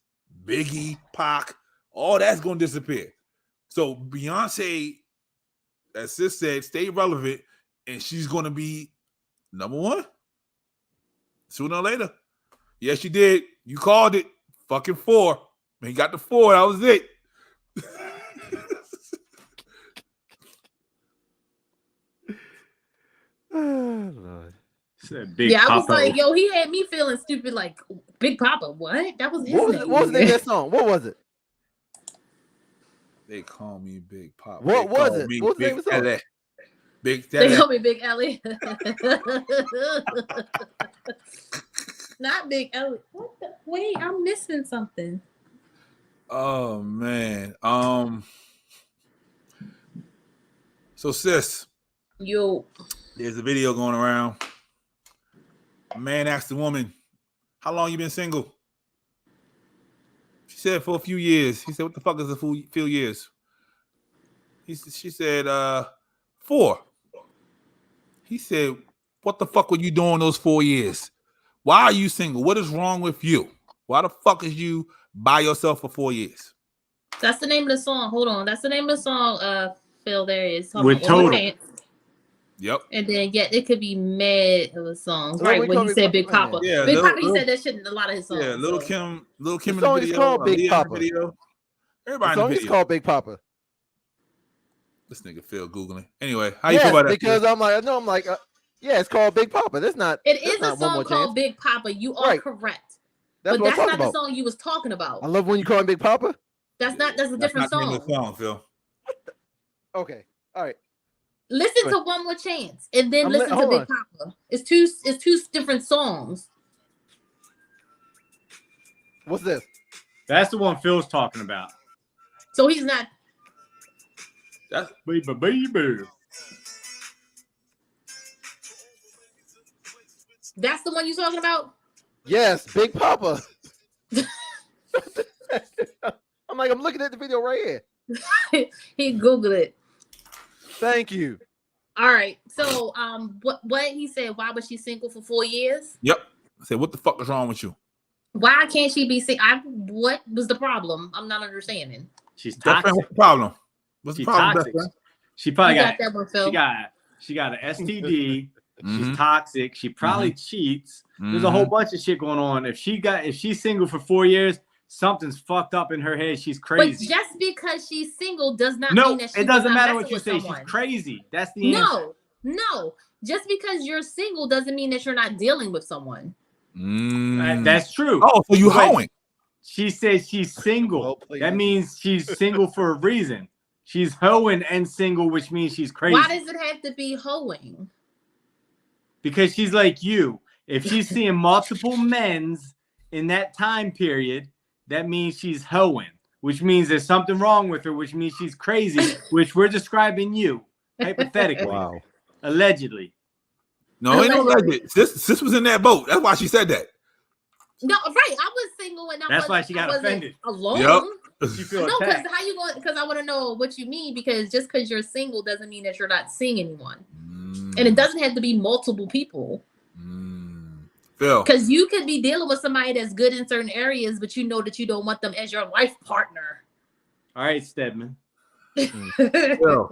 Biggie, Pac, all that's going to disappear. So Beyonce, as sis said, stay relevant, and she's going to be number 1 sooner or later. Yes, you did. You called it. Fucking 4. Man, you got the 4. That was it. Lord. Said Big yeah, I was Papa. like, yo, he had me feeling stupid. Like Big Papa, what? That was his What was, name. what was the name of that song? What was it? They call me Big Pop. What They was call it? me What was the Big name of the song? Ellie. Big They Daddy. call me Big Ellie. Not Big Ellie. What the? Wait, I'm missing something. Oh man. So sis, Yo, there's a video going around. A man asked the woman, "How long you been single?" She said, "For a few years." He said, "What the fuck is a few years?" She said 4. He said, what the fuck were you doing those 4 years? Why are you single? What is wrong with you? Why the fuck is you by yourself for 4 years? That's the name of the song. Hold on. That's the name of the song. Phil, there it is. Hold With on. One more Total. chance. Yep. And then it could be mad of the songs, Well, right? we When call he Big said Big Papa in Papa. there. Yeah, Big Lil- Papa, he said that shit in a lot of his songs. Yeah, Little so. Kim The in the song is video. called Big Aaliyah Papa. in the video. The Everybody in song the is video. called Big Papa. This nigga Phil Googling. Anyway, how you Yes, feel about that? because I'm like, yeah, it's called Big Papa. That's not. It that's is a not One More song called Chance. Big Papa. You are Right. correct. That's But what I'm that's talking not the about. song you was talking about. I love when you call him Big Papa. That's a That's different not the name of song. the song, Phil. Okay, all right. Listen to One More Chance and then listen to hold Big on. Papa. It's two different songs. What's this? That's the one Phil's talking about. So he's not. That's Baby. That's the one you're talking about. Yes, Big Papa. I'm looking at the video right here. He Googled it. Thank you. All right. So what he said? Why was she single for 4 years? Yep. I said, what the fuck is wrong with you? Why can't she be single? What was the problem? I'm not understanding. She's Best friend, toxic. what's the problem? What's the She's problem, toxic. best friend? She probably You got got that one, Phil. she got an STD. Mhm. She's toxic. She probably cheats. There's a Mhm. whole bunch of shit going on. If she's single for 4 years, something's fucked up in her head. She's crazy. But just because she's single does not No, mean that she it doesn't was not matter messing what you with say. someone. She's crazy. That's the answer. No. Just because you're single doesn't mean that you're not dealing with someone. That's true. Oh, so you But hoeing? She says she's single. Well played. That means she's single for a reason. She's hoeing and single, which means she's crazy. Why does it have to be hoeing? Because she's like you. If she's seeing multiple men's in that time period, that means she's hoeing, which means there's something wrong with her, which means she's crazy, which we're describing you, hypothetically, Wow. allegedly. No, ain't no legend. Sis was in that boat. That's why she said that. No, right. I was single and That's why she got offended. Alone. Yep. She feel No, because attacked. how you going? Because I want to know what you mean. Because just because you're single doesn't mean that you're not seeing anyone, and it doesn't have to be multiple people. Phil. Because you could be dealing with somebody that's good in certain areas, but you know that you don't want them as your life partner. All right, Stedman. Phil,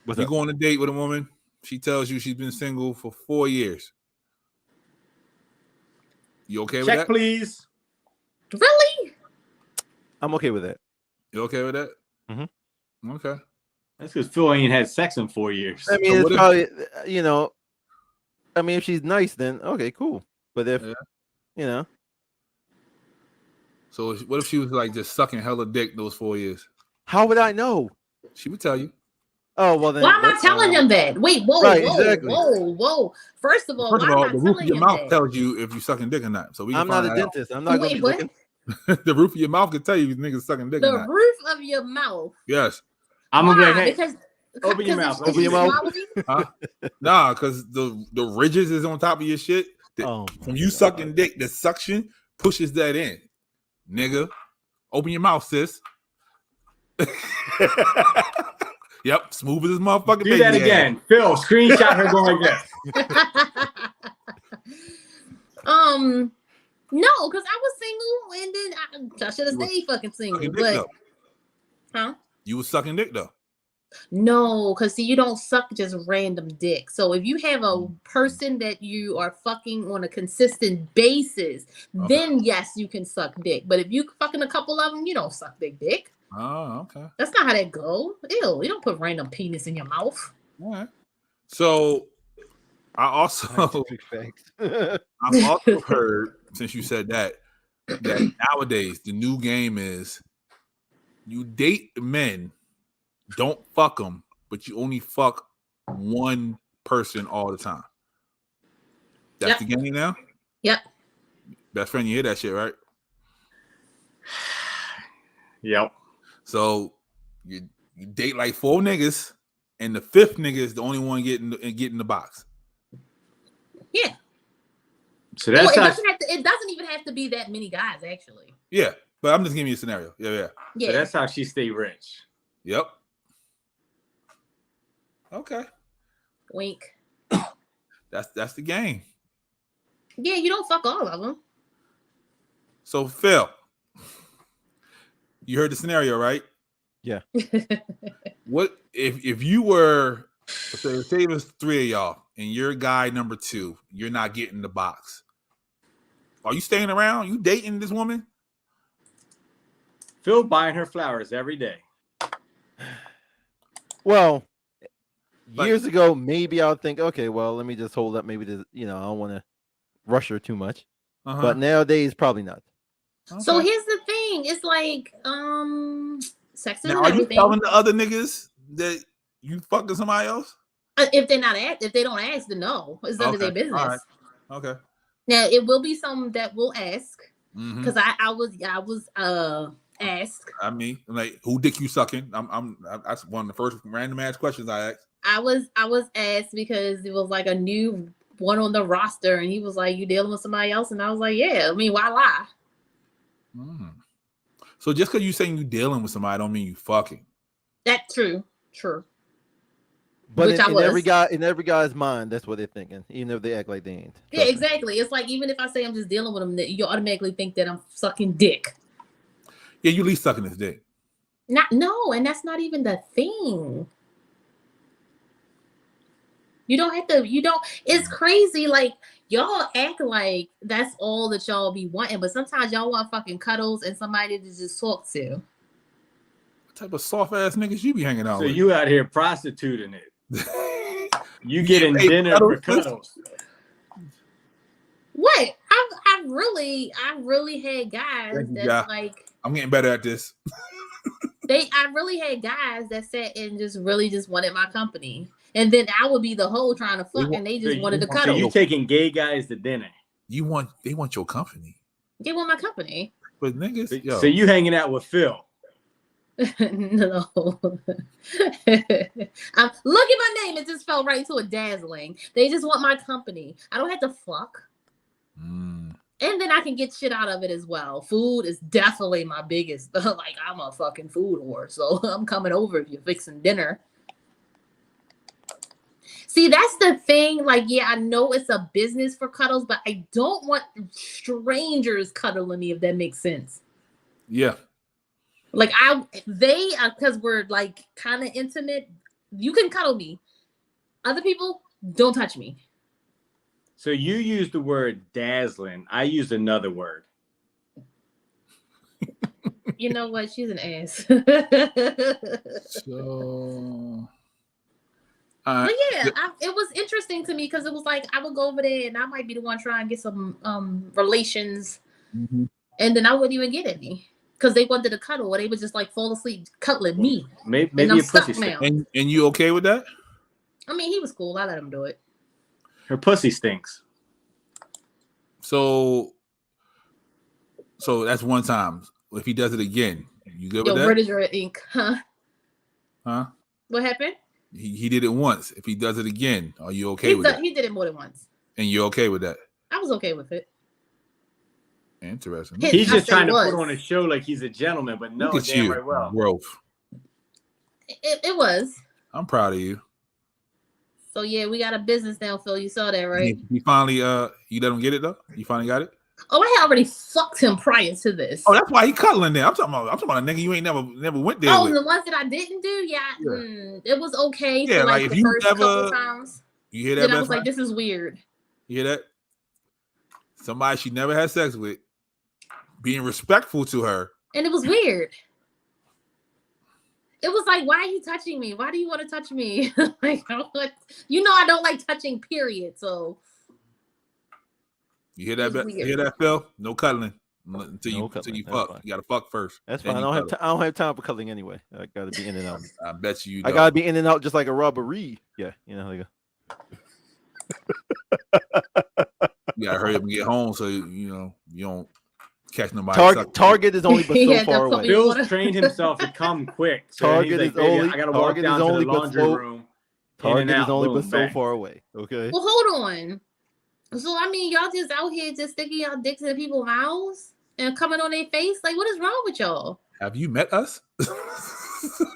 What's you up? go on a date with a woman. She tells you she's been single for 4 years. You okay with Check, that? please. Really? I'm okay with that. You okay with that? Mhm. Okay. That's because Phil ain't had sex in 4 years. I mean, So it's what if- probably, I mean, if she's nice, then okay, cool. But if, Yeah. So what if she was like just sucking hella dick those 4 years? how would I know? She would tell you. Oh, well, then. Why am I that's telling fine. him that? Wait, whoa, Right, whoa, exactly. whoa. First of all, First of why all, am I the roof of telling your him mouth that? tells you if you're sucking dick or not. So we can I'm not find a that out. dentist. I'm not going to Wait, be what? looking. The roof of your mouth can tell you if niggas sucking dick or The not. roof of your mouth. Yes. I'm going to be Why? like, hey, open your mouth. Open your mouth. Nah, because the ridges is on top of your shit. When you sucking dick, the suction pushes that in. Nigga. Open your mouth, sis. Yep, smooth as this motherfucking Do that again. Phil, screenshot her going like this. No, because I was single and then I should have stayed fucking single. Sucking dick, But though. huh? You was sucking dick though. No, because see, you don't suck just random dick. So if you have a person that you are fucking on a consistent basis, then yes, you can suck dick. But if you fucking a couple of them, you don't suck big dick. Oh, okay. That's not how that go. Ew, you don't put random penis in your mouth. All right. So I also Thanks. I've also heard, since you said that nowadays the new game is you date men, don't fuck them, but you only fuck one person all the time. That's the game now? Yep. Best friend, you hear that shit, right? Yep. So you date like 4 niggas, and the 5th nigga is the only one getting the box. Yeah. So that's Well, how, it doesn't even have to be that many guys, actually. Yeah, but I'm just giving you a scenario. Yeah. Yeah. so that's how she stay rich. Yep. Okay. Wink. That's the game. Yeah, you don't fuck all of them. So Phil, you heard the scenario, right? Yeah. What if you were, say it was 3 of y'all and you're guy number 2, you're not getting the box. Are you staying around? You dating this woman? Phil buying her flowers every day. Well, Like- years ago, maybe I would think, okay, well, let me just hold up. Maybe this, I don't want to rush her too much. Uh-huh. But nowadays, probably not. Okay. So here's the thing. It's like, sex Now, and are you everything. telling the other niggas that you fucking somebody else? If they don't ask, then no. It's none of their business. All right. Okay. Now it will be some that will ask. Mhm. Because I was asked. I mean, like, who dick you sucking? That's one of the first random ass questions I asked. I was asked because it was like a new one on the roster, and he was like, "You dealing with somebody else?" And I was like, "Yeah." I mean, why lie? Mm. So just because you saying you dealing with somebody, don't mean you fucking. That's true. But Which I in was. every guy's mind, that's what they're thinking, even if they act like they ain't. Yeah, Trust me. exactly. It's like even if I say I'm just dealing with him, that you automatically think that I'm sucking dick. Yeah, you at least sucking his dick. No, and that's not even the thing. You don't have to. You don't. It's crazy. Like y'all act like that's all that y'all be wanting, but sometimes y'all want fucking cuddles and somebody to just talk to. What type of soft ass niggas you be hanging out So with? you out here prostituting it. You getting Hey, dinner for cuddles. What? I really had guys Thank you, that's guy. like I'm getting better at this. I really had guys that sat and just really just wanted my company. And then I would be the hoe trying to fuck and they just wanted to So cuddle. you taking gay guys to dinner. They want your company. They want my company. But niggas, yo. So you hanging out with Phil. No. Look at my name. It just fell right to a dazzling. They just want my company. I don't have to fuck. Mm. And then I can get shit out of it as well. Food is definitely my biggest. Like, I'm a fucking food whore. So I'm coming over if you're fixing dinner. See, that's the thing. Like, yeah, I know it's a business for cuddles, but I don't want strangers cuddling me, if that makes sense. Yeah. Like, because we're like kind of intimate, you can cuddle me. Other people, don't touch me. So you used the word dazzling. I used another word. You know what? She's an ass. So. But yeah, it was interesting to me because it was like I would go over there and I might be the one trying to get some relations, Mm-hmm. and then I wouldn't even get any because they wanted to cuddle or they would just like fall asleep cuddling me. Maybe and I'm a stuck pussy now. stinks. And you okay with that? I mean, he was cool. I let him do it. Her pussy stinks. So that's one time. If he does it again, you good Yo, with that? where is your ink? Huh? What happened? He did it once. If he does it again, are you okay with that? He did it more than once. And you're okay with that? I was okay with it. Interesting. He's just trying to was. put on a show like he's a gentleman, but no, Look at damn you. right well. Growth. It was. I'm proud of you. So yeah, we got a business now, Phil. You saw that, right? You finally you let him get it though? You finally got it? Oh, I had already fucked him prior to this. Oh, that's why he cuddling there. I'm talking about a nigga you ain't never went there with. The ones that I didn't do, it was okay Yeah, for like if the you first never, couple times. You hear that? Then I was like, this is weird. You hear that? Somebody she never had sex with, being respectful to her. And it was weird. It was like, why are you touching me? Why do you want to touch me? Like, I don't like touching, period. So You hear that? You hear that, Phil? No cuddling until you fuck. Fine. You gotta fuck first. That's fine. I don't have time for cuddling anyway. I gotta be in and out. I bet you. I gotta be in and out just like a robbery. Yeah, you know. You gotta hurry up and get home so you don't catch nobody. Target is only but so far away. Bill's trained himself to come quick. So Target like, is only. I gotta walk down to the laundry room. Target is only but so far away. Okay. Well, hold on. So I mean, y'all just out here just sticking y'all dicks in people's mouths and coming on their face. Like, what is wrong with y'all? Have you met us?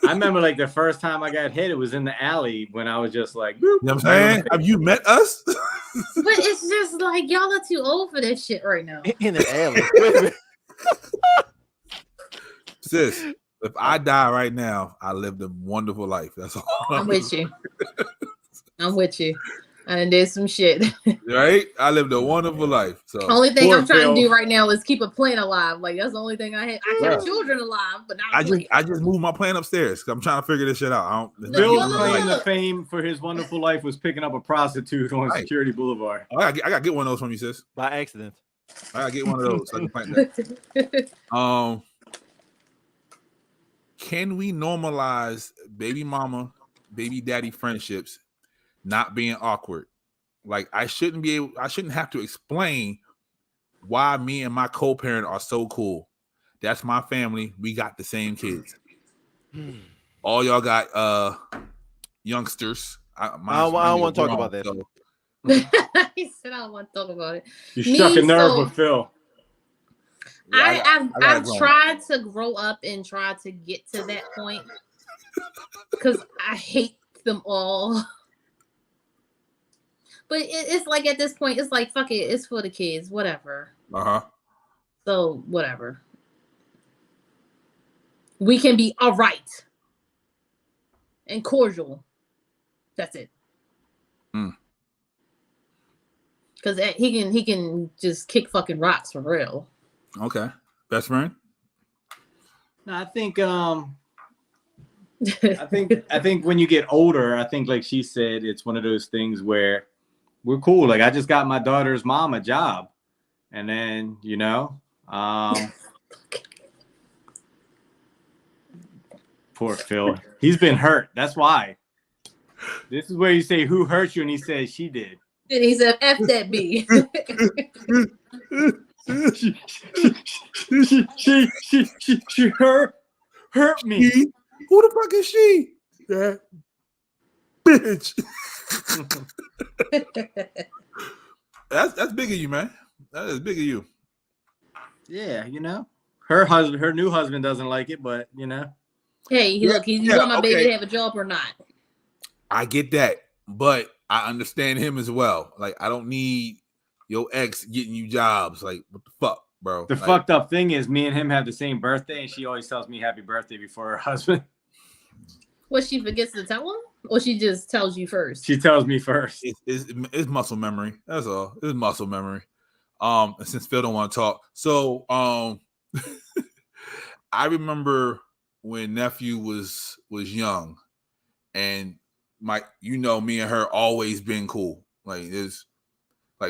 I remember like the first time I got hit, it was in the alley when I was just like, boop, You know what I'm saying? Have you met us? But it's just like y'all are too old for this shit right now. In the alley. Wait a minute. Sis, if I die right now, I lived a wonderful life. That's all. I'm with you. I'm with you. And there's some shit. Right? I lived a wonderful life. So Only thing Poor I'm trying Phil. to do right now is keep a plant alive. Like that's the only thing I have. I have Yeah. children alive, but not a I plant. just moved my plant upstairs. I'm trying to figure this shit out. I don't. Phil's Look, claim look. to fame for his wonderful life was picking up a prostitute on Right. Security Boulevard. I gotta get one of those from you, sis. By accident. I gotta get one of those so I can plant that. Can we normalize baby mama, baby daddy friendships not being awkward? Like I shouldn't have to explain why me and my co-parent are so cool. That's my family. We got the same kids. All y'all got youngsters. I don't want to talk about that. So. He said I don't want to talk about it. You Me, struck a nerve so- with Phil. Yeah, I've tried to grow up and try to get to that point because I hate them all. But it's like at this point, it's like fuck it, it's for the kids, whatever. So whatever. We can be all right and cordial. That's it. Because he can just kick fucking rocks for real. Okay, best friend. No, I think I think when you get older, I think like she said, it's one of those things where we're cool. Like I just got my daughter's mom a job, and then poor Phil. He's been hurt. That's why. This is where you say who hurt you, and he says she did. And he said, "F that B." she hurt me. Who the fuck is she? That bitch. That's big of you, man. That is big of you. Yeah, her new husband doesn't like it, but Hey, look, you want my baby to have a job or not? I get that, but I understand him as well. Like, I don't need your ex getting you jobs. Like, what the fuck, bro? The fucked up thing is, me and him have the same birthday, and she always tells me happy birthday before her husband. What, she forgets to tell him, or she just tells you first? She tells me first. It's muscle memory. That's all. It's muscle memory. Since Phil don't want to talk, so I remember when nephew was young, and me and her always been cool. Like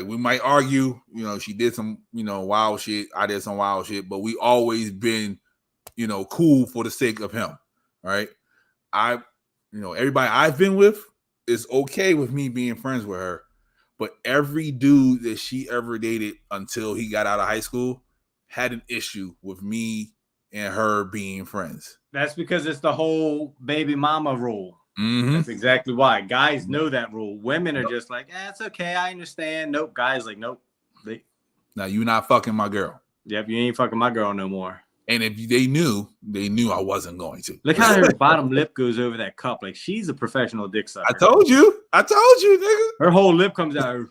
we might argue, she did some, wild shit. I did some wild shit, but we always been, cool for the sake of him. Right. Everybody I've been with is okay with me being friends with her, but every dude that she ever dated until he got out of high school had an issue with me and her being friends. That's because it's the whole baby mama rule. Mm-hmm. That's exactly why. Guys know that rule. Women are just like, it's okay, I understand. Nope. Guys like, nope. Now you're not fucking my girl. Yep, you ain't fucking my girl no more. And if they knew I wasn't going to. Look how her bottom lip goes over that cup. Like she's a professional dick sucker. I told you, nigga. Her whole lip comes out.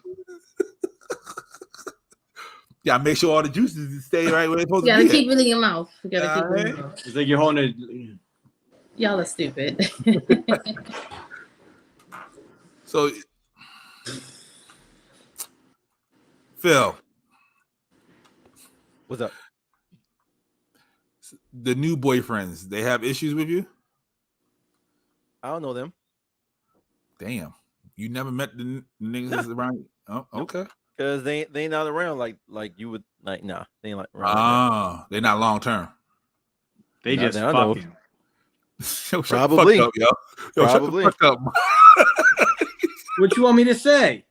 Yeah, make sure all the juices stay right where they're supposed You to gotta be. keep it in your mouth. You gotta keep it in your mouth. It's like you're holding it. Y'all are stupid. So, Phil, What's up? the new boyfriends, they have issues with you? I don't know them. Damn, you never met the niggas around you? Oh, okay. Because they not around like you would like. Nah, they ain't like around. They're not long term. They Not just that I know. fucking. Yo, Probably. Shut the fuck up, yo. Probably. Shut the fuck up. What you want me to say?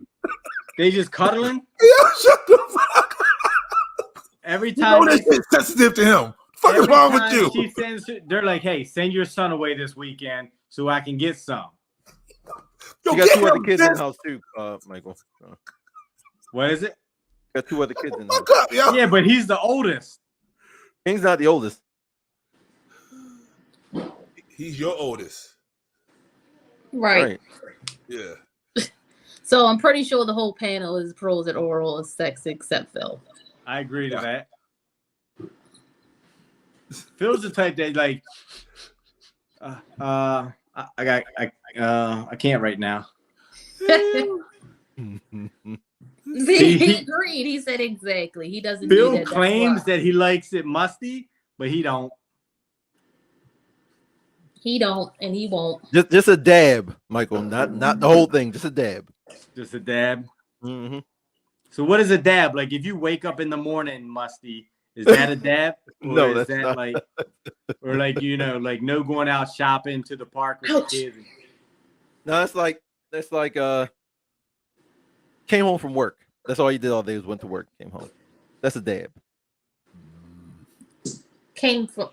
They just cuddling? Yo, shut the fuck up. Every You time. know that shit's sensitive to him. Fuck is every wrong with time you? She sends. They're like, hey, send your son away this weekend so I can get some. Yo, You got get two other him, kids in sis. the house too, Michael. What is it? Got two other kids in the house. Fuck up, yo. Yeah, but he's the oldest. King's not the oldest. He's your oldest. Right. Yeah. So I'm pretty sure the whole panel is pros at oral sex except Phil. I agree to that. Phil's the type that like, I can't right now. See, he agreed. He said exactly. He doesn't. Phil need it. claims that he likes it musty, but he don't. He don't, and he won't. Just a dab, Michael. Not the whole thing. Just a dab. Just a dab. Mm-hmm. So what is a dab? Like if you wake up in the morning musty, is that a dab? Or No, is that's that not. like, or like like no going out shopping to the park with the kids? No, that's like came home from work. That's all you did all day was went to work, came home. That's a dab. Came from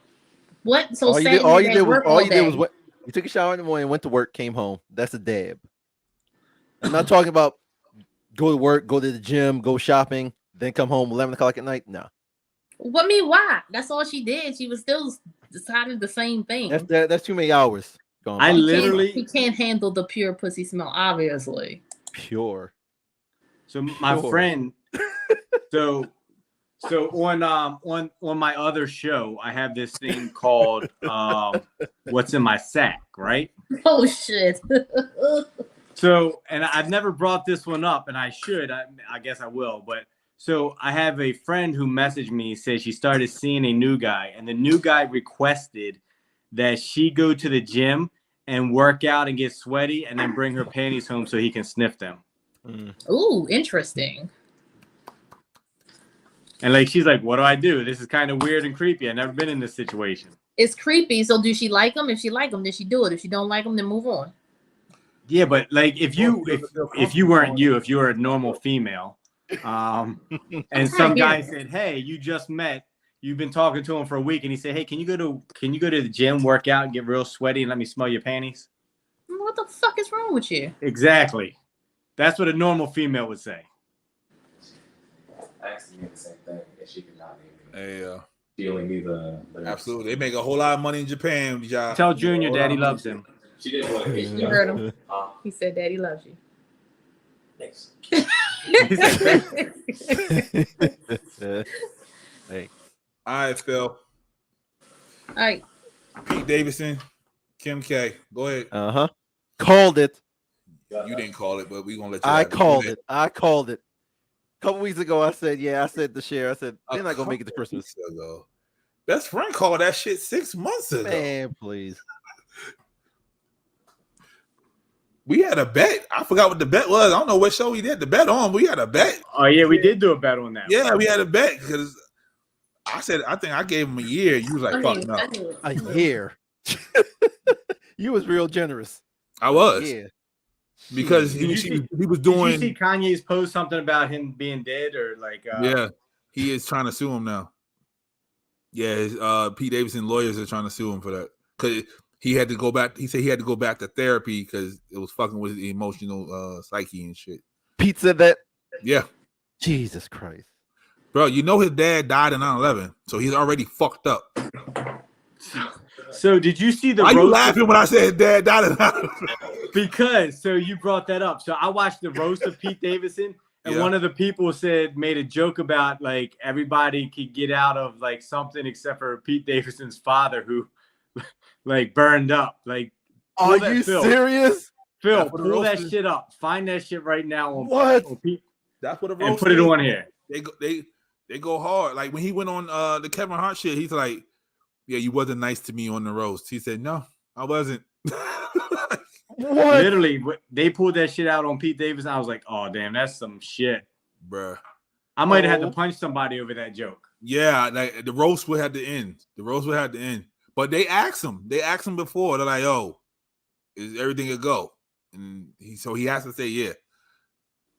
what? So all you did was you took a shower in the morning, went to work, came home. That's a dab. I'm not talking about go to work, go to the gym, go shopping, then come home 11 o'clock at night. No. What mean? Why? That's all she did. She was still decided the same thing. That's too many hours. I literally he can't handle the pure pussy smell. Obviously, pure. So my friend, so on my other show, I have this thing called "What's in My Sack," right? Oh shit. So, and I've never brought this one up, and I should. I guess I will. But so I have a friend who messaged me, said she started seeing a new guy, and the new guy requested that she go to the gym and work out and get sweaty, and then bring her panties home so he can sniff them. Ooh, interesting. And like she's like, what do I do? This is kind of weird and creepy. I've never been in this situation. It's creepy. So do she like him? If she like him, then she do it. If she don't like him, then move on. Yeah, but like if you were a normal female, and some guy said, hey, you just met, you've been talking to him for a week, and he said, hey, can you go to the gym, work out, and get real sweaty, and let me smell your panties? What the fuck is wrong with you? Exactly. That's what a normal female would say. I asked me the same thing, and she could not name me. Yeah. She only knew the Absolutely. They make a whole lot of money in Japan. Y'all. Tell Junior Daddy loves him. She didn't want to. You heard him. He said, "Daddy loves you." Thanks. Hey. All right, Phil. All right. Pete Davidson, Kim K. Go ahead. Called it. You didn't call it, but we're gonna let you. I called it. A couple weeks ago, I said to share. I said they're not gonna make it to Christmas. Ago. Best friend called that shit 6 months ago. Man, please. We had a bet. I forgot what the bet was. I don't know what show we did the bet on. We had a bet. Oh yeah, we did do a bet on that. Yeah, we had a bet because I think I gave him a year. You was like, fuck no. A year. You was real generous. I was. Yeah. Because he was doing. Did you see Kanye's post something about him being dead or like? Yeah, he is trying to sue him now. Yeah, Pete Davidson lawyers are trying to sue him for that because he had to go back. He said he had to go back to therapy because it was fucking with his emotional psyche and shit. Pete said that. Yeah. Jesus Christ, bro! You know his dad died in 9/11, so he's already fucked up. So did you see the? Why you laughing when I said his dad died in 9/11? Because you brought that up. So I watched the roast of Pete Davidson, and one of the people made a joke about like everybody could get out of like something except for Pete Davidson's father who like burned up. Like, are you serious? Phil, pull that shit up. Find that shit right now on what? On Pete. That's what a roast and put it on here. They go hard. Like when he went on the Kevin Hart shit, he's like, yeah, you wasn't nice to me on the roast. He said, no, I wasn't. What? Literally, they pulled that shit out on Pete Davidson. I was like, oh, damn, that's some shit. Bruh. I might have had to punch somebody over that joke. Yeah, like, the roast would have to end. But they asked him. Before. They're like, yo, is everything a go? And he has to say yeah.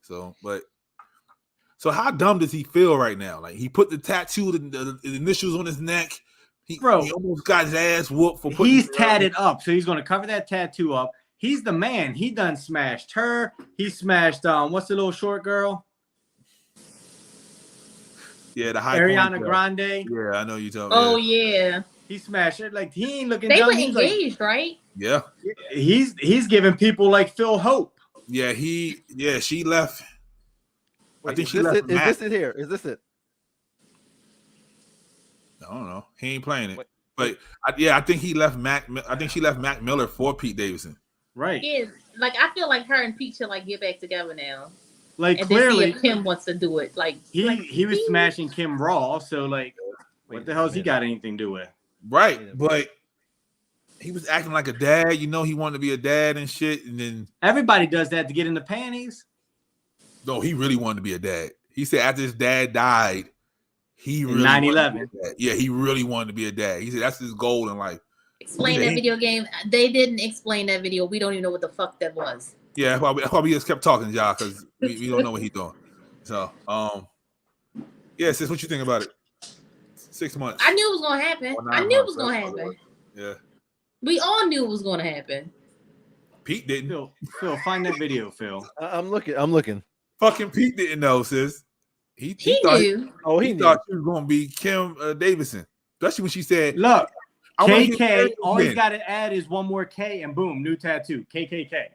So how dumb does he feel right now? Like he put the tattoo, the initials on his neck. He almost got his ass whooped for putting. He's tatted up, so he's going to cover that tattoo up. He's the man. He done smashed her. He smashed what's the little short girl? Yeah, the high Ariana ponytail. Grande. Yeah, I know you talking. Oh yeah. He smashed it. Like he ain't looking They dumb. were He's like, engaged, right? Yeah. he's giving people like Phil hope. Yeah, she left. Wait, I think is she this left it? Is Mac. this it here? Is this it? I don't know. He ain't playing it. Wait. But I think he left Mac. I think she left Mac Miller for Pete Davidson. Right. Yeah, like I feel like her and Pete should like get back together now. Like And clearly then see if Kim wants to do it. Like he was smashing Kim Raw, so like what the hell's he got anything to do with? Right. But he was acting like a dad. You know, he wanted to be a dad and shit. And then Everybody does that to get in the panties. no, he really wanted to be a dad. He said after his dad died, he In really 9/11. Yeah, he really wanted to be a dad. He said that's his goal in life. explain that video game. They didn't explain that video. We don't even know what the fuck that was. Yeah, that's why we just kept talking, y'all, because we don't know what he's doing. So, yeah, sis, what you think about it? 6 months. I knew it was gonna happen. Or 9 I knew it months, was gonna that's what it happen. Yeah. We all knew it was gonna happen. Pete didn't. Phil, find that video, Phil. I'm looking. Fucking Pete didn't know, sis. He thought knew. Oh, he thought she was gonna be Kim Davidson, especially when she said, Look, I wanna get KK, married all he's again. got to add is one more K and boom, new tattoo. KKK.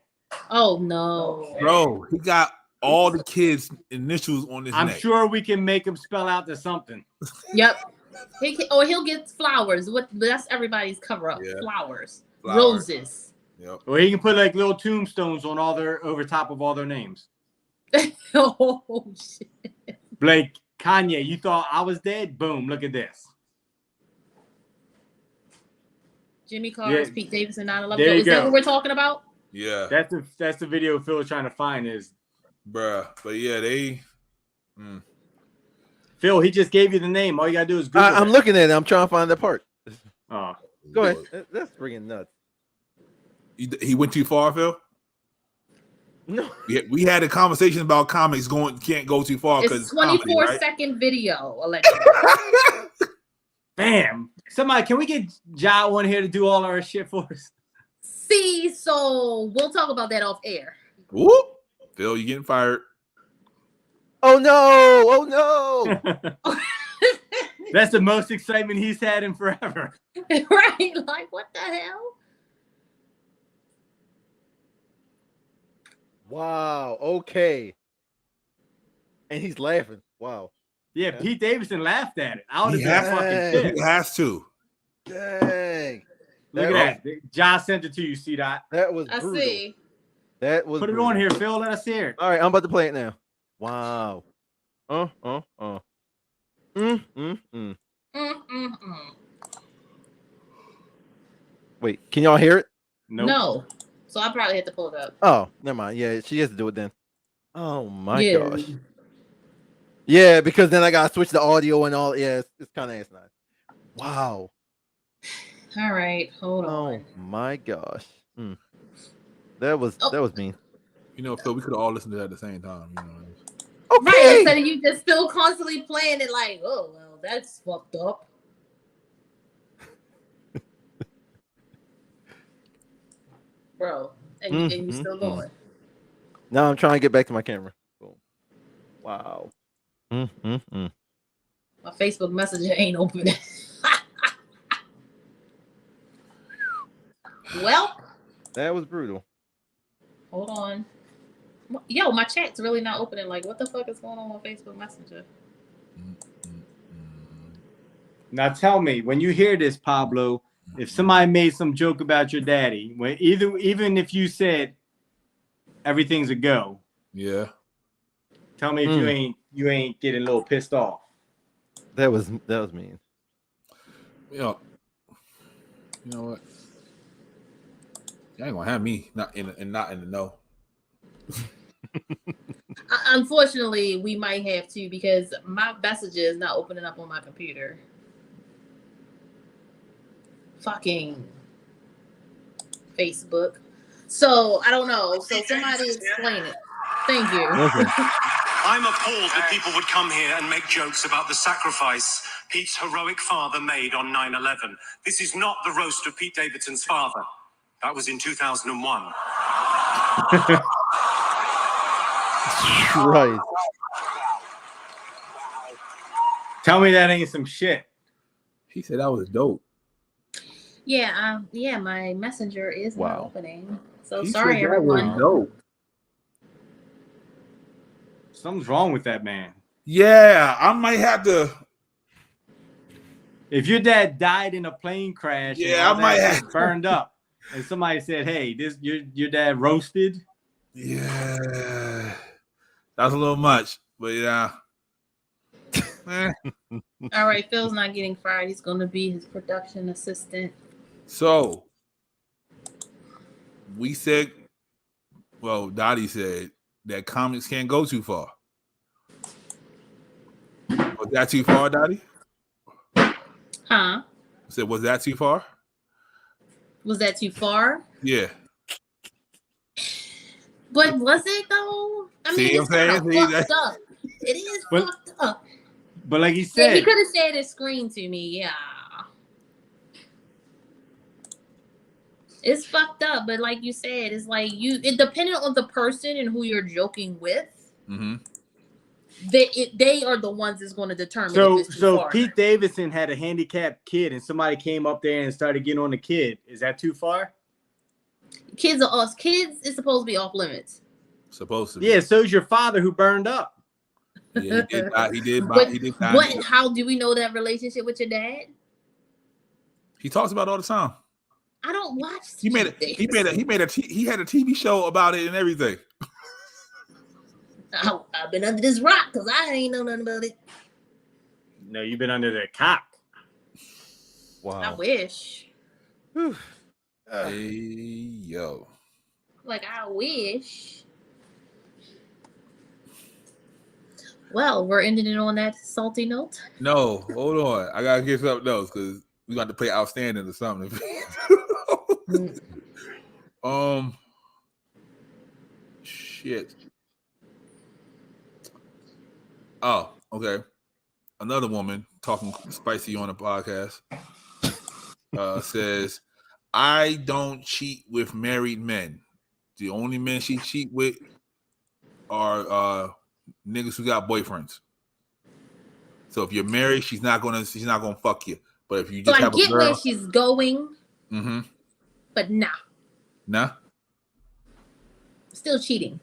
Oh no. Bro, he got all the kids' initials on his I'm neck. sure we can make him spell out to something. Yep. He'll get flowers. That's everybody's cover up. Yeah. Flowers. Flowers. Roses. Yep. Or he can put like little tombstones on all their over top of all their names. Oh shit. Blake, Kanye, you thought I was dead? Boom, look at this. Jimmy Carter's Yeah. Pete Davidson 9/11. There you Is that go. what we're talking about? Yeah, That's the video Phil's trying to find is bruh. But yeah, they. Phil, he just gave you the name. All you gotta do is Google I'm it. looking at it. I'm trying to find the part. Oh. Go ahead. That's freaking nuts. He went too far, Phil. No. We had a conversation about comics can't go too far because It's 24-second video, allegedly. Bam. Somebody, can we get Ja on here to do all our shit for us? See, so we'll talk about that off air. Whoop. Phil, you getting fired. Oh no! Oh no! That's the most excitement he's had in forever. Right? Like, what the hell? Wow. Okay. And he's laughing. Wow. Yeah, Okay. Pete Davidson laughed at it. I would He have been has, fucking Dang. he pissed. has to. Dang. Look at that. Ja sent it to you, C-Dot. That was I brutal. see. That was Put it brutal. on here, Phil. Let us hear it. All right, I'm about to play it now. Wow. Mm-mm-mm. Wait, can y'all hear it? Nope. No. So I probably had to pull it up. Oh, never mind. Yeah, she has to do it then. Oh my Yeah. gosh. Yeah, because then I gotta switch the audio and all. Yeah, it's kind of asinine. Wow. All right, hold Oh on. my gosh. That was mean. You know, Phil, we could have all listened to that at the same time. You know. Right, Okay. instead of you just still constantly playing it like, oh, well, that's fucked up. Bro, and you're still going. Now I'm trying to get back to my camera. Boom. Wow. My Facebook Messenger ain't open. Well, That was brutal. hold on. Yo, my chat's really not opening. Like, what the fuck is going on with Facebook Messenger? Now tell me, when you hear this, Pablo, if somebody made some joke about your daddy, even if you said everything's a go, Yeah. tell me if you ain't getting a little pissed off. That was mean. You know what? You ain't gonna have me not in the know. Unfortunately, we might have to because my messages is not opening up on my computer. Fucking Facebook. So I don't know. So somebody explain it. Thank you. Okay. I'm appalled that people would come here and make jokes about the sacrifice Pete's heroic father made on 9/11. This is not the roast of Pete Davidson's father. That was in 2001. Right. Tell me that ain't some shit. He said that was dope. Yeah, my messenger is not Wow. opening. So He sorry, said that was everyone. dope. Something's wrong with that man. Yeah, I might have to. If your dad died in a plane crash and Yeah, all I might that have. shit burned up, and somebody said, "Hey, this your dad roasted," Yeah, that's a little much, but yeah. All right, Phil's not getting fired. He's going to be his production assistant. So we said, well, Dottie said that comics can't go too far. Was that too far, Dottie? Huh? I said, was that too far? Was that too far? Yeah. But was it though? I mean, See it's what I'm kind of saying? See, fucked up. It is But- fucked up. but like he Yeah, said, he could have shared his screen to me. Yeah. It's fucked up, but like you said, it's like it depending on the person and who you're joking with. Mm-hmm. They are the ones that's going to determine so if it's too far. Pete Davidson had a handicapped kid, and somebody came up there and started getting on the kid. Is that too far? Kids are us. Kids is supposed to be off limits. Supposed to be. Yeah. So's your father who burned up. Yeah, he did. But how do we know that relationship with your dad? He talks about it all the time. I don't watch. He had a TV show about it and everything. I've been under this rock because I ain't know nothing about it. No, you've been under the cock. Wow. I wish. Hey yo. Like I wish. Well, we're ending it on that salty note. No, hold on. I gotta get something else because we got to play outstanding or something. Shit. Oh, okay. Another woman talking spicy on a podcast says, "I don't cheat with married men. The only men she cheat with are niggas who got boyfriends. So if you're married, she's not gonna fuck you. But if you just have a girl, where she's going, but nah, still cheating.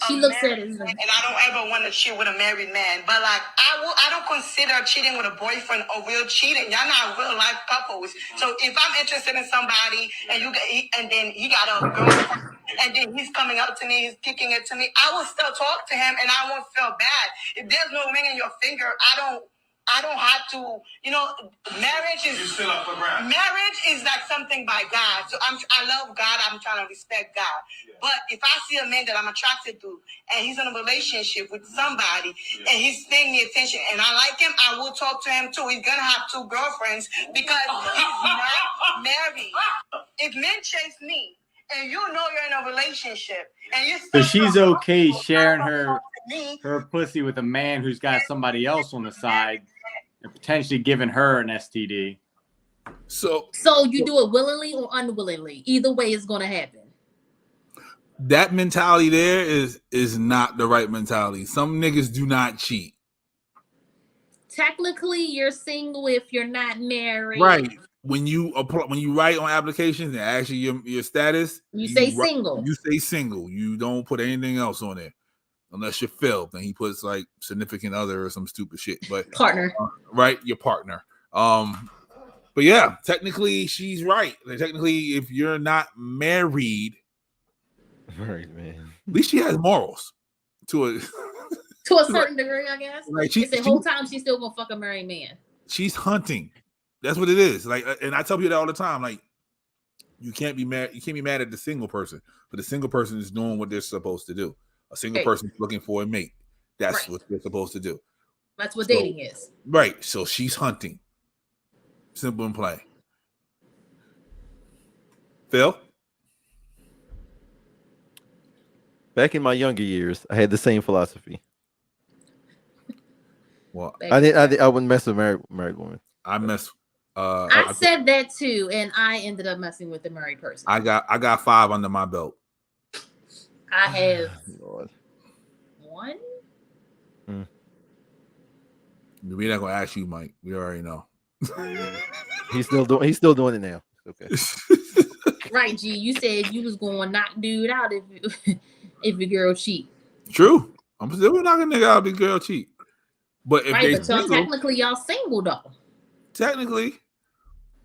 She looks at it, and I don't ever want to cheat with a married man. But like I don't consider cheating with a boyfriend a real cheating. Y'all not real life couples. So if I'm interested in somebody and then he got a girlfriend and then he's coming up to me, he's kicking it to me, I will still talk to him and I won't feel bad. If there's no ring in your finger, I don't have to, marriage is marriage is like something by God. So I love God. I'm trying to respect God. Yeah. But if I see a man that I'm attracted to and he's in a relationship with somebody and he's paying me attention and I like him, I will talk to him too. He's gonna have 2 girlfriends because he's not married. If men chase me and you know you're in a relationship and you So she's okay sharing her pussy with a man who's got somebody else on the side and potentially giving her an STD. So you do it willingly or unwillingly. Either way, it's going to happen. that mentality there is not the right mentality. Some niggas do not cheat. Technically, you're single if you're not married. Right. When you write on applications and ask you your status, you say single. You say single. You don't put anything else on there. Unless you're Phil, then he puts like significant other or some stupid shit. But partner, right? Your partner. But yeah, technically she's right. Like, technically, if you're not married, Right, man. at least she has morals to a certain degree, I guess. Like the whole time she's still gonna fuck a married man. She's hunting. That's what it is. Like, and I tell you that all the time. Like, you can't be mad. You can't be mad at the single person, but the single person is doing what they're supposed to do. A single person is looking for a mate. That's what they're supposed to do. That's what dating is. Right. So she's hunting. Simple and plain. Phil? Back in my younger years, I had the same philosophy. Well, I wouldn't mess with married woman. I mess. I said that too, and I ended up messing with the married person. I got 5 under my belt. I have Lord. 1. We're not gonna ask you, Mike. We already know. He's still doing it now. Okay. Right, G. You said you was going to knock dude out if your girl cheat. True. I'm still knocking nigga out if the girl cheat. But if Right, they but y'all single, technically y'all single though. technically.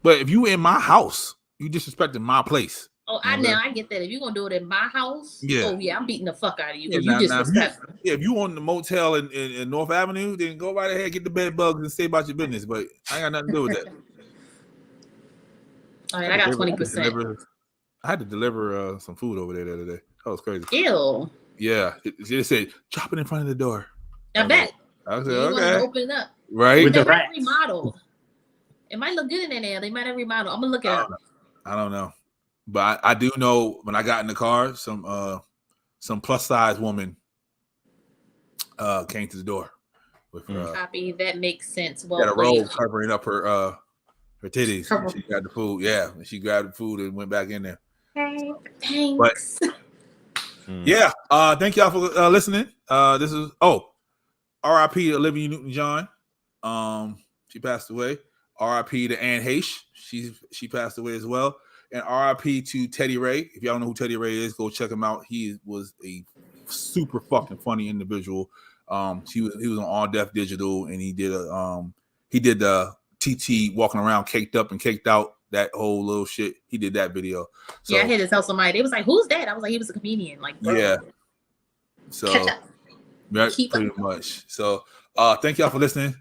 But if you in my house, you disrespecting my place. Oh, I get that. If you're gonna do it in my house, Yeah. oh yeah, I'm beating the fuck out of you. Yeah, You disrespectful. if you on the motel in North Avenue, then go right ahead, get the bed bugs and stay about your business. But I ain't got nothing to do with that. All right, I got 20%. I had to deliver some food over there the other day. That was crazy. Ew. Yeah, it said drop it in front of the door. I bet. I said, You okay. want to open it up, right? With they the might rats. remodeled. It might look good in there. They might have remodeled. I'm gonna look it up. I don't know, but I do know when I got in the car, some plus size woman came to the door with Copy. That makes sense. had Well, a robe covering up her titties. Cover. She got the food. Yeah, she grabbed the food and went back in there. Thanks. Yeah, thank y'all for listening. This is R.I.P. Olivia Newton-John. She passed away. R.I.P. to Anne Heche. She passed away as well. And R.I.P. to Teddy Ray. If y'all don't know who Teddy Ray is, go check him out. He was a super fucking funny individual. He was on All Deaf Digital, and he did the TT walking around caked up and caked out. That whole little shit. He did that video. So, yeah, I had to tell somebody. They was like, "Who's that?" I was like, "He was a comedian." Like, bro. Yeah. So Catch up. pretty much. So thank y'all for listening.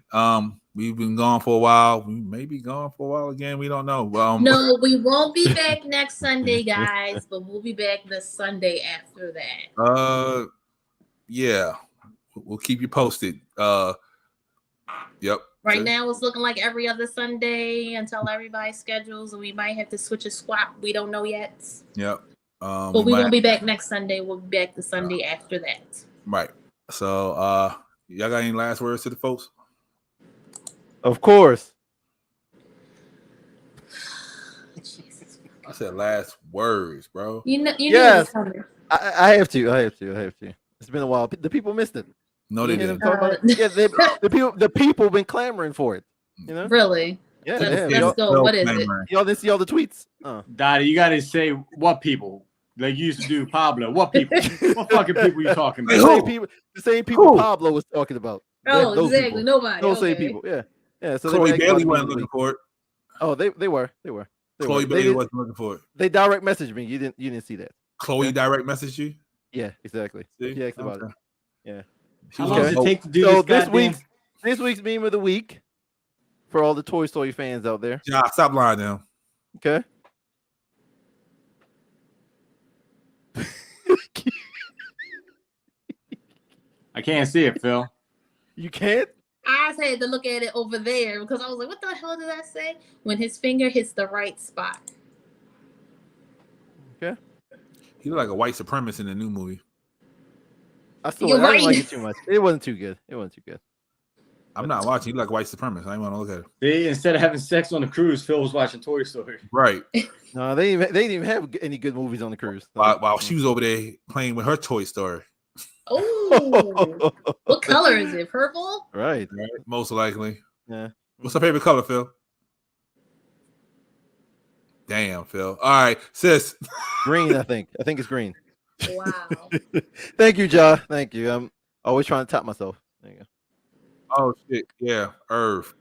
We've been gone for a while. We may be gone for a while again. We don't know. No, we won't be back next Sunday, guys, but we'll be back the Sunday after that. Yeah. We'll keep you posted. Yep. Right now, it's looking like every other Sunday until everybody schedules, and we might have to switch a swap. We don't know yet. Yep. But we won't be back next Sunday. We'll be back the Sunday after that. Right. So, y'all got any last words to the folks? Of course. I said last words, bro. You Yes. know I have to. It's been a while. The people missed it. No, they didn't. Yeah, the people been clamoring for it. You know, really. Yeah. Let's go. What is it? Y'all didn't see all the tweets. Daddy, you gotta say what people like you used to do. Pablo, what people? What fucking people you talking about? The same people Pablo was talking about. Oh, those exactly. People. Nobody. Those same people. Yeah. So Chloe Bailey wasn't looking for it. Oh, they were. Chloe Bailey wasn't looking for it. They direct messaged me. You didn't see that. Chloe direct messaged you? Yeah, exactly. See? She asked about it. Yeah. How long does it take to do this week's meme of the week for all the Toy Story fans out there. Yeah, stop lying now. Okay. I can't see it, Phil. You can't? I had to look at it over there because I was like, what the hell did I say? When his finger hits the right spot. Okay. He looked like a white supremacist in the new movie. I didn't like it too much. It wasn't too good. I'm not watching. He look like a white supremacist. I didn't want to look at him. Instead of having sex on the cruise, Phil was watching Toy Story. Right. No, they didn't even have any good movies on the cruise. While she was over there playing with her Toy Story. Oh, what color is it? Purple? Right. Most likely. Yeah. What's her favorite color, Phil? Damn, Phil. All right, sis. Green, I think. I think it's green. Wow. Thank you, Ja. Thank you. I'm always trying to top myself. There you go. Oh shit, yeah, Irv.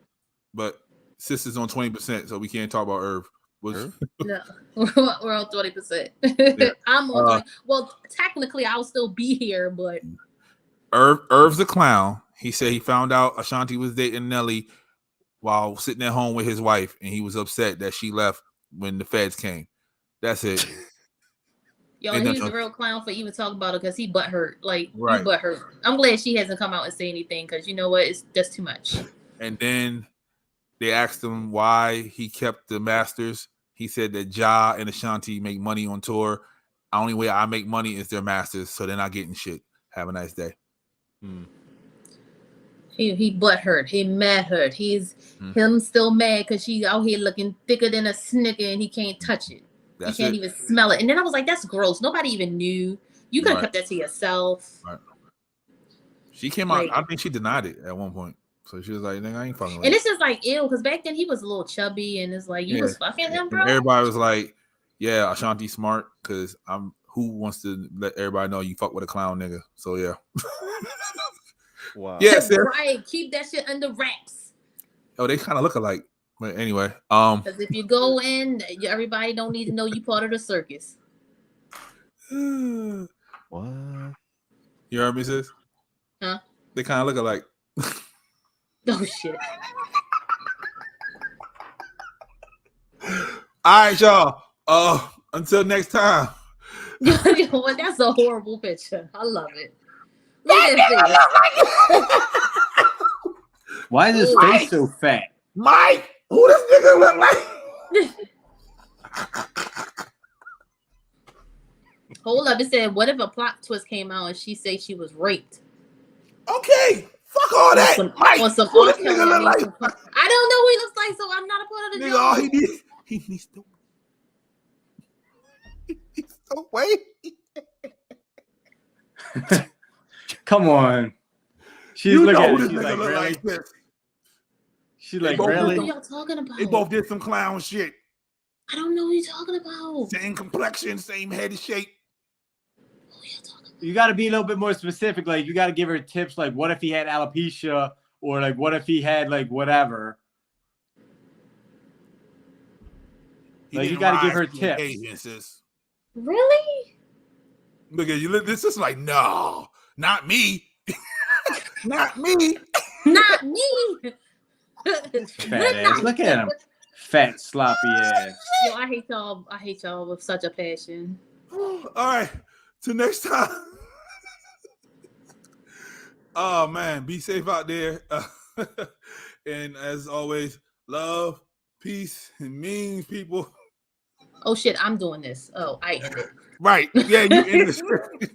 But sis is on 20%, so we can't talk about Irv. No, we're on 20%. Yeah. I'm on 20. Well, technically, I'll still be here, but Irv's a clown. He said he found out Ashanti was dating Nelly while sitting at home with his wife, and he was upset that she left when the feds came. That's it. Yo, he's a real clown for even talking about it because he butthurt. Like, right. He butthurt. I'm glad she hasn't come out and say anything because you know what? It's just too much. And then they asked him why he kept the masters. He said that Ja and Ashanti make money on tour. The only way I make money is their masters, so they're not getting shit. Have a nice day. He butthurt. He mad hurt. He's him still mad because she's out here looking thicker than a Snicker and he can't touch it. He can't even smell it. And then I was like, that's gross. Nobody even knew. You could have kept that to yourself. Right. She came out. I think she denied it at one point. So she was like, "Nigga, I ain't fucking with And you." it's just like ew, because back then he was a little chubby, and it's like you was fucking him, And bro. everybody was like, "Yeah, Ashanti smart because I'm who wants to let everybody know you fuck with a clown nigga." So yeah, Wow. yes, Right. Keep that shit under wraps. Oh, they kind of look alike. But anyway, Because if you go in, everybody don't need to know you part of the circus. What? You heard me, sis? Huh? They kind of look alike. Oh shit. All right, y'all. Until next time. Well, that's a horrible picture. I love it. Look at that face. Why is his face so fat? Mike, who this nigga look like? Hold up, it said, what if a plot twist came out and she said she was raped? Okay, fuck all that. Mike, Or some who this R. Kelly nigga look like? I don't know who he looks like, so I'm not a part of the Nigga, joke. all he needs to wait. Come on. She's You looking know at who it. this She's nigga like, look really? like this. She's like, both What really? are y'all talking about? They both did some clown shit. I don't know who you're talking about. Same complexion, same head shape. Who y'all talking about? You got to be a little bit more specific. Like, you got to give her tips. Like, what if he had alopecia, or like, what if he had like whatever? Like, you got to give her tips. Really? Look at you. This is like, no, not me. Not me. Not me. Fat ass. Look at him. Fat, sloppy ass. Yo, I hate y'all. I hate y'all with such a passion. All right. Till next time. Oh, man. Be safe out there. And as always, love, peace, and means, people. Oh, shit. I'm doing this. Oh, I end it. Right. Yeah, you in the script.